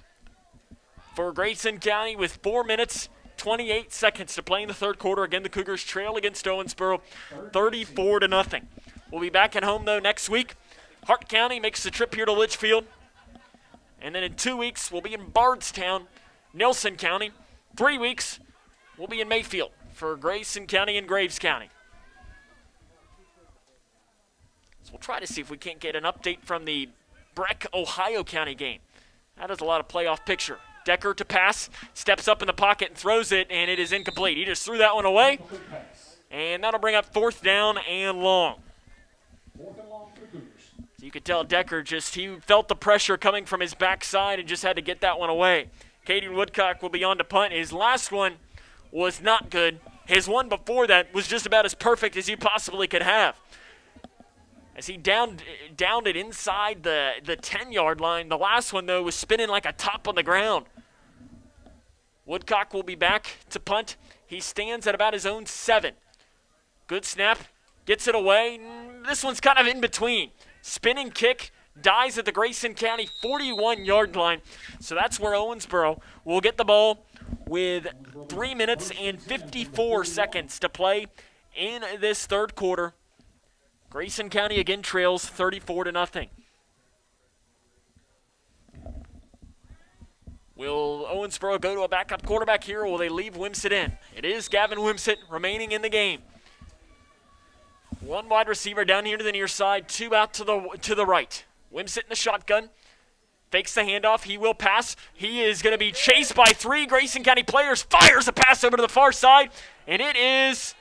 for Grayson County with 4 minutes, 28 seconds to play in the third quarter. Again, the Cougars trail against Owensboro 34-0. We'll be back at home, though, next week. Hart County makes the trip here to Litchfield. And then in 2 weeks, we'll be in Bardstown, Nelson County. 3 weeks, we'll be in Mayfield for Grayson County and Graves County. So we'll try to see if we can't get an update from the Breck, Ohio County game. That is a lot of playoff picture. Decker to pass, steps up in the pocket and throws it, and it is incomplete. He just threw that one away, and that'll bring up 4th down and long. So you could tell Decker he felt the pressure coming from his backside and just had to get that one away. Caden Woodcock will be on to punt. His last one was not good. His one before that was just about as perfect as he possibly could have. As he downed it inside the 10-yard line. The last one, though, was spinning like a top on the ground. Woodcock will be back to punt. He stands at about his own 7. Good snap. Gets it away. This one's kind of in between. Spinning kick, dies at the Grayson County 41-yard line. So that's where Owensboro will get the ball with 3 minutes and 54 seconds to play in this third quarter. Grayson County again trails 34-0. Will Owensboro go to a backup quarterback here, or will they leave Wimsett in? It is Gavin Wimsett remaining in the game. 1 wide receiver down here to the near side, 2 out to the right. Wimsett in the shotgun, fakes the handoff. He will pass. He is going to be chased by 3 Grayson County players. Fires a pass over to the far side, and it is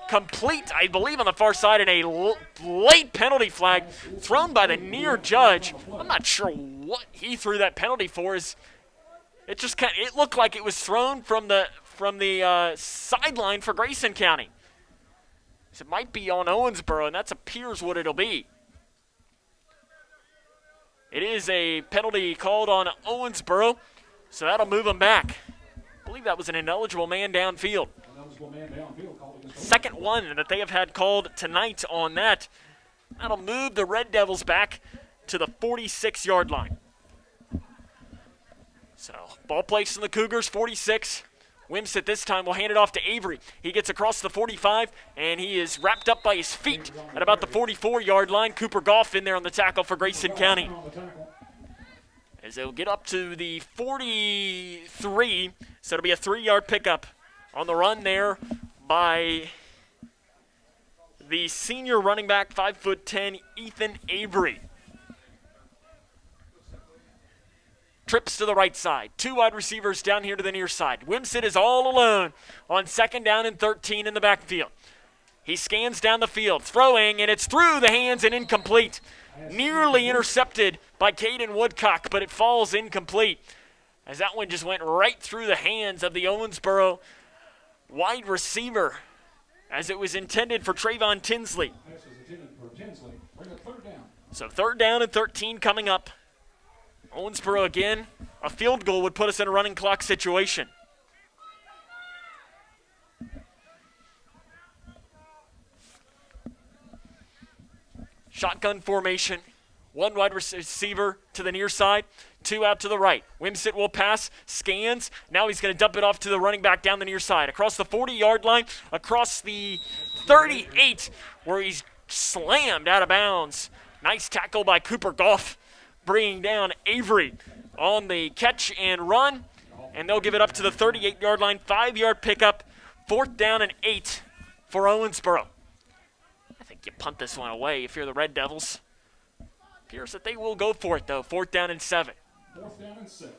complete, I believe, on the far side, and a late penalty flag thrown by the near judge. I'm not sure what he threw that penalty for. It looked like it was thrown from the sideline for Grayson County. So it might be on Owensboro, and that appears what it'll be. It is a penalty called on Owensboro, so that'll move him back. I believe that was an ineligible man downfield. Second one that they have had called tonight on that. That'll move the Red Devils back to the 46-yard line. So ball placed in the Cougars, 46. Wimsett this time will hand it off to Avery. He gets across the 45, and he is wrapped up by his feet at about the 44-yard line. Cooper Goff in there on the tackle for Grayson County. As they'll get up to the 43, so it'll be a 3-yard pickup on the run there by the senior running back, 5'10", Ethan Avery. Trips to the right side. 2 wide receivers down here to the near side. Wimsett is all alone on 2nd down and 13 in the backfield. He scans down the field, throwing, and it's through the hands and incomplete. Nearly intercepted by Caden Woodcock, but it falls incomplete, as that one just went right through the hands of the Owensboro wide receiver, as it was intended for Trayvon Tinsley. So 3rd down and 13 coming up. Owensboro again. A field goal would put us in a running clock situation. Shotgun formation. 1 wide receiver to the near side, 2 out to the right. Wimsett will pass, scans. Now he's going to dump it off to the running back down the near side. Across the 40-yard line, across the 38, where he's slammed out of bounds. Nice tackle by Cooper Goff, bringing down Avery on the catch and run. And they'll give it up to the 38-yard line, 5-yard pickup, 4th down and 8 for Owensboro. I think you punt this one away if you're the Red Devils. Appears that they will go for it, though. 4th down and 7. 4th down and 7.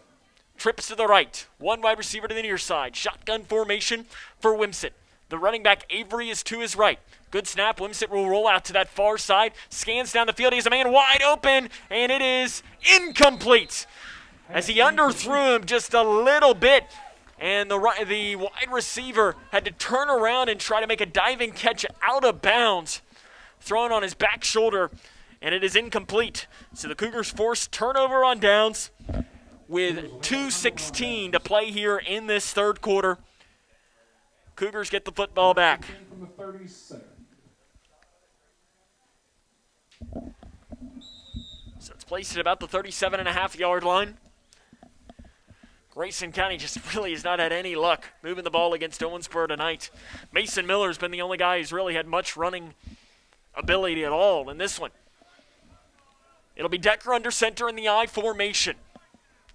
Trips to the right. 1 wide receiver to the near side. Shotgun formation for Wimsett. The running back, Avery, is to his right. Good snap. Wimsett will roll out to that far side. Scans down the field. He has a man wide open, and it is incomplete, as he underthrew him just a little bit. And the wide receiver had to turn around and try to make a diving catch out of bounds, thrown on his back shoulder. And it is incomplete. So the Cougars force turnover on downs with 2:16 to play here in this 3rd quarter. Cougars get the football back. From the 37. So it's placed at about the 37.5-yard line. Grayson County just really has not had any luck moving the ball against Owensboro tonight. Mason Miller's been the only guy who's really had much running ability at all in this one. It'll be Decker under center in the I formation.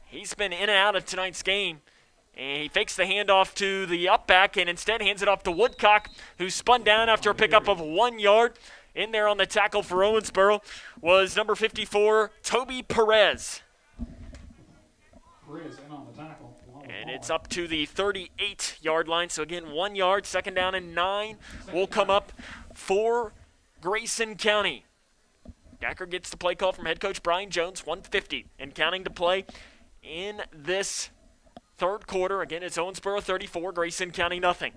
He's been in and out of tonight's game. And he fakes the handoff to the up back and instead hands it off to Woodcock, who spun down after a pickup of 1 yard. In there on the tackle for Owensboro was number 54, Toby Perez. Perez in on the tackle. And it's up to the 38-yard line. So again, 1 yard, 2nd down and 9 will come up for Grayson County. Decker gets the play call from head coach Brian Jones, 1:50 and counting to play in this 3rd quarter. Again, it's Owensboro 34, Grayson County nothing.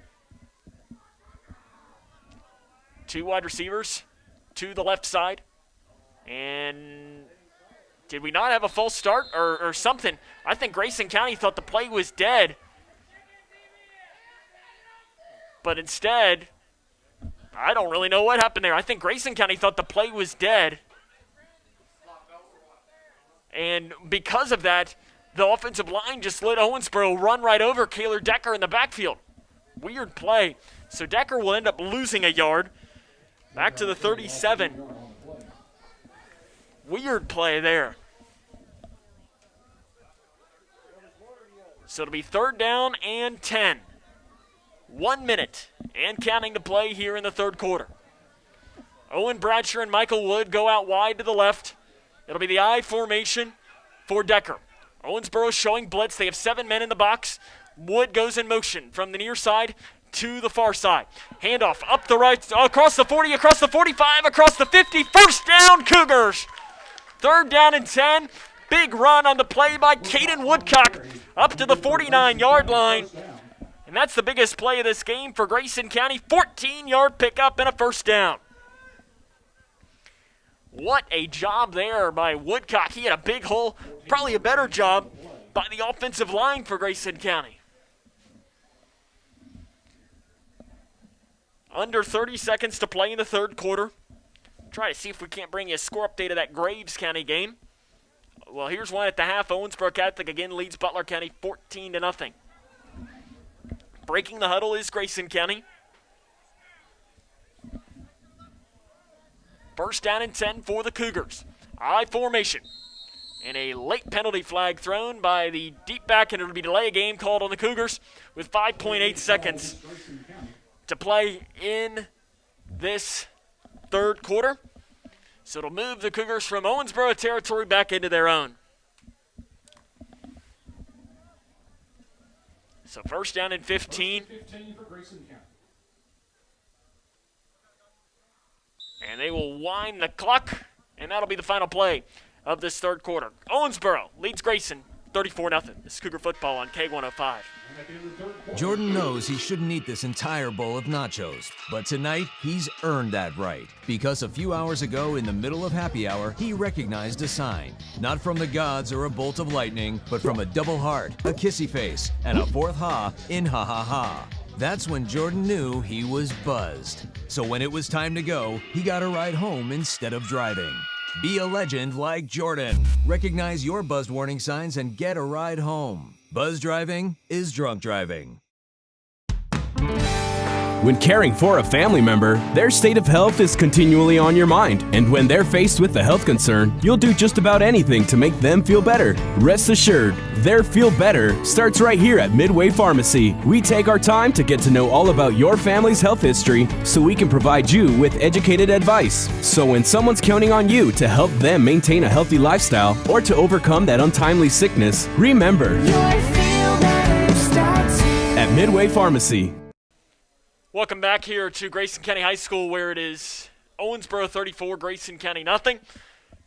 2 wide receivers to the left side. And did we not have a false start or something? I think Grayson County thought the play was dead. But instead, I don't really know what happened there. I think Grayson County thought the play was dead. And because of that, the offensive line just let Owensboro run right over Kaylor Decker in the backfield. Weird play. So Decker will end up losing a yard. Back to the 37. Weird play there. So it'll be 3rd down and 10. 1 minute and counting to play here in the 3rd quarter. Owen Bradshaw and Michael Wood go out wide to the left. It'll be the I formation for Decker. Owensboro showing blitz. They have 7 men in the box. Wood goes in motion from the near side to the far side. Handoff up the right, across the 40, across the 45, across the 50. 1st down, Cougars. 3rd down and 10. Big run on the play by Caden Woodcock up to the 49-yard line. And that's the biggest play of this game for Grayson County. 14-yard pickup and a 1st down. What a job there by Woodcock. He had a big hole. Probably a better job by the offensive line for Grayson County. Under 30 seconds to play in the 3rd quarter. Try to see if we can't bring you a score update of that Graves County game. Well, here's one at the half. Owensboro Catholic again leads Butler County 14-0. Breaking the huddle is Grayson County. 1st down and 10 for the Cougars. I formation. And a late penalty flag thrown by the deep back, and it'll be delay of game called on the Cougars with 5.8 seconds to play in this 3rd quarter. So it'll move the Cougars from Owensboro territory back into their own. So first down and 15. 15 for Grayson County. And they will wind the clock, and that'll be the final play of this third quarter. Owensboro leads Grayson 34-0. This is Cougar football on K105. Jordan knows he shouldn't eat this entire bowl of nachos, but tonight he's earned that right because a few hours ago in the middle of happy hour, he recognized a sign, not from the gods or a bolt of lightning, but from a double heart, a kissy face, and a fourth ha in ha ha ha. That's when Jordan knew he was buzzed. So when it was time to go, he got a ride home instead of driving. Be a legend like Jordan. Recognize your buzzed warning signs and get a ride home. Buzz driving is drunk driving. When caring for a family member, their state of health is continually on your mind. And when they're faced with a health concern, you'll do just about anything to make them feel better. Rest assured, their feel better starts right here at Midway Pharmacy. We take our time to get to know all about your family's health history so we can provide you with educated advice. So when someone's counting on you to help them maintain a healthy lifestyle or to overcome that untimely sickness, remember, your feel better starts here at Midway Pharmacy. Welcome back here to Grayson County High School, where it is Owensboro 34, Grayson County nothing.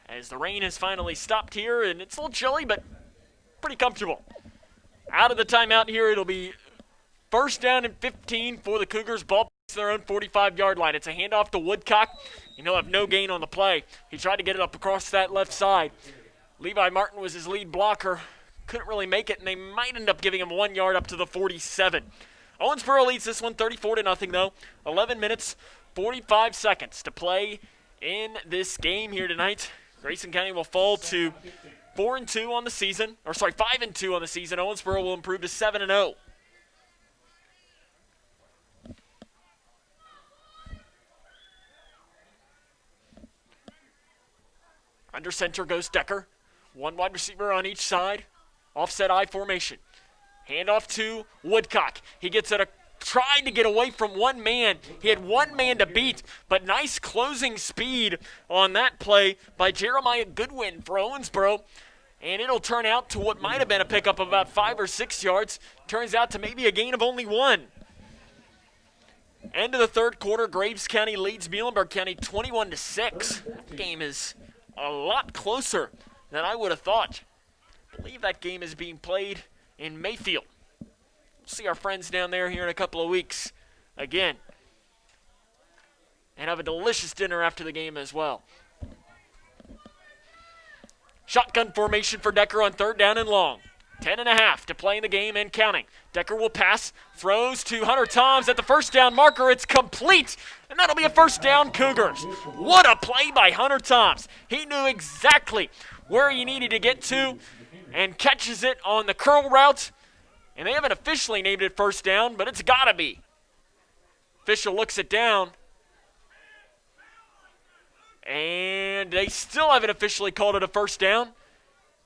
As the rain has finally stopped here, and it's a little chilly, but pretty comfortable. Out of the timeout here, it'll be first down and 15 for the Cougars. Ball to their own 45-yard line. It's a handoff to Woodcock, and he'll have no gain on the play. He tried to get it up across that left side. Levi Martin was his lead blocker. Couldn't really make it, and they might end up giving him 1 yard up to the 47. Owensboro leads this one 34-0 though. 11 minutes, 45 seconds to play in this game here tonight. Grayson County will fall to 4-2 on the season, 5-2 on the season. Owensboro will improve to 7-0. Under center goes Decker. One wide receiver on each side. Offset I formation. Handoff to Woodcock. He gets it, tried to get away from one man. He had one man to beat, but nice closing speed on that play by Jeremiah Goodwin for Owensboro. And it'll turn out to what might have been a pickup of about 5 or 6 yards. Turns out to maybe a gain of only 1. End of the third quarter, Graves County leads Muhlenberg County 21-6. That game is a lot closer than I would have thought. I believe that game is being played in Mayfield. We'll see our friends down there here in a couple of weeks again. And have a delicious dinner after the game as well. Shotgun formation for Decker on third down and long. 10.5 to play in the game and counting. Decker will pass, throws to Hunter Toms at the first down marker. It's complete, and that'll be a first down Cougars. What a play by Hunter Toms. He knew exactly where he needed to get to and catches it on the curl route. And they haven't officially named it first down, but it's got to be. Official looks it down. And they still haven't officially called it a first down.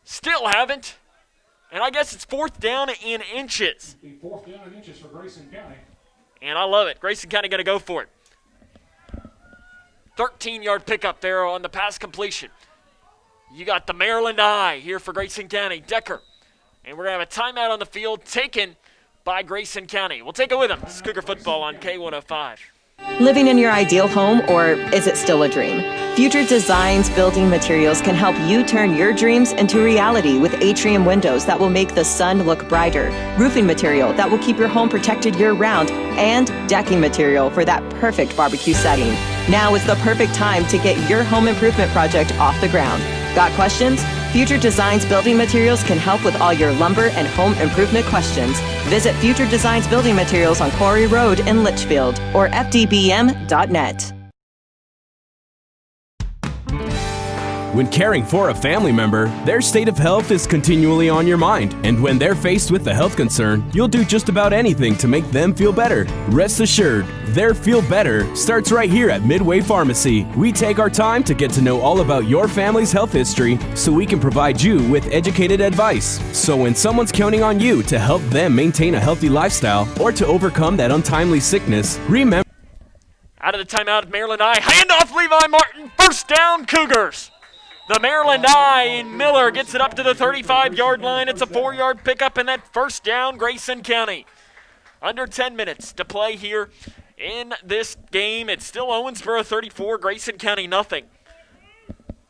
Still haven't. And I guess it's fourth down in inches. Fourth down in inches for Grayson County. And I love it. Grayson County going to go for it. 13-yard pickup there on the pass completion. You got the Maryland Eye here for Grayson County. Decker. And we're going to have a timeout on the field taken by Grayson County. We'll take it with them. This is Cougar football on K105. Living in your ideal home, or is it still a dream? Future Designs Building Materials can help you turn your dreams into reality with atrium windows that will make the sun look brighter, roofing material that will keep your home protected year-round, and decking material for that perfect barbecue setting. Now is the perfect time to get your home improvement project off the ground. Got questions? Future Designs Building Materials can help with all your lumber and home improvement questions. Visit Future Designs Building Materials on Quarry Road in Litchfield or fdbm.net. When caring for a family member, their state of health is continually on your mind. And when they're faced with a health concern, you'll do just about anything to make them feel better. Rest assured, their feel better starts right here at Midway Pharmacy. We take our time to get to know all about your family's health history so we can provide you with educated advice. So when someone's counting on you to help them maintain a healthy lifestyle or to overcome that untimely sickness, remember. Out of the timeout, Maryland Eye. Handoff Levi Martin. First down, Cougars. The Maryland Eye in Miller gets it up to the 35-yard line. It's a 4-yard pickup, and that first down, Grayson County. Under 10 minutes to play here in this game. It's still Owensboro 34, Grayson County nothing.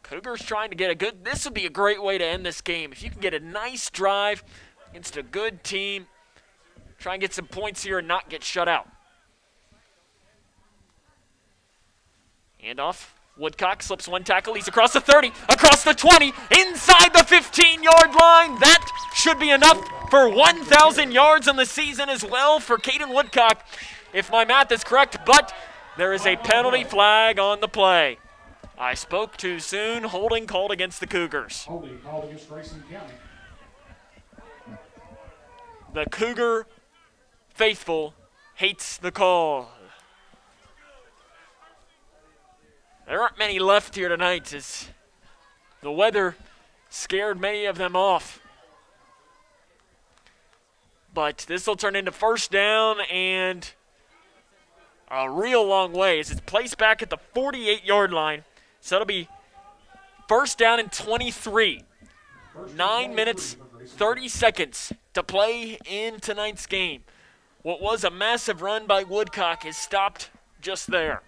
Cougars trying to get a good, this would be a great way to end this game. If you can get a nice drive against a good team, try and get some points here and not get shut out. Handoff. Woodcock slips one tackle. He's across the 30, across the 20, inside the 15-yard line. That should be enough for 1,000 yards on the season as well for Caden Woodcock, if my math is correct. But there is a penalty flag on the play. I spoke too soon. Holding called against the Cougars. Holding called against Grayson County. The Cougar faithful hates the call. There aren't many left here tonight as the weather scared many of them off. But this will turn into first down and a real long way as it's placed back at the 48-yard line. So it'll be first down and 23. 9 minutes, 30 seconds to play in tonight's game. What was a massive run by Woodcock is stopped just there.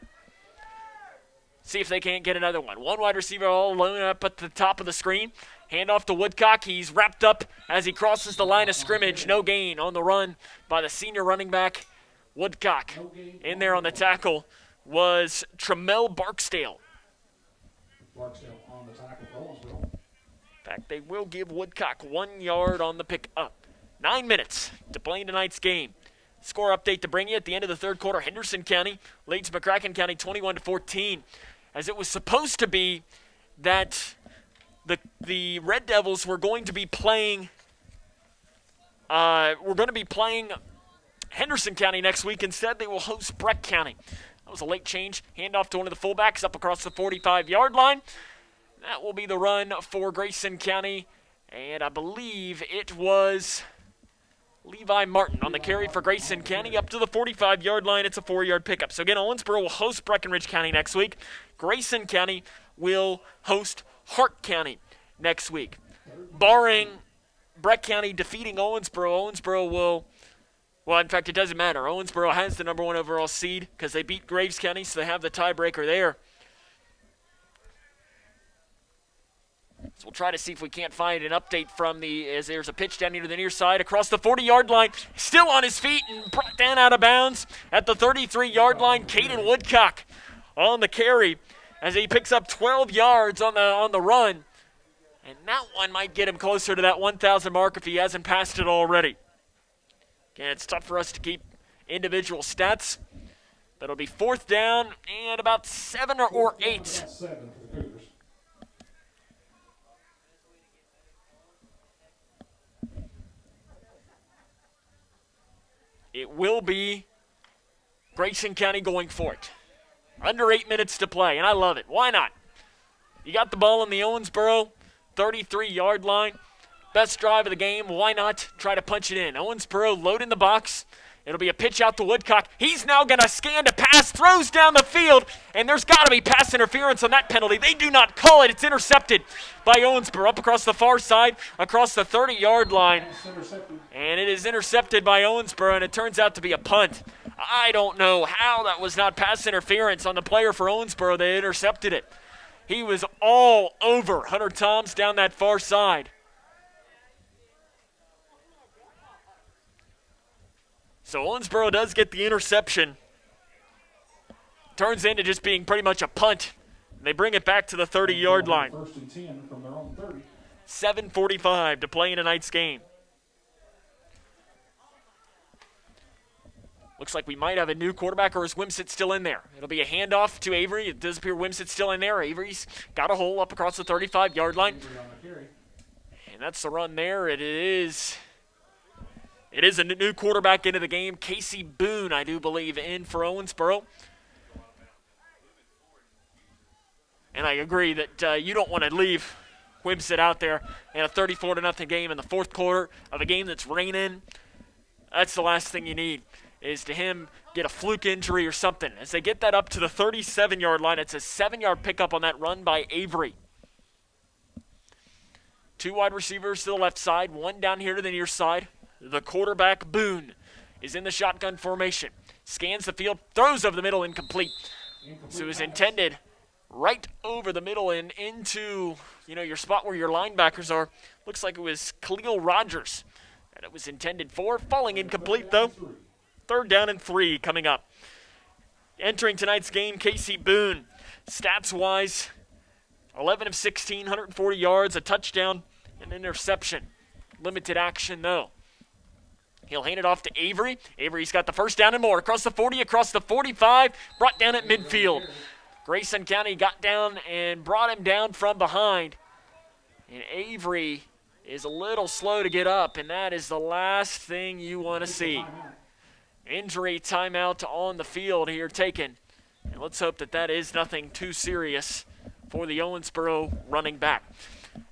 See if they can't get another one. One wide receiver all alone up at the top of the screen. Hand off to Woodcock. He's wrapped up as he crosses the line of scrimmage. No gain on the run by the senior running back, Woodcock. In there on the tackle was Tremel Barksdale. Barksdale on the tackle for Owensboro. In fact, they will give Woodcock 1 yard on the pick up. 9 minutes to play in tonight's game. Score update to bring you at the end of the third quarter. Henderson County leads McCracken County 21-14. As it was supposed to be that the Red Devils were going to be playing Henderson County next week. Instead, they will host Breck County. That was a late change. Handoff to one of the fullbacks up across the 45-yard line. That will be the run for Grayson County. And I believe it was Levi Martin on the carry for Grayson County up to the 45-yard line. It's a 4-yard pickup. So again, Owensboro will host Breckenridge County next week. Grayson County will host Hart County next week. Barring Breck County defeating Owensboro, Owensboro will, well, in fact, it doesn't matter. Owensboro has the number 1 overall seed because they beat Graves County, so they have the tiebreaker there. So we'll try to see if we can't find an update from as there's a pitch down near the near side across the 40-yard line. Still on his feet and brought down out of bounds at the 33-yard line. Caden Woodcock on the carry as he picks up 12 yards on the run. And that one might get him closer to that 1,000 mark if he hasn't passed it already. Again, it's tough for us to keep individual stats, but it'll be fourth down and about 7 or 8. 7 for the Cougars. It will be Grayson County going for it. Under 8 minutes to play, and I love it. Why not? You got the ball in the Owensboro 33-yard line. Best drive of the game. Why not try to punch it in? Owensboro loading the box. It'll be a pitch out to Woodcock. He's now going to scan to pass, throws down the field, and there's got to be pass interference on that penalty. They do not call it. It's intercepted by Owensboro up across the far side, across the 30-yard line. And it is intercepted by Owensboro, and it turns out to be a punt. I don't know how that was not pass interference on the player for Owensboro. They intercepted it. He was all over Hunter Toms down that far side. So Owensboro does get the interception. Turns into just being pretty much a punt. They bring it back to the 30-yard line. First and 10 from their own 30. 7:45 to play in tonight's game. Looks like we might have a new quarterback, or is Wimsett still in there? It'll be a handoff to Avery. It does appear Wimsett's still in there. Avery's got a hole up across the 35-yard line. And that's the run there. It is a new quarterback into the game. Casey Boone, I do believe, in for Owensboro. And I agree that you don't want to leave Wimsett out there in a 34-0 game in the fourth quarter of a game that's raining. That's the last thing you need, is to him get a fluke injury or something. As they get that up to the 37-yard line, it's a 7-yard pickup on that run by Avery. Two wide receivers to the left side, one down here to the near side. The quarterback, Boone, is in the shotgun formation. Scans the field, throws over the middle, incomplete. So it was intended right over the middle and into, your spot where your linebackers are. Looks like it was Khalil Rogers that it was intended for. Falling incomplete, though. 3rd down and 3 coming up. Entering tonight's game, Casey Boone, stats-wise, 11 of 16, 140 yards, a touchdown, an interception. Limited action, though. He'll hand it off to Avery. Avery's got the first down and more. Across the 40, across the 45, brought down at midfield. Grayson County got down and brought him down from behind. And Avery is a little slow to get up, and that is the last thing you want to see. Injury timeout on the field here taken. And let's hope that is nothing too serious for the Owensboro running back.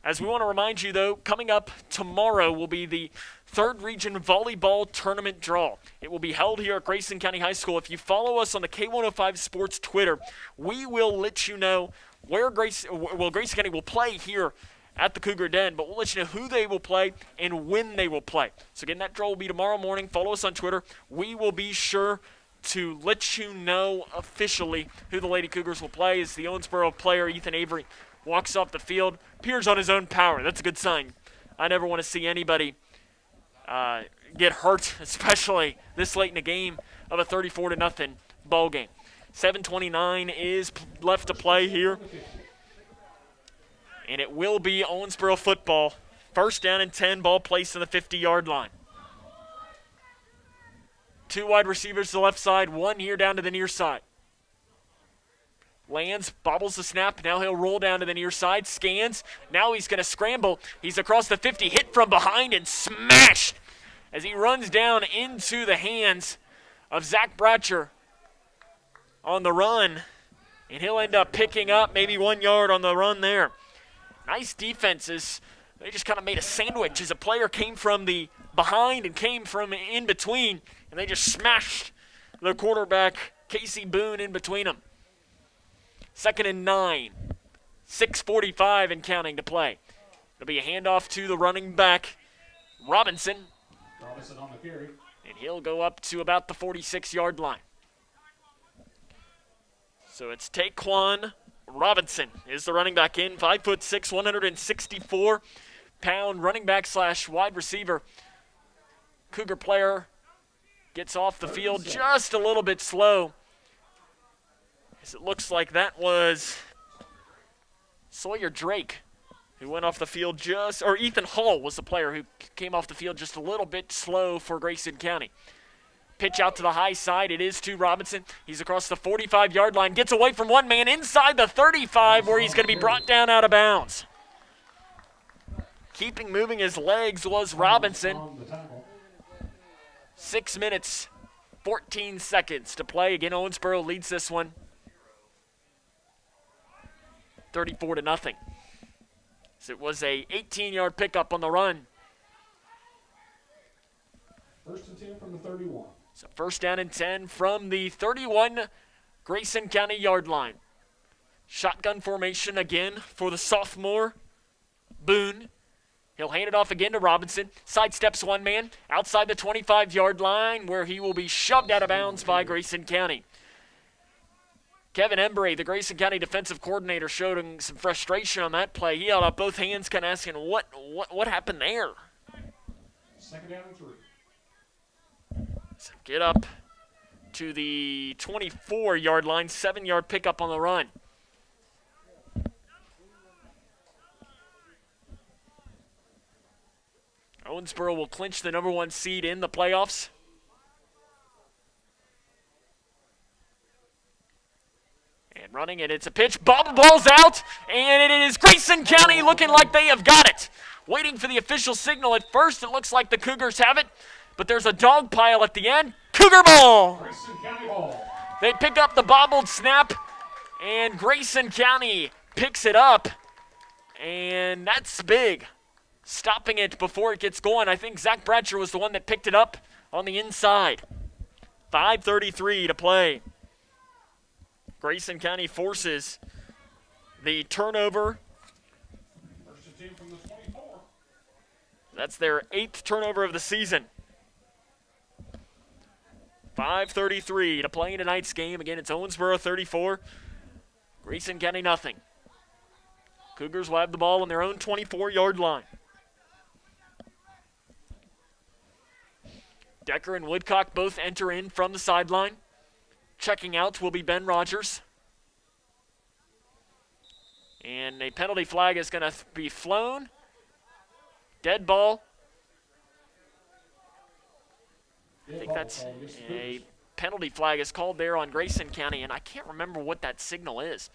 As we want to remind you, though, coming up tomorrow will be the 3rd Region Volleyball Tournament Draw. It will be held here at Grayson County High School. If you follow us on the K105 Sports Twitter, we will let you know where Grayson County will play here at the Cougar Den, but we'll let you know who they will play and when they will play. So again, that draw will be tomorrow morning. Follow us on Twitter. We will be sure to let you know officially who the Lady Cougars will play as the Owensboro player, Ethan Avery, walks off the field, appears on his own power. That's a good sign. I never want to see anybody get hurt, especially this late in the game of a 34-0 ball game. 7:29 is left to play here. And it will be Owensboro football. 1st down and 10, ball placed on the 50-yard line. 2 wide receivers to the left side, 1 here down to the near side. Lands, bobbles the snap. Now he'll roll down to the near side, scans. Now he's going to scramble. He's across the 50, hit from behind and smashed as he runs down into the hands of Zach Bratcher on the run. And he'll end up picking up maybe 1 yard on the run there. Nice defenses. They just kind of made a sandwich as a player came from the behind and came from in between, and they just smashed the quarterback, Casey Boone, in between them. 2nd and 9. 6:45 and counting to play. It'll be a handoff to the running back, Robinson. Robinson on the carry. And he'll go up to about the 46-yard line. So it's Taquan Robinson is the running back in, 5'6", 164-pound running back / wide receiver. Cougar player gets off the field just a little bit slow, as it looks like that was Sawyer Drake who went off the field or Ethan Hall was the player who came off the field just a little bit slow for Grayson County. Pitch out to the high side. It is to Robinson. He's across the 45-yard line. Gets away from one man inside the 35 where he's going to be brought down out of bounds. Keeping moving his legs was Robinson. 6 minutes, 14 seconds to play. Again, Owensboro leads this one 34-0. So it was a 18-yard pickup on the run. 1st and 10 from the 31. So 1st down and 10 from the 31 Grayson County yard line. Shotgun formation again for the sophomore, Boone. He'll hand it off again to Robinson. Sidesteps one man outside the 25-yard line where he will be shoved out of bounds by Grayson County. Kevin Embry, the Grayson County defensive coordinator, showed some frustration on that play. He held up both hands kind of asking, what happened there? 2nd down and 3. So get up to the 24-yard line, 7-yard pickup on the run. Owensboro will clinch the number 1 seed in the playoffs. And running it, it's a pitch. Ball's out, and it is Grayson County looking like they have got it. Waiting for the official signal at first. It looks like the Cougars have it. But there's a dog pile at the end. Cougar ball! Grayson County ball. They pick up the bobbled snap, and Grayson County picks it up. And that's big. Stopping it before it gets going. I think Zach Bratcher was the one that picked it up on the inside. 5:33 to play. Grayson County forces the turnover. 1st and 10 from the 24. That's their 8th turnover of the season. 5:33 to play in tonight's game. Again, it's Owensboro 34, Grayson County nothing. Cougars will have the ball on their own 24-yard line. Decker and Woodcock both enter in from the sideline. Checking out will be Ben Rogers. And a penalty flag is going to be flown. Dead ball. I think that's a penalty flag is called there on Grayson County, and I can't remember what that signal is.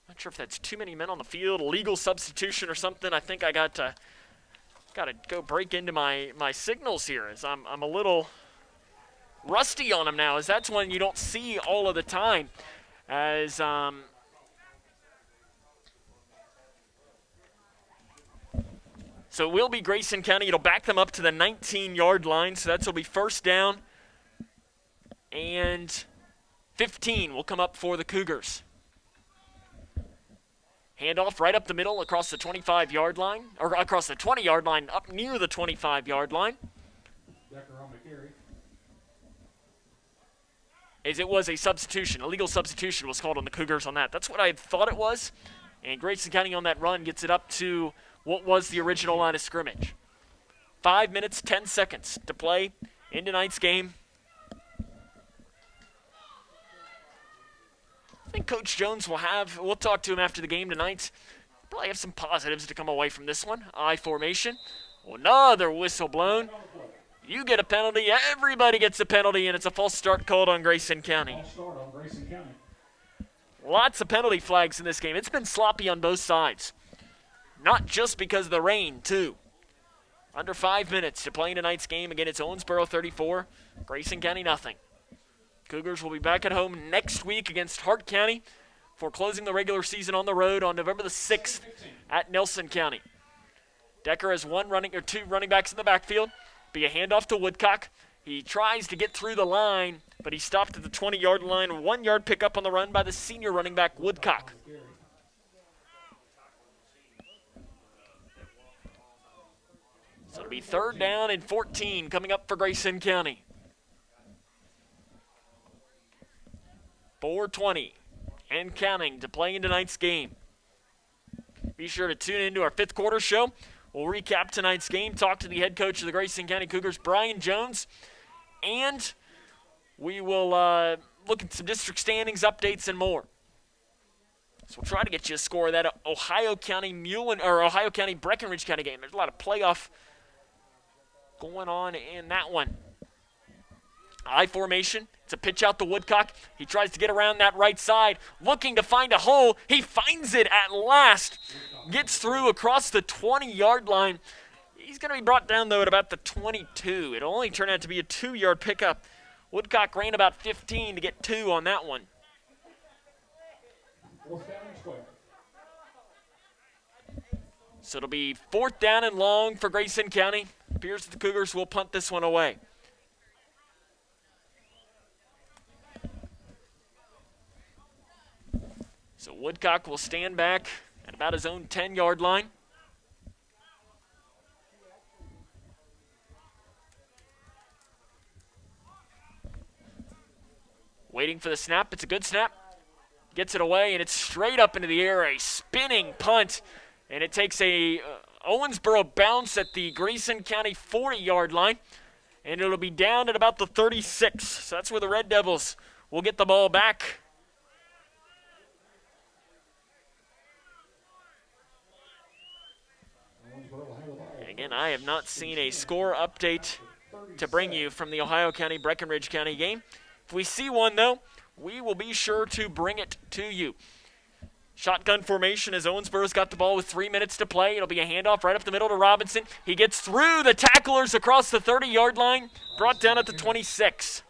Not sure if that's too many men on the field, illegal substitution or something. I think I got to go break into my signals here, as I'm a little rusty on them now, as that's one you don't see all of the time. As so it will be Grayson County. It'll back them up to the 19-yard line, so that'll be first down. And 15 will come up for the Cougars. Handoff right up the middle across the 25-yard line, or across the 20-yard line, up near the 25-yard line. Decker on the carry. As it was a substitution, a legal substitution was called on the Cougars on that. That's what I thought it was. And Grayson County on that run gets it up to what was the original line of scrimmage. 5 minutes, 10 seconds to play in tonight's game. I think Coach Jones we'll talk to him after the game tonight. Probably have some positives to come away from this one. I formation. Another whistle blown. You get a penalty, everybody gets a penalty, and it's a false start called on Grayson County. False start on Grayson County. Lots of penalty flags in this game. It's been sloppy on both sides. Not just because of the rain, too. Under 5 minutes to play in tonight's game. Again, it's Owensboro 34, Grayson County nothing. Cougars will be back at home next week against Hart County for closing the regular season on the road on November the 6th at Nelson County. Decker has two running backs in the backfield. Be a handoff to Woodcock. He tries to get through the line, but he stopped at the 20-yard line. 1 yard pickup on the run by the senior running back, Woodcock. So it'll be 3rd down and 14 coming up for Grayson County. 4:20 and counting to play in tonight's game. Be sure to tune into our 5th quarter show. We'll recap tonight's game, talk to the head coach of the Grayson County Cougars, Brian Jones, and we will look at some district standings, updates, and more. So we'll try to get you a score of that Ohio County Breckenridge County game. There's a lot of playoff going on in that one. I formation. It's a pitch out to Woodcock. He tries to get around that right side, looking to find a hole. He finds it at last. Gets through across the 20-yard line. He's going to be brought down, though, at about the 22. It'll only turn out to be a 2-yard pickup. Woodcock ran about 15 to get 2 on that one. 4th down and 12. So it'll be 4th down and long for Grayson County. Appears that the Cougars will punt this one away. So Woodcock will stand back at about his own 10-yard line. Waiting for the snap. It's a good snap. Gets it away, and it's straight up into the air, a spinning punt. And it takes a Owensboro bounce at the Grayson County 40-yard line. And it'll be down at about the 36. So that's where the Red Devils will get the ball back. Again, I have not seen a score update to bring you from the Ohio County Breckenridge County game. If we see one, though, we will be sure to bring it to you. Shotgun formation as Owensboro's got the ball with 3 minutes to play. It'll be a handoff right up the middle to Robinson. He gets through the tacklers across the 30-yard line, brought down at the 26.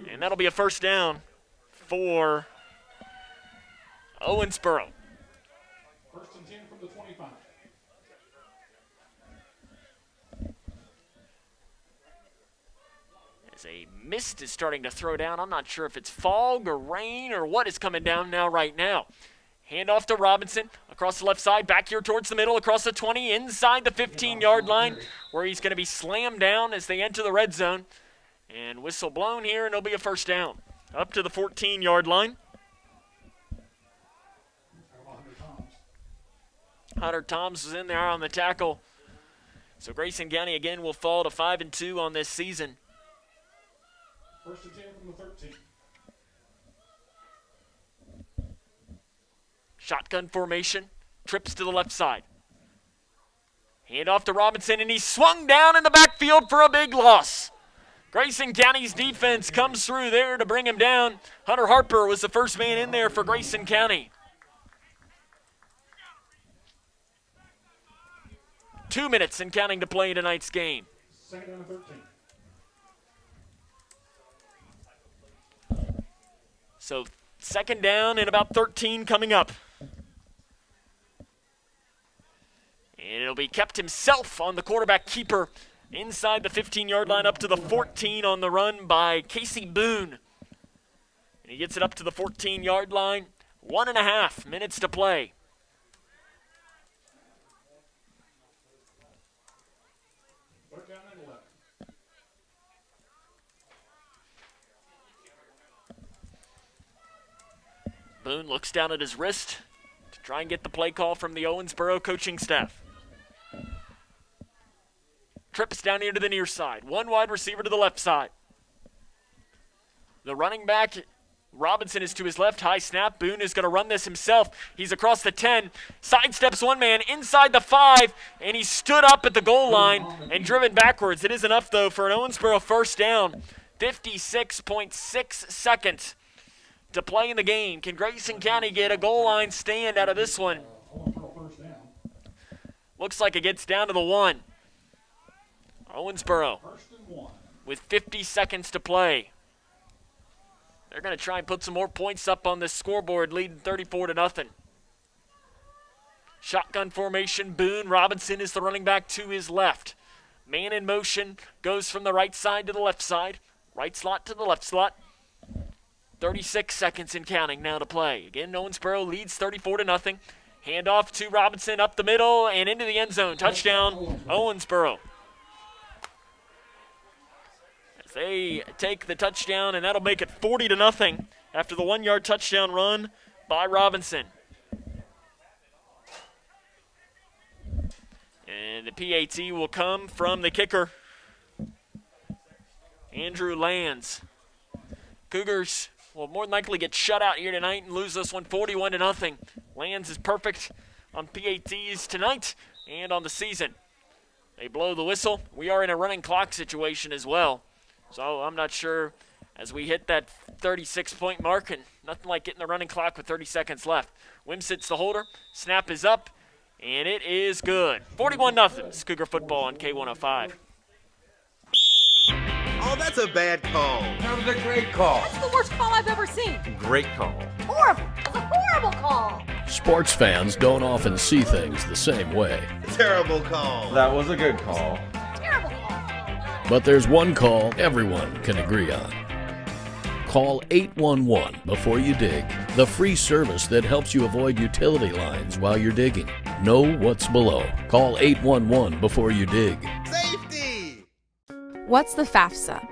And that'll be a first down for Owensboro. 1st and 10 from the 25. As a mist is starting to throw down. I'm not sure if it's fog or rain or what is coming down now right now. Hand off to Robinson, across the left side, back here towards the middle, across the 20, inside the 15-yard line, where he's going to be slammed down as they enter the red zone. And whistle blown here, and it'll be a first down. Up to the 14-yard line. Hunter Toms was in there on the tackle. So Grayson County again will fall to 5-2 on this season. First and 10 from the 13. Shotgun formation, trips to the left side. Hand off to Robinson, and he's swung down in the backfield for a big loss. Grayson County's defense comes through there to bring him down. Hunter Harper was the first man in there for Grayson County. 2 minutes and counting to play in tonight's game. Second down and 13. So second down and about 13 coming up. And it'll be kept himself on the quarterback keeper inside the 15-yard line up to the 14 on the run by Casey Boone. And he gets it up to the 14-yard line. 1.5 minutes to play. Third down and 11. Boone looks down at his wrist to try and get the play call from the Owensboro coaching staff. Trips down here to the near side. One wide receiver to the left side. The running back, Robinson, is to his left. High snap. Boone is going to run this himself. He's across the 10. Sidesteps one man inside the 5. And he stood up at the goal line and driven backwards. It is enough, though, for an Owensboro first down. 56.6 seconds to play in the game. Can Grayson County get a goal line stand out of this one? Looks like it gets down to the 1. Owensboro with 50 seconds to play. They're going to try and put some more points up on this scoreboard, leading 34-0. Shotgun formation, Boone. Robinson is the running back to his left. Man in motion, goes from the right side to the left side. Right slot to the left slot. 36 seconds and counting now to play. Again, Owensboro leads 34-0. Hand off to Robinson up the middle and into the end zone. Touchdown, Owensboro. As they take the touchdown, and that'll make it 40-0 after the 1-yard touchdown run by Robinson. And the PAT will come from the kicker, Andrew Lands. Cougars will more than likely get shut out here tonight and lose this one 41-0. Lands is perfect on PATs tonight and on the season. They blow the whistle. We are in a running clock situation as well. So I'm not sure as we hit that 36-point mark, and nothing like getting the running clock with 30 seconds left. Wimsit's the holder. Snap is up, and it is good. 41-0. It's Cougar football on K105. Oh, that's a bad call. That was a great call. That's the worst call I've ever seen. Great call. Horrible. That's a horrible call. Sports fans don't often see things the same way. Terrible call. That was a good call. Terrible call. But there's one call everyone can agree on. Call 811 before you dig, the free service that helps you avoid utility lines while you're digging. Know what's below. Call 811 before you dig. Safety! What's the FAFSA?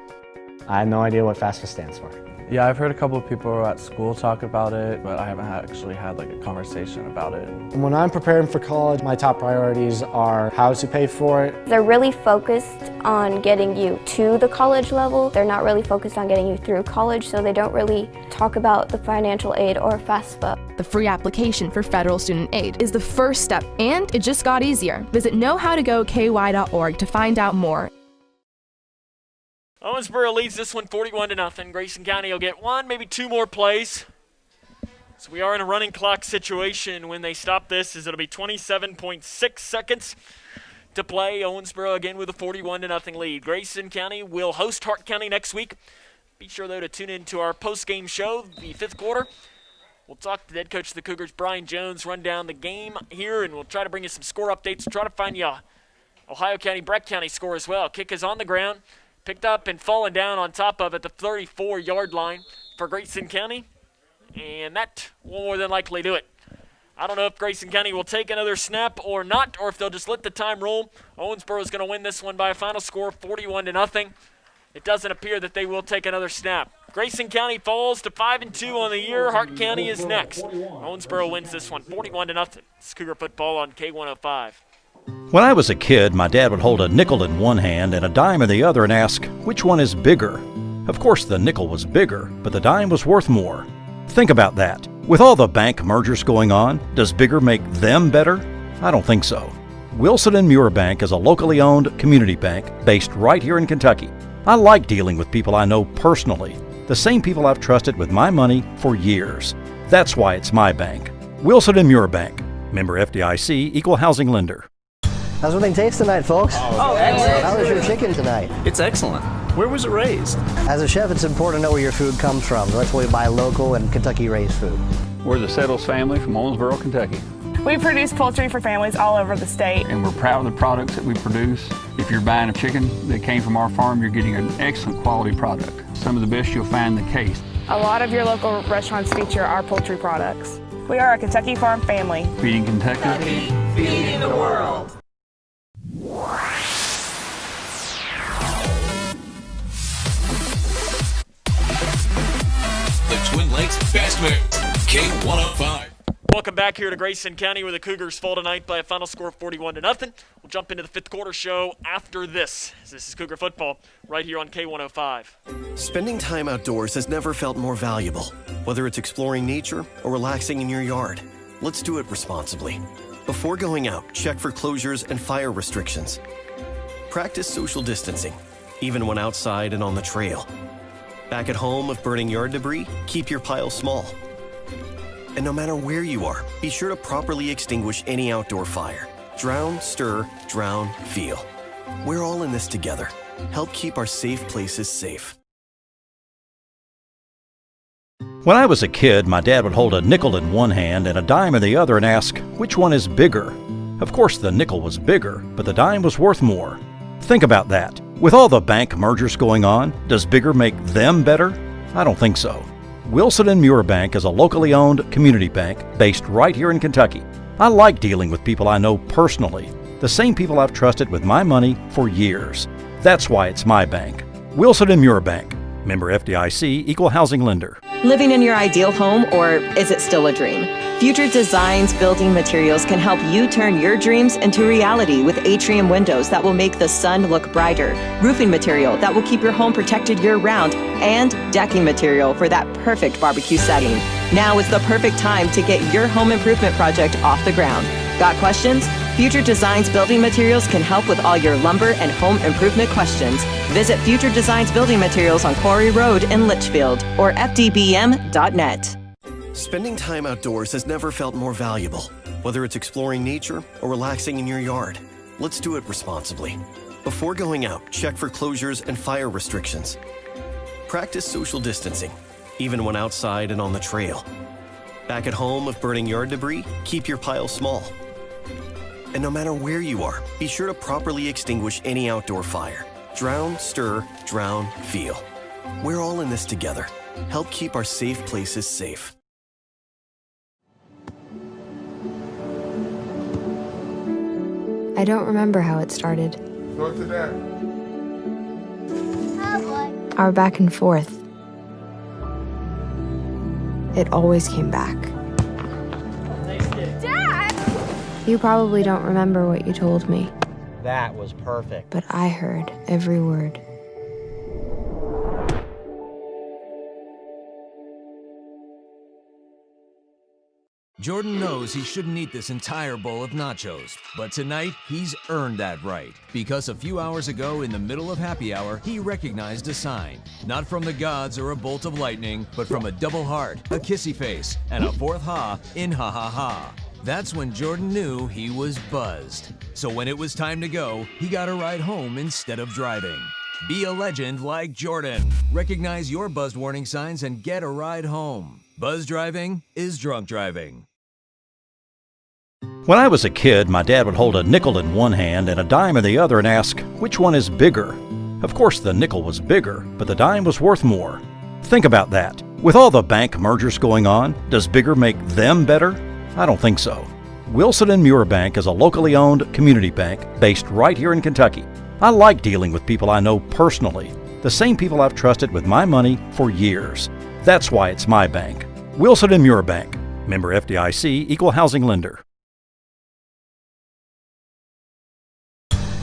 I have no idea what FAFSA stands for. Yeah, I've heard a couple of people at school talk about it, but I haven't actually had like a conversation about it. When I'm preparing for college, my top priorities are how to pay for it. They're really focused on getting you to the college level. They're not really focused on getting you through college, so they don't really talk about the financial aid or FAFSA. The free application for federal student aid is the first step, and it just got easier. Visit knowhowtogoky.org to find out more. Owensboro leads this one 41-0. Grayson County will get one, maybe two more plays. So we are in a running clock situation when they stop this, as it'll be 27.6 seconds to play. Owensboro again with a 41-0 lead. Grayson County will host Hart County next week. Be sure, though, to tune in to our post-game show, the fifth quarter. We'll talk to the head coach of the Cougars, Brian Jones, run down the game here, and we'll try to bring you some score updates. We'll try to find you a Ohio County, Breck County score as well. Kick is on the ground. Picked up and fallen down on top of at the 34-yard line for Grayson County. And that will more than likely do it. I don't know if Grayson County will take another snap or not, or if they'll just let the time roll. Owensboro is going to win this one by a final score of 41-0. It doesn't appear that they will take another snap. Grayson County falls to 5-2 on the year. Hart County is next. Owensboro wins this one 41-0. It's Cougar football on K105. When I was a kid, my dad would hold a nickel in one hand and a dime in the other and ask, which one is bigger? Of course, the nickel was bigger, but the dime was worth more. Think about that. With all the bank mergers going on, does bigger make them better? I don't think so. Wilson & Muir Bank is a locally owned community bank based right here in Kentucky. I like dealing with people I know personally, the same people I've trusted with my money for years. That's why it's my bank. Wilson & Muir Bank. Member FDIC, Equal Housing Lender. How's everything taste tonight, folks? Oh, excellent. How was your chicken tonight? It's excellent. Where was it raised? As a chef, it's important to know where your food comes from. That's why we buy local and Kentucky-raised food. We're the Settles family from Owensboro, Kentucky. We produce poultry for families all over the state. And we're proud of the products that we produce. If you're buying a chicken that came from our farm, you're getting an excellent quality product. Some of the best you'll find in the case. A lot of your local restaurants feature our poultry products. We are a Kentucky farm family. Feeding Kentucky. Feeding the world. The Twin Lakes Fastmares, K105. Welcome back here to Grayson County, where the Cougars fall tonight by a final score of 41-0. We'll jump into the fifth quarter show after this. This is Cougar football right here on K105. Spending time outdoors has never felt more valuable. Whether it's exploring nature or relaxing in your yard, let's do it responsibly. Before going out, check for closures and fire restrictions. Practice social distancing, even when outside and on the trail. Back at home, if burning yard debris, keep your pile small. And no matter where you are, be sure to properly extinguish any outdoor fire. Drown, stir, drown, feel. We're all in this together. Help keep our safe places safe. When I was a kid, my dad would hold a nickel in one hand and a dime in the other and ask, which one is bigger? Of course, the nickel was bigger, but the dime was worth more. Think about that. With all the bank mergers going on, does bigger make them better? I don't think so. Wilson & Muir Bank is a locally owned community bank based right here in Kentucky. I like dealing with people I know personally, the same people I've trusted with my money for years. That's why it's my bank. Wilson & Muir Bank. Member FDIC, Equal Housing Lender. Living in your ideal home, or is it still a dream? Future Designs Building Materials can help you turn your dreams into reality with atrium windows that will make the sun look brighter, roofing material that will keep your home protected year-round, and decking material for that perfect barbecue setting. Now is the perfect time to get your home improvement project off the ground. Got questions? Future Designs Building Materials can help with all your lumber and home improvement questions. Visit Future Designs Building Materials on Quarry Road in Litchfield or fdbm.net. Spending time outdoors has never felt more valuable. Whether it's exploring nature or relaxing in your yard, let's do it responsibly. Before going out, check for closures and fire restrictions. Practice social distancing, even when outside and on the trail. Back at home, if burning yard debris, keep your pile small. And no matter where you are, be sure to properly extinguish any outdoor fire. Drown, stir, drown, feel. We're all in this together. Help keep our safe places safe. I don't remember how it started. Go to that. Our back and forth. It always came back. Dad! You probably don't remember what you told me, That was perfect. but I heard every word. Jordan knows he shouldn't eat this entire bowl of nachos, but tonight he's earned that right because a few hours ago in the middle of happy hour, he recognized a sign. Not from the gods or a bolt of lightning, but from a double heart, a kissy face, and a fourth ha in ha ha ha. That's when Jordan knew he was buzzed. So when it was time to go, he got a ride home instead of driving. Be a legend like Jordan. Recognize your buzzed warning signs and get a ride home. Buzz driving is drunk driving. When I was a kid, my dad would hold a nickel in one hand and a dime in the other and ask, which one is bigger? Of course, the nickel was bigger, but the dime was worth more. Think about that. With all the bank mergers going on, does bigger make them better? I don't think so. Wilson & Muir Bank is a locally owned community bank based right here in Kentucky. I like dealing with people I know personally, the same people I've trusted with my money for years. That's why it's my bank. Wilson & Muir Bank. Member FDIC, Equal Housing Lender.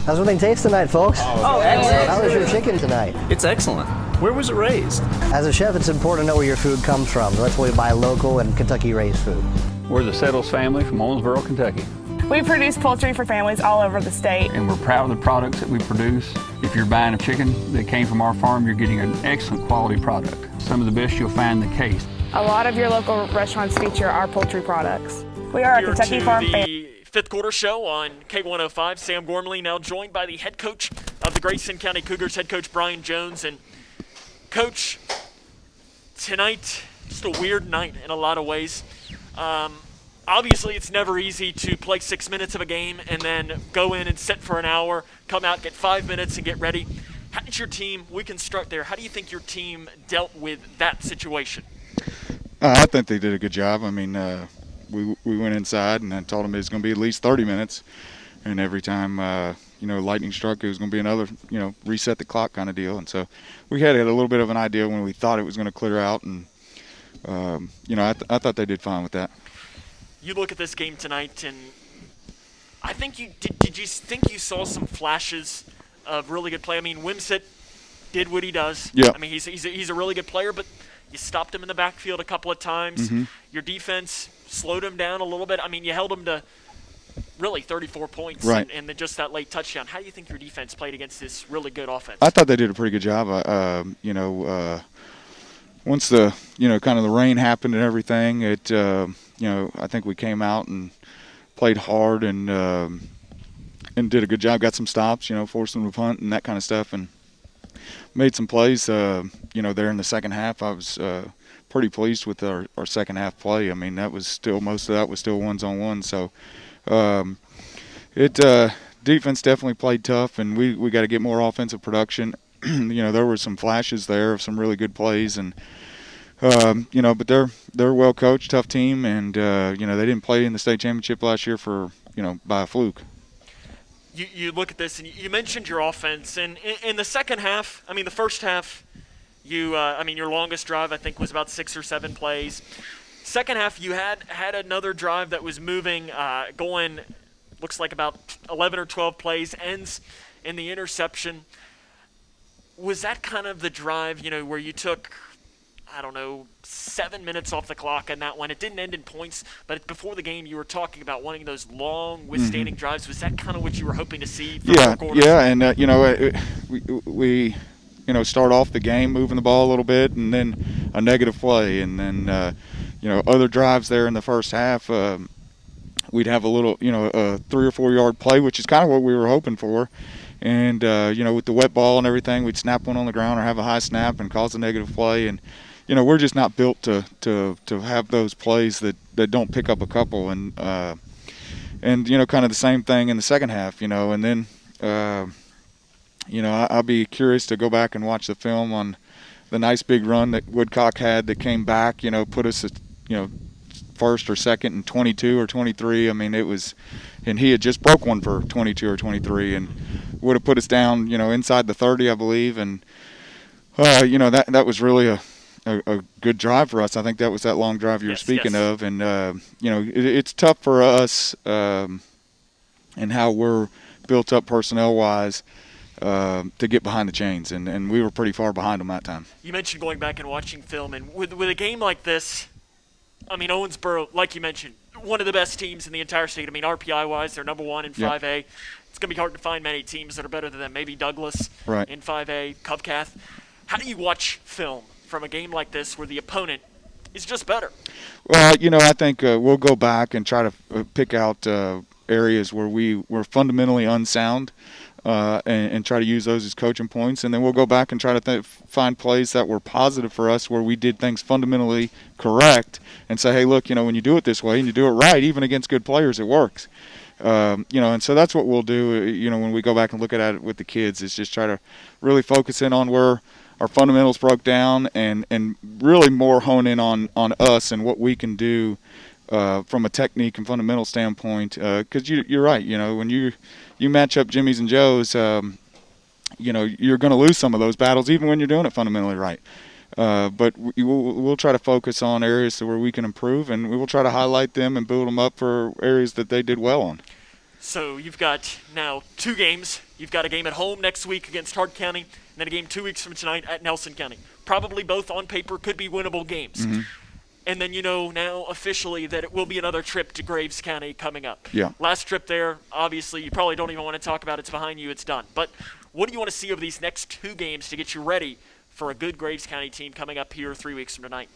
How's everything taste tonight, folks? Oh, excellent. How was your chicken tonight? It's excellent. Where was it raised? As a chef, it's important to know where your food comes from. That's why we buy local and Kentucky-raised food. We're the Settles family from Owensboro, Kentucky. We produce poultry for families all over the state. And we're proud of the products that we produce. If you're buying a chicken that came from our farm, you're getting an excellent quality product. Some of the best you'll find in the case. A lot of your local restaurants feature our poultry products. We are a Kentucky farm family. Fifth quarter show on K105. Sam Gormley now joined by the head coach of the Grayson County Cougars, head coach Brian Jones. And Coach, tonight, just a weird night in a lot of ways. Obviously, it's never easy to play 6 minutes of a game and then go in and sit for an hour, come out, get 5 minutes, and get ready. How did your team, we can start there, how do you think your team dealt with that situation? I think they did a good job. I mean, we went inside and I told them it was going to be at least 30 minutes. And every time, lightning struck, it was going to be another, reset the clock kind of deal. And so we had a little bit of an idea when we thought it was going to clear out. And, I thought they did fine with that. You look at this game tonight, and I think did you think you saw some flashes of really good play? I mean, Wimsett did what he does. Yeah. I mean, he's a really good player, but you stopped him in the backfield a couple of times. Mm-hmm. Your defense slowed him down a little bit. I mean, you held him to really 34 points right. and then just that late touchdown. How do you think your defense played against this really good offense? I thought they did a pretty good job. Once the, kind of the rain happened and everything, I think we came out and played hard and did a good job. Got some stops, forced them to punt and that kind of stuff, and made some plays. There in the second half, I was pretty pleased with our second half play. I mean, most of that was still ones-on-one. So, defense definitely played tough, and we got to get more offensive production. There were some flashes there of some really good plays, and but they're well coached, tough team, and they didn't play in the state championship last year for by a fluke. You look at this, and you mentioned your offense, and in the second half, I mean the first half, your longest drive I think was about 6 or 7 plays. Second half, you had another drive that was moving, going, looks like about 11 or 12 plays, ends in the interception. Was that kind of the drive, where you took, 7 minutes off the clock on that one? It didn't end in points, but before the game you were talking about wanting those long, withstanding drives. Was that kind of what you were hoping to see from the quarters? Yeah, and, we start off the game moving the ball a little bit and then a negative play. And then, other drives there in the first half, we'd have a little, a 3 or 4 yard play, which is kind of what we were hoping for. And, with the wet ball and everything, we'd snap one on the ground or have a high snap and cause a negative play. And, we're just not built to have those plays that don't pick up a couple. And kind of the same thing in the second half, and then, I'll be curious to go back and watch the film on the nice big run that Woodcock had that came back, put us at, first or second and 22 or 23. I mean, it was, and he had just broke one for 22 or 23 and would have put us down, inside the 30, I believe. And, that was really a good drive for us. I think that was that long drive you were speaking of. And, it's tough for us and how we're built up personnel-wise to get behind the chains. And we were pretty far behind them that time. You mentioned going back and watching film. And with a game like this, I mean, Owensboro, like you mentioned, one of the best teams in the entire state. I mean, RPI-wise, they're number 1 in 5A. It's going to be hard to find many teams that are better than them. Maybe Douglas in 5A, Covcath. How do you watch film from a game like this where the opponent is just better? Well, I think we'll go back and try to pick out areas where we were fundamentally unsound and try to use those as coaching points. And then we'll go back and try to find plays that were positive for us where we did things fundamentally correct and say, hey, look, when you do it this way and you do it right, even against good players, it works. And so that's what we'll do, when we go back and look at it with the kids, is just try to really focus in on where our fundamentals broke down and really more hone in on us and what we can do from a technique and fundamental standpoint, because you're right. When you match up Jimmy's and Joe's, you're going to lose some of those battles even when you're doing it fundamentally right. But we'll try to focus on areas where we can improve, and we will try to highlight them and build them up for areas that they did well on. So you've got now 2 games. You've got a game at home next week against Hart County, and then a game 2 weeks from tonight at Nelson County. Probably both on paper could be winnable games. Mm-hmm. And then now officially that it will be another trip to Graves County coming up. Yeah. Last trip there, obviously, you probably don't even want to talk about it. It's behind you. It's done. But what do you want to see over these next 2 games to get you ready for a good Graves County team coming up here 3 weeks from tonight?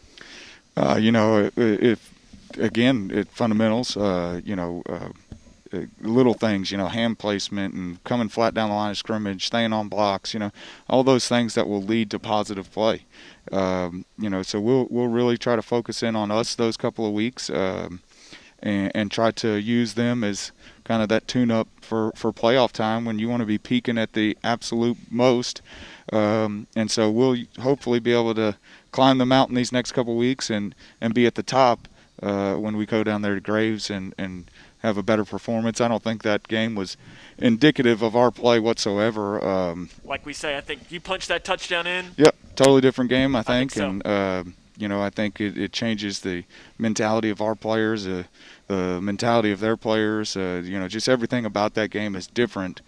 Fundamentals, little things, hand placement and coming flat down the line of scrimmage, staying on blocks, all those things that will lead to positive play. So we'll really try to focus in on us those couple of weeks and try to use them as kind of that tune-up for playoff time when you want to be peaking at the absolute most. And so we'll hopefully be able to climb the mountain these next couple of weeks and be at the top when we go down there to Graves and have a better performance. I don't think that game was indicative of our play whatsoever. Like we say, I think you punched that touchdown in. Yep, totally different game, I think. So. And, I think it changes the mentality of our players, the mentality of their players. Just everything about that game is different.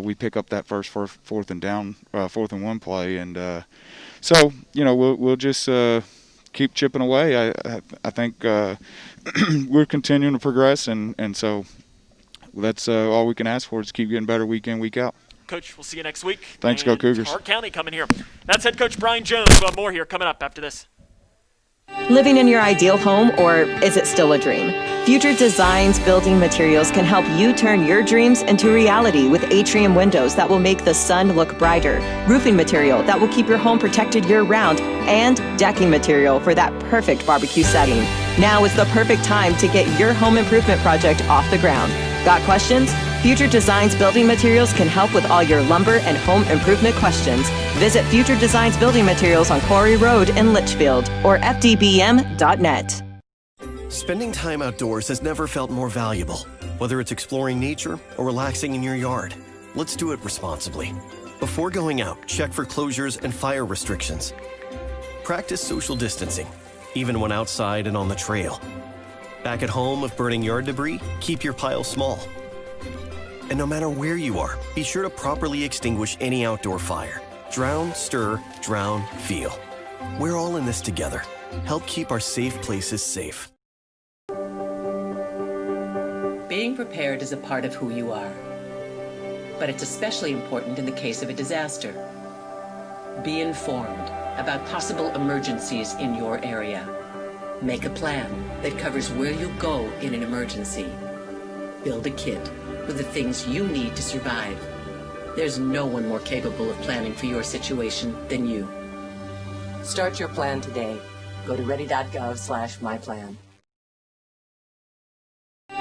We pick up that first fourth and 1 play. And so, we'll just keep chipping away. I think we're continuing to progress, and so that's all we can ask for is keep getting better week in, week out. Coach, we'll see you next week. Thanks, go Cougars. Hart County coming here. That's head coach Brian Jones. We'll have more here coming up after this. Living in your ideal home, or is it still a dream? Future Designs Building Materials can help you turn your dreams into reality with atrium windows that will make the sun look brighter, roofing material that will keep your home protected year-round, and decking material for that perfect barbecue setting. Now is the perfect time to get your home improvement project off the ground. Got questions? Future Designs Building Materials can help with all your lumber and home improvement questions. Visit Future Designs Building Materials on Quarry Road in Litchfield or fdbm.net. Spending time outdoors has never felt more valuable. Whether it's exploring nature or relaxing in your yard, let's do it responsibly. Before going out, check for closures and fire restrictions. Practice social distancing, even when outside and on the trail. Back at home, if burning yard debris, keep your pile small. And no matter where you are, be sure to properly extinguish any outdoor fire. Drown, stir, drown, feel. We're all in this together. Help keep our safe places safe. Being prepared is a part of who you are. But it's especially important in the case of a disaster. Be informed about possible emergencies in your area. Make a plan that covers where you'll go in an emergency. Build a kit with the things you need to survive. There's no one more capable of planning for your situation than you. Start your plan today. Go to ready.gov/myplan.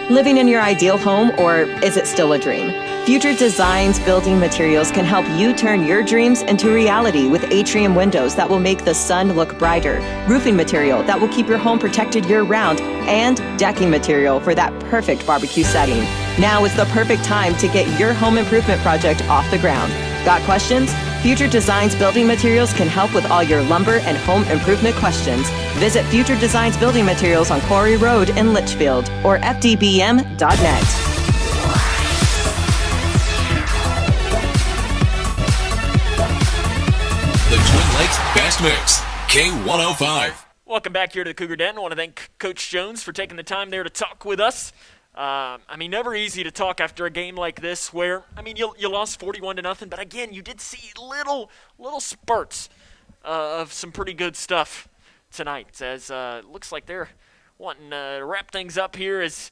Living in your ideal home, or is it still a dream? Future Designs Building Materials can help you turn your dreams into reality with atrium windows that will make the sun look brighter, roofing material that will keep your home protected year-round, and decking material for that perfect barbecue setting. Now is the perfect time to get your home improvement project off the ground. Got questions? Future Designs Building Materials can help with all your lumber and home improvement questions. Visit Future Designs Building Materials on Quarry Road in Litchfield or fdbm.net. The Twin Lakes Best Mix, K105. Welcome back here to the Cougar Den. I want to thank Coach Jones for taking the time there to talk with us. Never easy to talk after a game like this where, you lost 41-0, but again, you did see little spurts of some pretty good stuff tonight, as it looks like they're wanting to wrap things up here as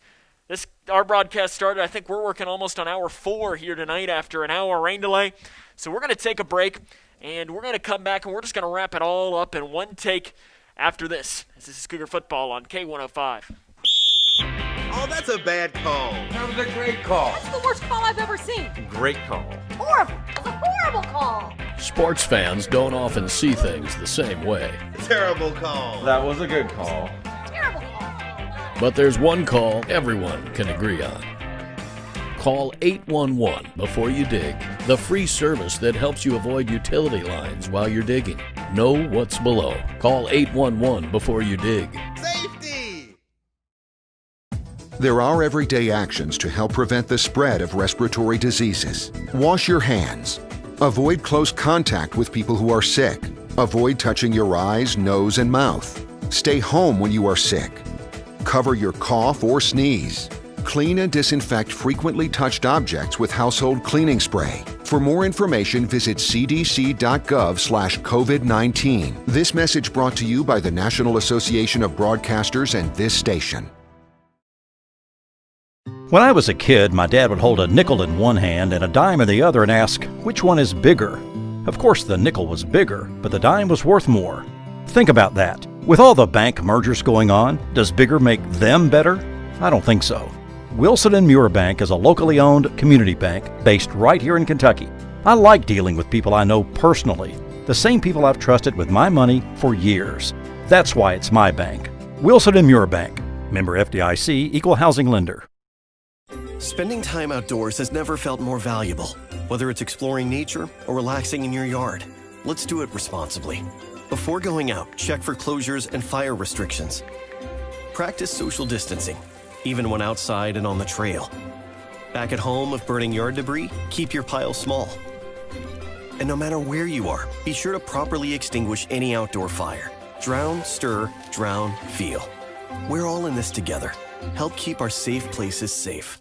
our broadcast started. I think we're working almost on hour 4 here tonight after an hour rain delay. So we're going to take a break, and we're going to come back, and we're just going to wrap it all up in one take after this. This is Cougar Football on K105. Oh, that's a bad call. That was a great call. That's the worst call I've ever seen. Great call. Horrible. It's a horrible call. Sports fans don't often see things the same way. Terrible call. That was a good call. Terrible call. But there's one call everyone can agree on. Call 811 before you dig. The free service that helps you avoid utility lines while you're digging. Know what's below. Call 811 before you dig. Safety! There are everyday actions to help prevent the spread of respiratory diseases. Wash your hands. Avoid close contact with people who are sick. Avoid touching your eyes, nose, and mouth. Stay home when you are sick. Cover your cough or sneeze. Clean and disinfect frequently touched objects with household cleaning spray. For more information, visit cdc.gov/COVID-19. This message brought to you by the National Association of Broadcasters and this station. When I was a kid, my dad would hold a nickel in one hand and a dime in the other and ask, which one is bigger? Of course, the nickel was bigger, but the dime was worth more. Think about that. With all the bank mergers going on, does bigger make them better? I don't think so. Wilson & Muir Bank is a locally owned community bank based right here in Kentucky. I like dealing with people I know personally, the same people I've trusted with my money for years. That's why it's my bank. Wilson & Muir Bank. Member FDIC, Equal Housing Lender. Spending time outdoors has never felt more valuable. Whether it's exploring nature or relaxing in your yard, let's do it responsibly. Before going out, check for closures and fire restrictions. Practice social distancing, even when outside and on the trail. Back at home, if burning yard debris, keep your pile small. And no matter where you are, be sure to properly extinguish any outdoor fire. Drown, stir, drown, feel. We're all in this together. Help keep our safe places safe.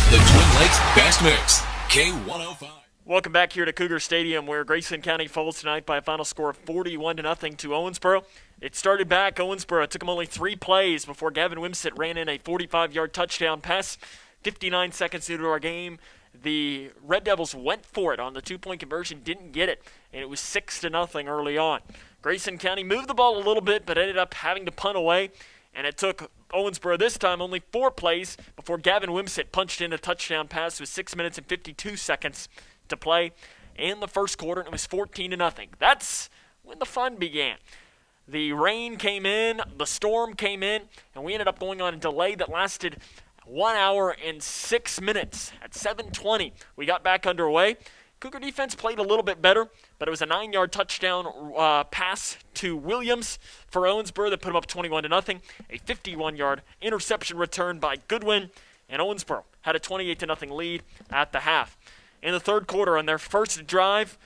The Twin Lakes Best Mix, K105. Welcome back here to Cougar Stadium, where Grayson County falls tonight by a final score of 41-0 to Owensboro. It started back. Owensboro. It took them only 3 plays before Gavin Wimsett ran in a 45-yard touchdown pass. 59 seconds into our game, the Red Devils went for it on the 2-point conversion, didn't get it, and it was 6-0 early on. Grayson County moved the ball a little bit, but ended up having to punt away, and it took Owensboro this time only 4 plays before Gavin Wimsett punched in a touchdown pass with 6 minutes and 52 seconds to play in the first quarter, and it was 14-0. That's when the fun began. The rain came in, the storm came in, and we ended up going on a delay that lasted 1 hour and 6 minutes. At 7:20, we got back underway. Cougar defense played a little bit better, but it was a 9-yard touchdown pass to Williams for Owensboro that put them up 21-0. A 51-yard interception return by Goodwin, and Owensboro had a 28-0 lead at the half. In the third quarter, on their first drive,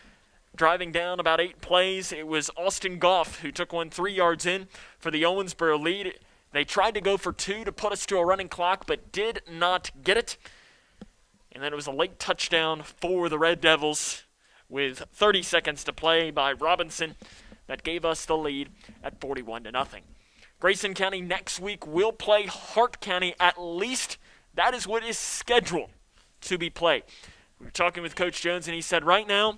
driving down about 8 plays, it was Austin Goff who took one 3 yards in for the Owensboro lead. They tried to go for 2 to put us to a running clock, but did not get it. And then it was a late touchdown for the Red Devils with 30 seconds to play by Robinson that gave us the lead at 41-0. Grayson County next week will play Hart County. At least that is what is scheduled to be played. We were talking with Coach Jones, and he said right now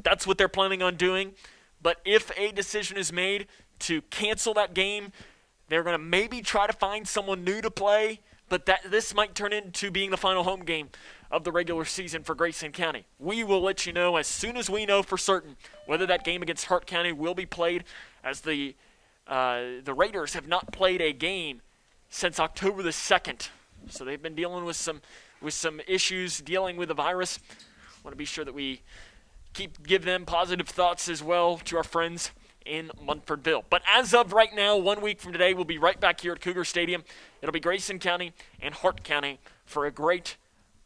that's what they're planning on doing. But if a decision is made to cancel that game, they're going to maybe try to find someone new to play. But this might turn into being the final home game of the regular season for Grayson County. We will let you know as soon as we know for certain whether that game against Hart County will be played, as the Raiders have not played a game since October the 2nd. So they've been dealing with some issues dealing with the virus. I want to be sure that we give them positive thoughts as well to our friends in Munfordville. But as of right now, 1 week from today, we'll be right back here at Cougar Stadium. It'll be Grayson County and Hart County for a great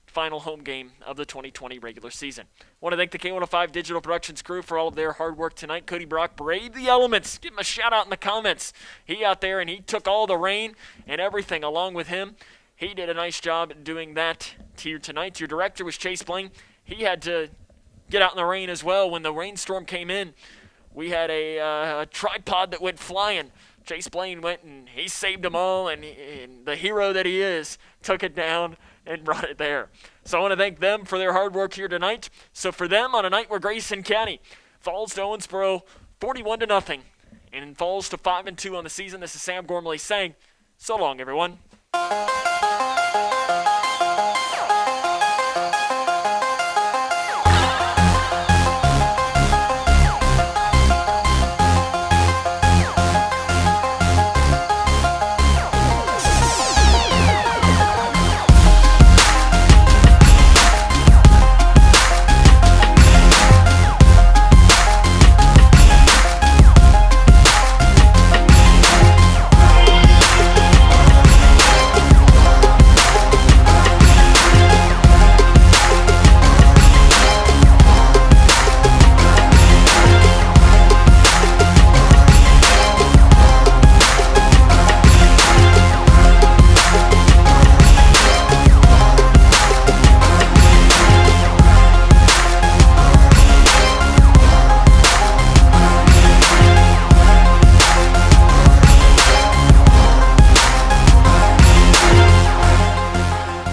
final home game of the 2020 regular season. I want to thank the K105 Digital Productions crew for all of their hard work tonight. Cody Brock braved the elements. Give him a shout out in the comments. He out there, and he took all the rain and everything along with him. He did a nice job doing that here tonight. Your director was Chase Blaine. He had to get out in the rain as well when the rainstorm came in. We had a tripod that went flying. Chase Blaine went and he saved them all, and the hero that he is took it down and brought it there. So I want to thank them for their hard work here tonight. So for them, on a night where Grayson County falls to Owensboro 41-0 and falls to 5-2 on the season, this is Sam Gormley saying, so long, everyone.